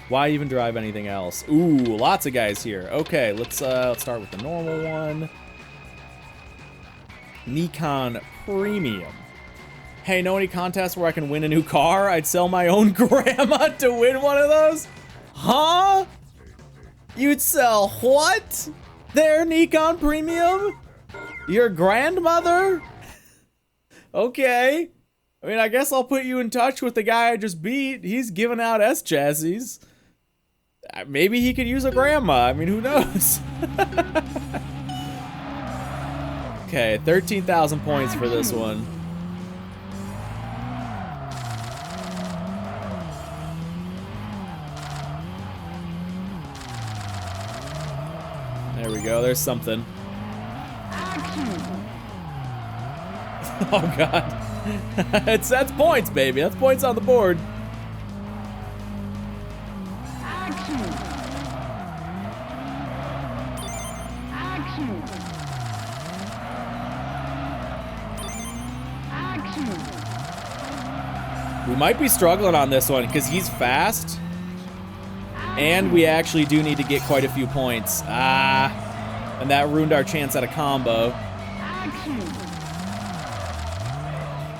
why even drive anything else? Ooh, lots of guys here. Okay, let's start with the normal one. Nikon Premium. Hey, know any contests where I can win a new car? I'd sell my own grandma to win one of those? Huh? You'd sell what? There, Nikon Premium? Your grandmother? Okay. I mean, I guess I'll put you in touch with the guy I just beat. He's giving out S chassis. Maybe he could use a grandma. I mean, who knows? Okay, 13,000 points for this one. There we go, there's something. Oh god. That's points, baby. That's points on the board. We might be struggling on this one because he's fast. And we actually do need to get quite a few points. And that ruined our chance at a combo.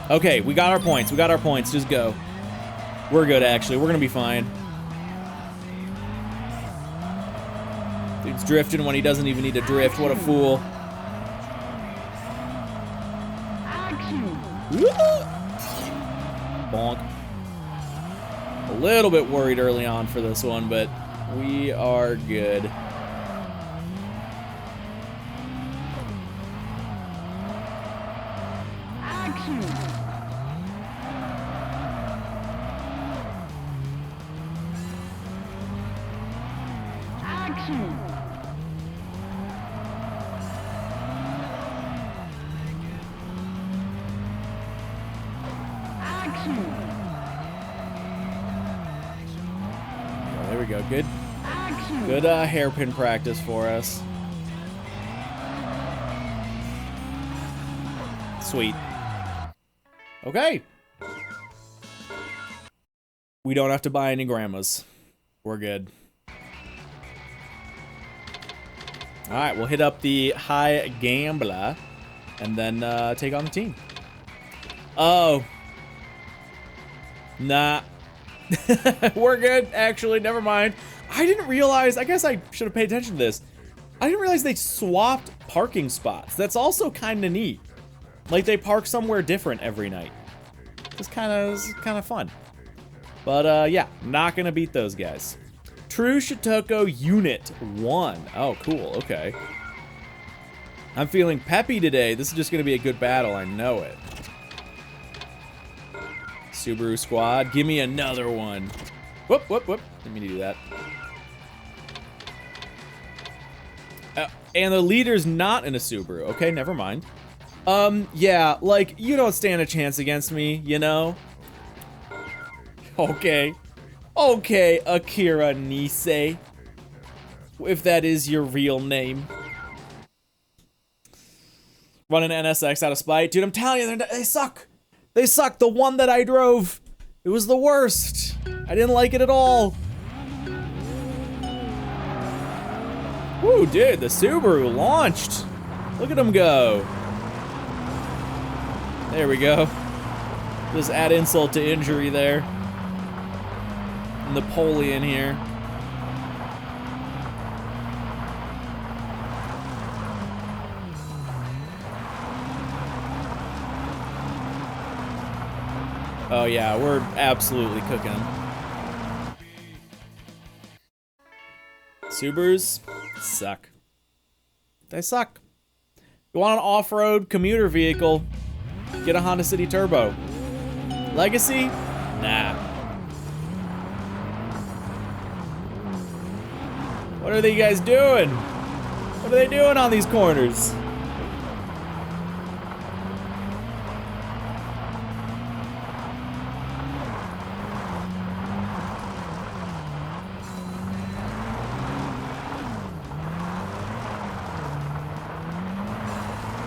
Okay, we got our points. We got our points. Just go. We're good, actually. We're gonna be fine. Dude's drifting when he doesn't even need to drift. What a fool. Bonk. A little bit worried early on for this one, but we are good. There we go. Good. Good hairpin practice for us. Sweet. Okay. We don't have to buy any grandmas. We're good. Alright, we'll hit up the High Gambler and then take on the team. Oh. Nah. We're good, actually, never mind. I didn't realize, I guess I should have paid attention to this. I didn't realize they swapped parking spots. That's also kind of neat. Like, they park somewhere different every night. It's kind of fun. But, yeah, not gonna beat those guys. True Shotoko Unit 1. Oh, cool, okay. I'm feeling peppy today. This is just gonna be a good battle, I know it. Subaru Squad, give me another one. Whoop, whoop, whoop. Didn't mean to do that. And the leader's not in a Subaru. Okay, never mind. Yeah, like, you don't stand a chance against me, you know? Okay. Okay, Akira Nisei. If that is your real name. Run an NSX out of spite. Dude, I'm telling you, they suck. They suck. The one that I drove, it was the worst. I didn't like it at all. Woo, dude, the Subaru launched. Look at him go. There we go. Just add insult to injury there. Napoleon here. Oh yeah, we're absolutely cooking them. Subarus suck. They suck. You want an off-road commuter vehicle? Get a Honda City Turbo. Legacy? Nah. What are they guys doing? What are they doing on these corners?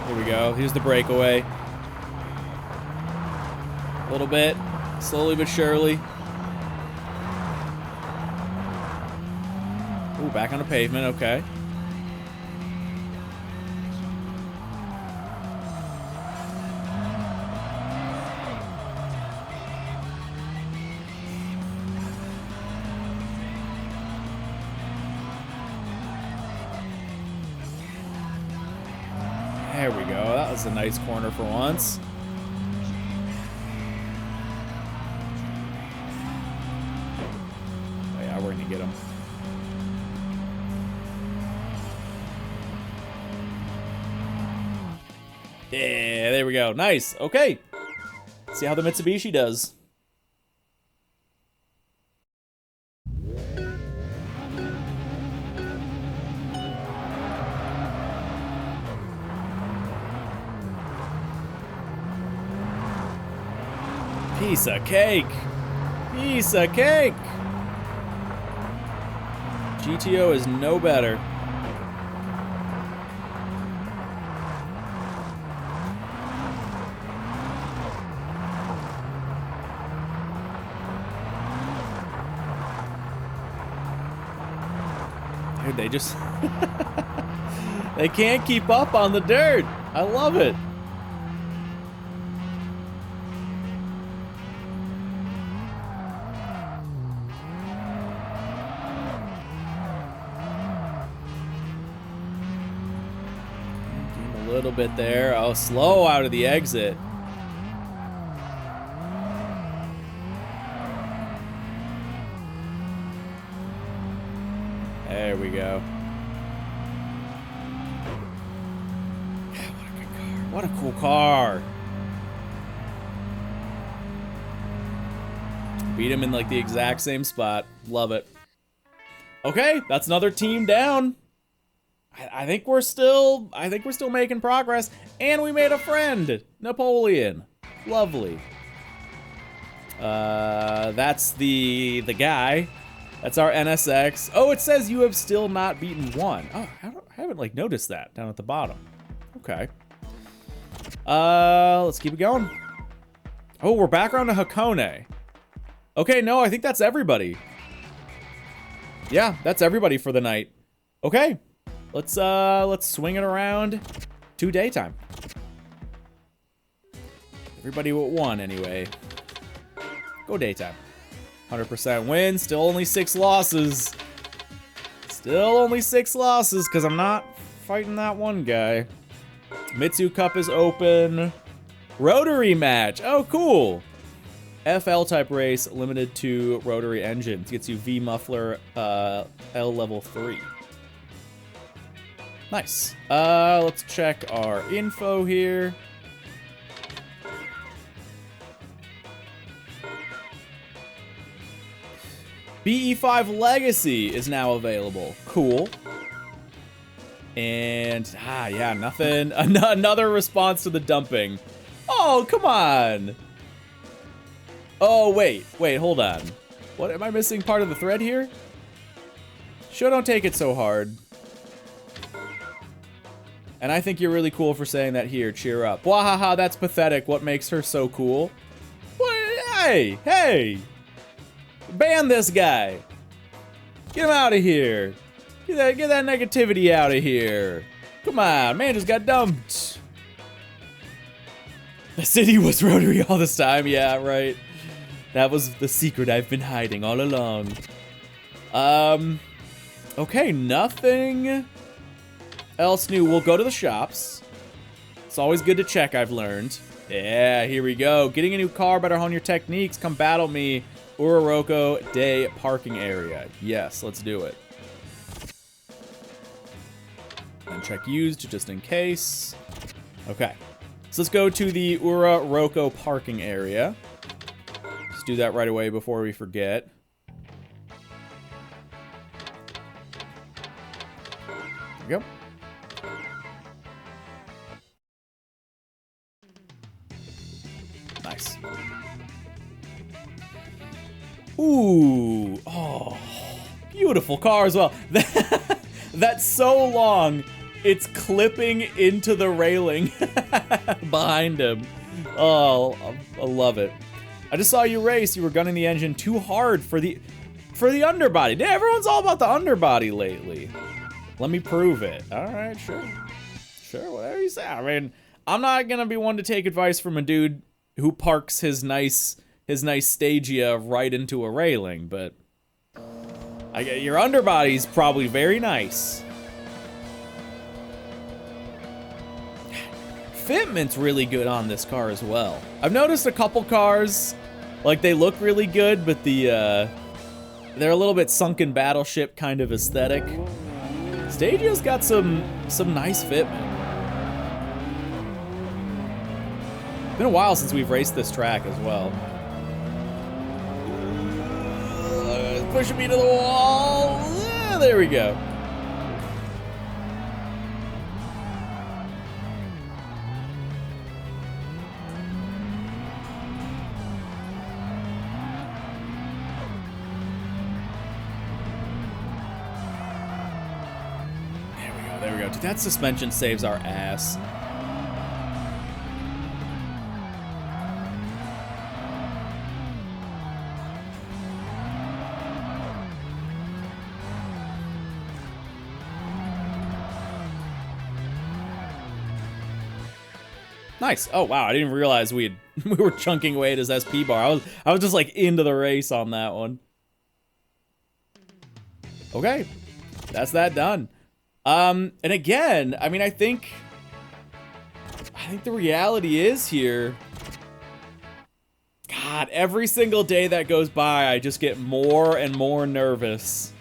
Here we go. Here's the breakaway. A little bit. Slowly but surely. Ooh, back on the pavement. Okay. There we go. That was a nice corner for once. Oh yeah, we're gonna get him. Yeah, there we go. Nice. Okay. Let's see how the Mitsubishi does. Piece of cake. Piece of cake. GTO is no better. Dude, they just... they can't keep up on the dirt. I love it. A little bit there. Oh, slow out of the exit. There we go. What a good car. What a cool car. Beat him in like the exact same spot. Love it. Okay, that's another team down. I think we're still making progress, and we made a friend, Napoleon. Lovely. That's the guy. That's our NSX. Oh, it says you have still not beaten one. Oh, I haven't like noticed that down at the bottom. Okay. Let's keep it going. Oh, we're back around to Hakone. Okay, no, I think that's everybody. Yeah, that's everybody for the night. Okay, let's swing it around to daytime. Everybody with one anyway. Go daytime. 100% win, still only 6 losses. Still only 6 losses because I'm not fighting that one guy. Mitsu Cup is open. Rotary match. Oh, cool. FL type race limited to rotary engines. Gets you V muffler L level 3. Nice. Let's check our info here. BE5 Legacy is now available. Cool. And, yeah, nothing. Another response to the dumping. Oh, come on. Oh, wait, hold on. What, am I missing part of the thread here? Sure, don't take it so hard. And I think you're really cool for saying that here. Cheer up. Wahaha, that's pathetic. What makes her so cool? What? Hey. Ban this guy. Get him out of here. Get that negativity out of here. Come on, man just got dumped. The city was rotary all this time. Yeah, right. That was the secret I've been hiding all along. Okay, nothing else new. We'll go to the shops. It's always good to check, I've learned. Yeah, here we go. Getting a new car, better hone your techniques. Come battle me. Uraroko Day parking area. Yes, let's do it. And check used just in case. Okay. So let's go to the Uraroko parking area. Just do that right away before we forget. There we go. Nice. Ooh. Oh. Beautiful car as well. That's so long. It's clipping into the railing behind him. Oh, I love it. I just saw you race. You were gunning the engine too hard for the underbody. Yeah, everyone's all about the underbody lately. Let me prove it. All right, sure. Sure, whatever you say. I mean, I'm not gonna be one to take advice from a dude who parks his nice Stagia right into a railing, but your underbody's probably very nice. Fitment's really good on this car as well. I've noticed a couple cars, like they look really good, but they're a little bit sunken battleship kind of aesthetic. Stagia's got some nice fitment. Been a while since we've raced this track as well. Pushing me to the wall. There we go. There we go. Dude, that suspension saves our ass. Nice. Oh wow, I didn't even realize we were chunking away at his SP bar. I was just like into the race on that one. Okay, that's that done. And again, I mean, I think the reality is here. God, every single day that goes by, I just get more and more nervous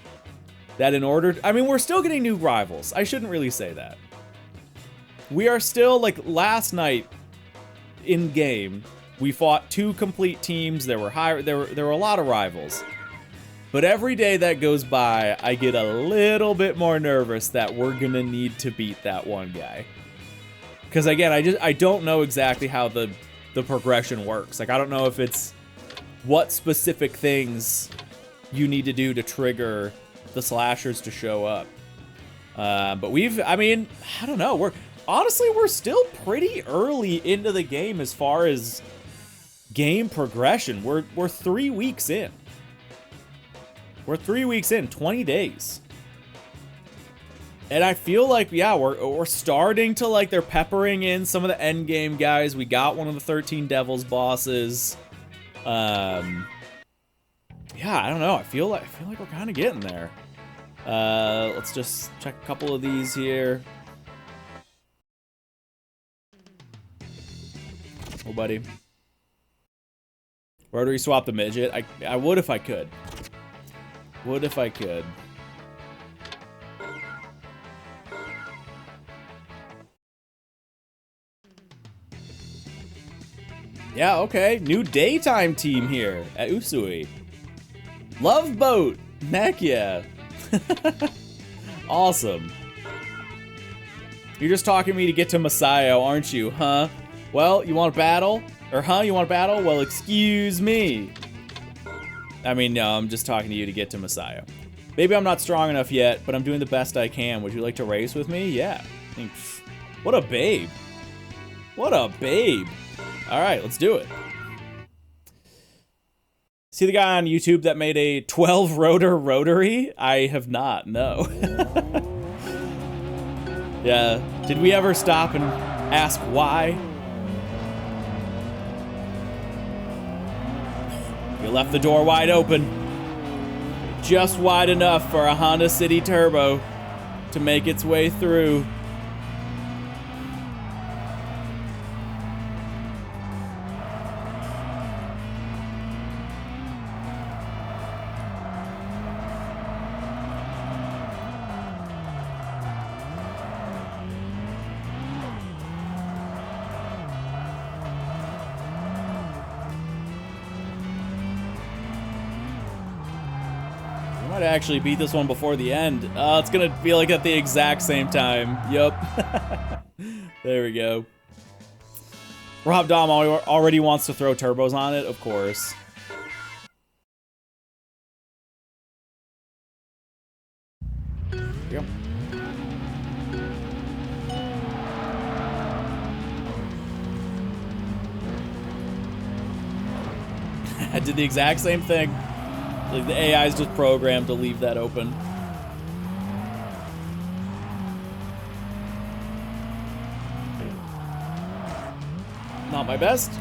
that in order, I mean, we're still getting new rivals. I shouldn't really say that. We are still, like, last night in game, we fought 2 complete teams. There were a lot of rivals. But every day that goes by, I get a little bit more nervous that we're gonna need to beat that one guy. Because again, I don't know exactly how the progression works. Like, I don't know if it's what specific things you need to do to trigger the slashers to show up. But I mean, I don't know. honestly, we're still pretty early into the game as far as game progression. We're 3 weeks in. We're 3 weeks in, 20 days. And I feel like, yeah, we're starting to, like, they're peppering in some of the end game guys. We got one of the 13 Devils bosses. Yeah, I don't know. I feel like we're kind of getting there. Let's just check a couple of these here. Oh, buddy. Rotary swap the midget. I would if I could. Would if I could. Yeah, okay. New daytime team here at Usui. Love Boat. Heck yeah. Awesome. You're just talking me to get to Masayo, aren't you, huh? Well, you want to battle? Or, huh, you want to battle? Well, excuse me. I mean, no, I'm just talking to you to get to Masayo. Maybe I'm not strong enough yet, but I'm doing the best I can. Would you like to race with me? Yeah. I mean, what a babe. What a babe. All right, let's do it. See the guy on YouTube that made a 12-rotor rotary? I have not, no. Yeah, did we ever stop and ask why? You left the door wide open. Just wide enough for a Honda City Turbo to make its way through. Actually beat this one before the end. It's gonna be like at the exact same time. Yup. There we go. Rob Dom already wants to throw turbos on it, of course. Yep. I did the exact same thing. Like, the AI is just programmed to leave that open. Not my best.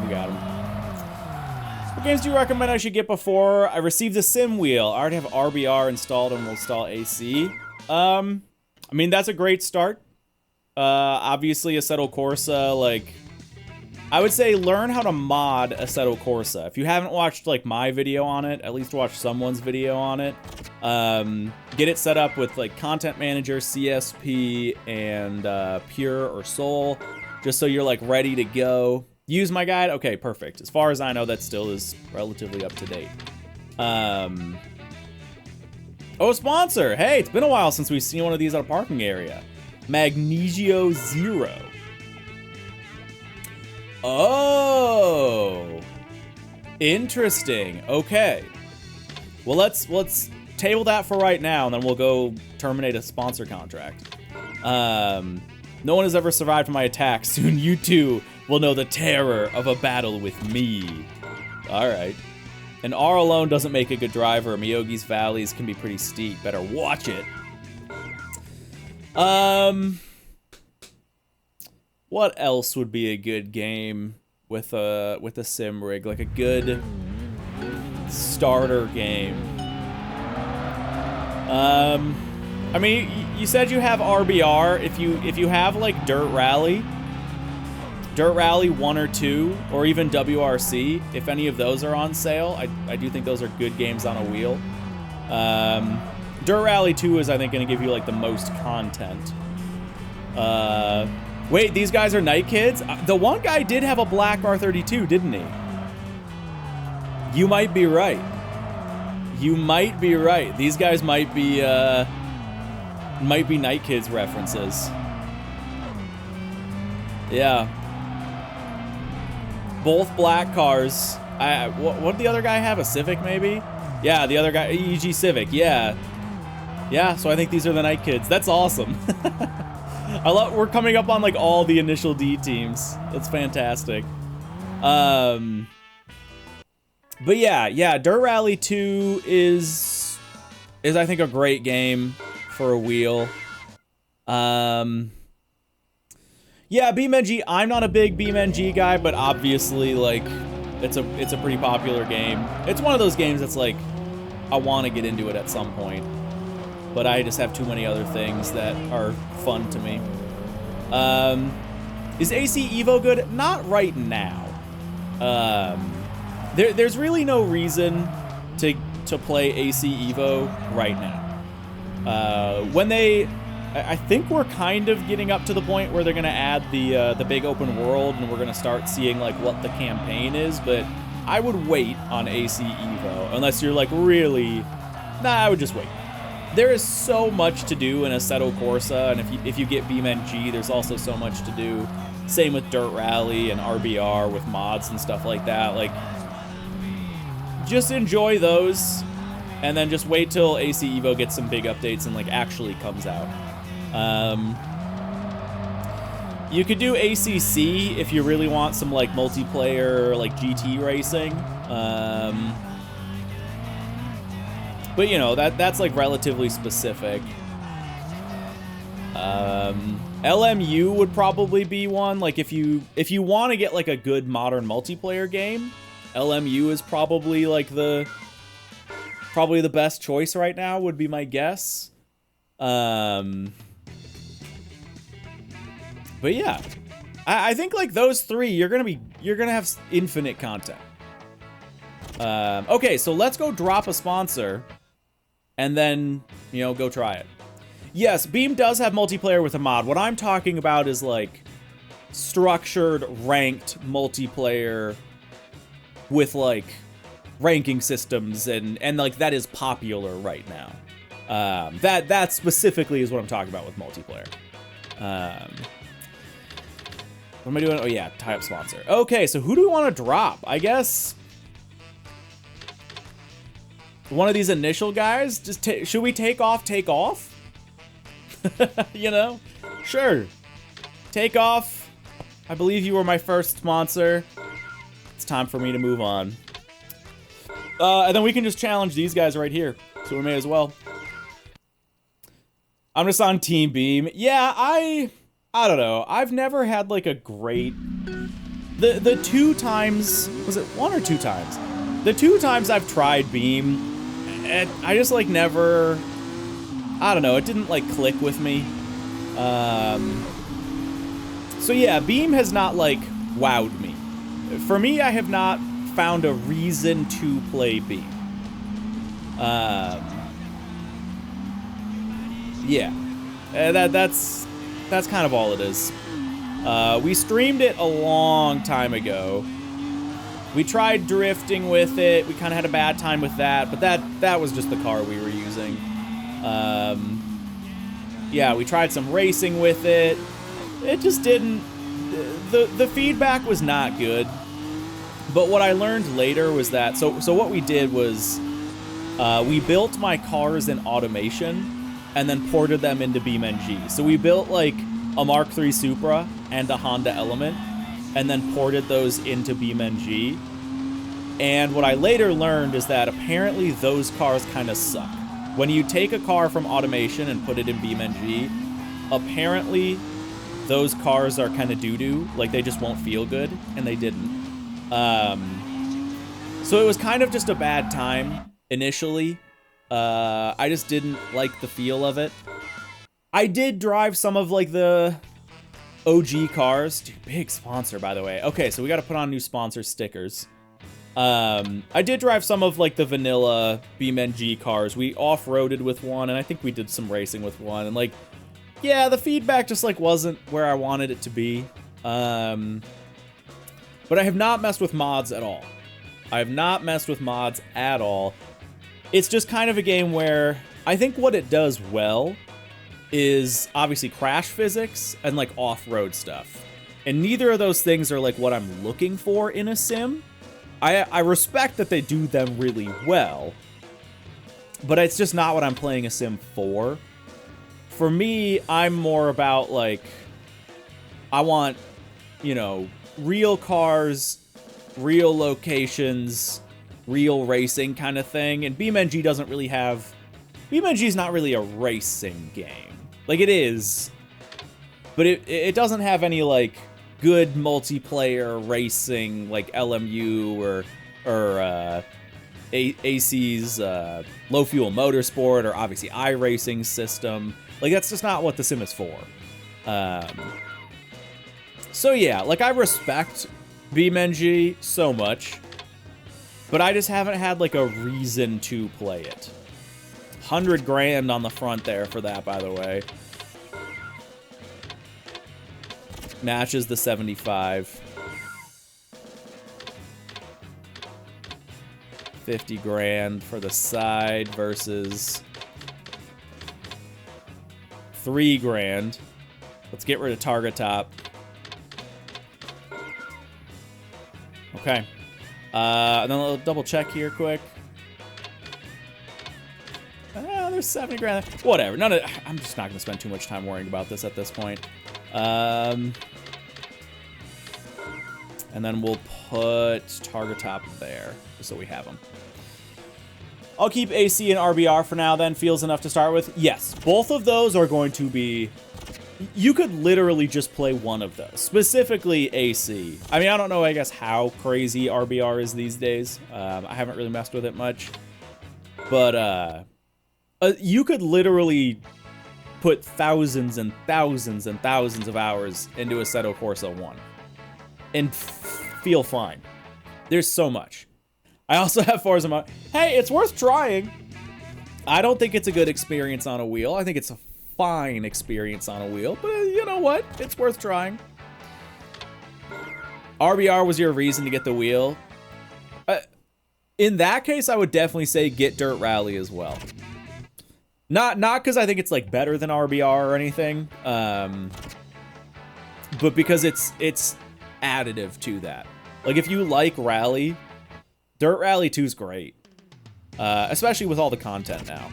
We got him. What games do you recommend I should get before I receive the sim wheel? I already have RBR installed and will install AC. I mean, that's a great start. Obviously, Assetto Corsa, like, I would say learn how to mod Assetto Corsa. If you haven't watched, like, my video on it, at least watch someone's video on it. Get it set up with, like, Content Manager, CSP, and Pure or Soul, just so you're, like, ready to go. Use my guide? Okay, perfect. As far as I know, that still is relatively up to date. Oh, sponsor! Hey, it's been a while since we've seen one of these at a parking area. Magnesio Zero. Oh! Interesting. Okay. Well, let's table that for right now, and then we'll go terminate a sponsor contract. No one has ever survived my attack. Soon you too will know the terror of a battle with me. Alright. And R alone doesn't make a good driver. Miyogi's valleys can be pretty steep. Better watch it. What else would be a good game with a sim rig? Like a good starter game. I mean, you said you have RBR. If you have like Dirt Rally 1 or 2, or even WRC, if any of those are on sale, I do think those are good games on a wheel. Dirt Rally 2 is, I think, going to give you like the most content. Wait, these guys are Night Kids? The one guy did have a black R32, didn't he? You might be right. You might be right. These guys might be Night Kids references. Yeah. Both black cars. What did the other guy have? A Civic, maybe? Yeah, the other guy, EG Civic. Yeah. Yeah, so I think these are the Night Kids. That's awesome. We're coming up on like all the initial D teams. That's fantastic. But yeah, Dirt Rally 2 is I think a great game for a wheel. Yeah, BeamNG, I'm not a big BeamNG guy, but obviously like it's a pretty popular game. It's one of those games that's like I want to get into it at some point, but I just have too many other things that are fun to me. Is AC Evo good? Not right now. There's really no reason to play AC Evo right now. I think we're kind of getting up to the point where they're gonna add the big open world, and we're gonna start seeing like what the campaign is. But I would wait on AC Evo unless you're like really. Nah, I would just wait. There is so much to do in Assetto Corsa, and if you get BeamNG, there's also so much to do. Same with Dirt Rally and RBR with mods and stuff like that. Like, just enjoy those, and then just wait till AC Evo gets some big updates and like actually comes out. You could do ACC if you really want some like multiplayer like GT racing. But you know, that's like relatively specific. LMU would probably be one. Like if you want to get like a good modern multiplayer game, LMU is probably like the best choice right now, would be my guess. But yeah, I think like those three, you're gonna have infinite content. Okay, so let's go drop a sponsor, and then go try it. Yes, Beam does have multiplayer with a mod. What I'm talking about is like structured, ranked multiplayer with like ranking systems and like that is popular right now. That specifically is what I'm talking about with multiplayer. What am I doing? Oh yeah, tie up sponsor. Okay, so who do we want to drop? I guess one of these initial guys. Just should we take off? Sure. Take off. I believe you were my first sponsor. It's time for me to move on. And then we can just challenge these guys right here. So we may as well. I'm just on Team Beam. Yeah, I don't know. I've never had like a great... The two times... Was it one or two times? The two times I've tried Beam, and I just like never... I don't know. It didn't like click with me. So yeah, Beam has not like wowed me. For me, I have not found a reason to play Beam. Yeah, that's kind of all it is. We streamed it a long time ago. We tried drifting with it. We kind of had a bad time with that, but that was just the car we were using. Yeah, we tried some racing with it. It just didn't. The feedback was not good. But what I learned later was that so what we did was we built my cars in automation and then ported them into BeamNG. So we built like a Mark III Supra and a Honda Element and then ported those into BeamNG. And what I later learned is that apparently those cars kind of suck. When you take a car from automation and put it in BeamNG, apparently those cars are kind of doo-doo, like they just won't feel good, and they didn't. So it was kind of just a bad time initially. I just didn't like the feel of it. I did drive some of like the OG cars. Dude, big sponsor, by the way. Okay, so we got to put on new sponsor stickers. I did drive some of like the vanilla BeamNG cars. We off-roaded with one, and I think we did some racing with one. And like, yeah, the feedback just like wasn't where I wanted it to be. But I have not messed with mods at all. I have not messed with mods at all. It's just kind of a game where I think what it does well is obviously crash physics and like off-road stuff. And neither of those things are like what I'm looking for in a sim. I respect that they do them really well, but it's just not what I'm playing a sim for. For me, I'm more about like, I want, you know, real cars, real locations, real racing kind of thing. And BeamNG doesn't really have... BeamNG is not really a racing game. Like, it is, but it doesn't have any, like, good multiplayer racing, like LMU or AC's low fuel motorsport, or obviously iRacing system. Like, that's just not what the sim is for. So yeah, like, I respect BeamNG so much, but I just haven't had like a reason to play it. 100 grand on the front there for that, by the way. Matches the 75. 50 grand for the side versus 3 grand. Let's get rid of target top. Okay. And then I'll double check here quick. There's 70 grand. Whatever. I'm just not going to spend too much time worrying about this at this point. And then we'll put target top there, just so we have them. I'll keep AC and RBR for now then. Feels enough to start with. Yes, both of those are going to be... You could literally just play one of those. Specifically AC. I mean, I don't know, I guess, how crazy RBR is these days. I haven't really messed with it much. But, you could literally put thousands and thousands and thousands of hours into Assetto Corsa 1 and feel fine. There's so much. I also have Forza Mode. Hey, it's worth trying. I don't think it's a good experience on a wheel. I think it's a fine experience on a wheel, but you know what? It's worth trying. RBR was your reason to get the wheel. In that case, I would definitely say get Dirt Rally as well. Not because I think it's like better than RBR or anything, but because it's additive to that. Like, if you like Rally, Dirt Rally 2 is great, especially with all the content now.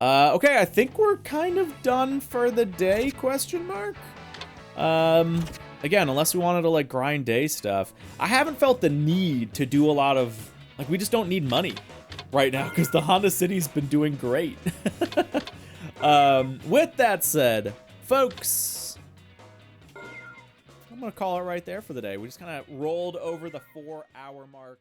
Okay, I think we're kind of done for the day, question mark? Again, unless we wanted to, like, grind day stuff. I haven't felt the need to do a lot of... Like, we just don't need money right now, because the Honda City's been doing great. With that said, folks, I'm going to call it right there for the day. We just kind of rolled over the 4-hour mark.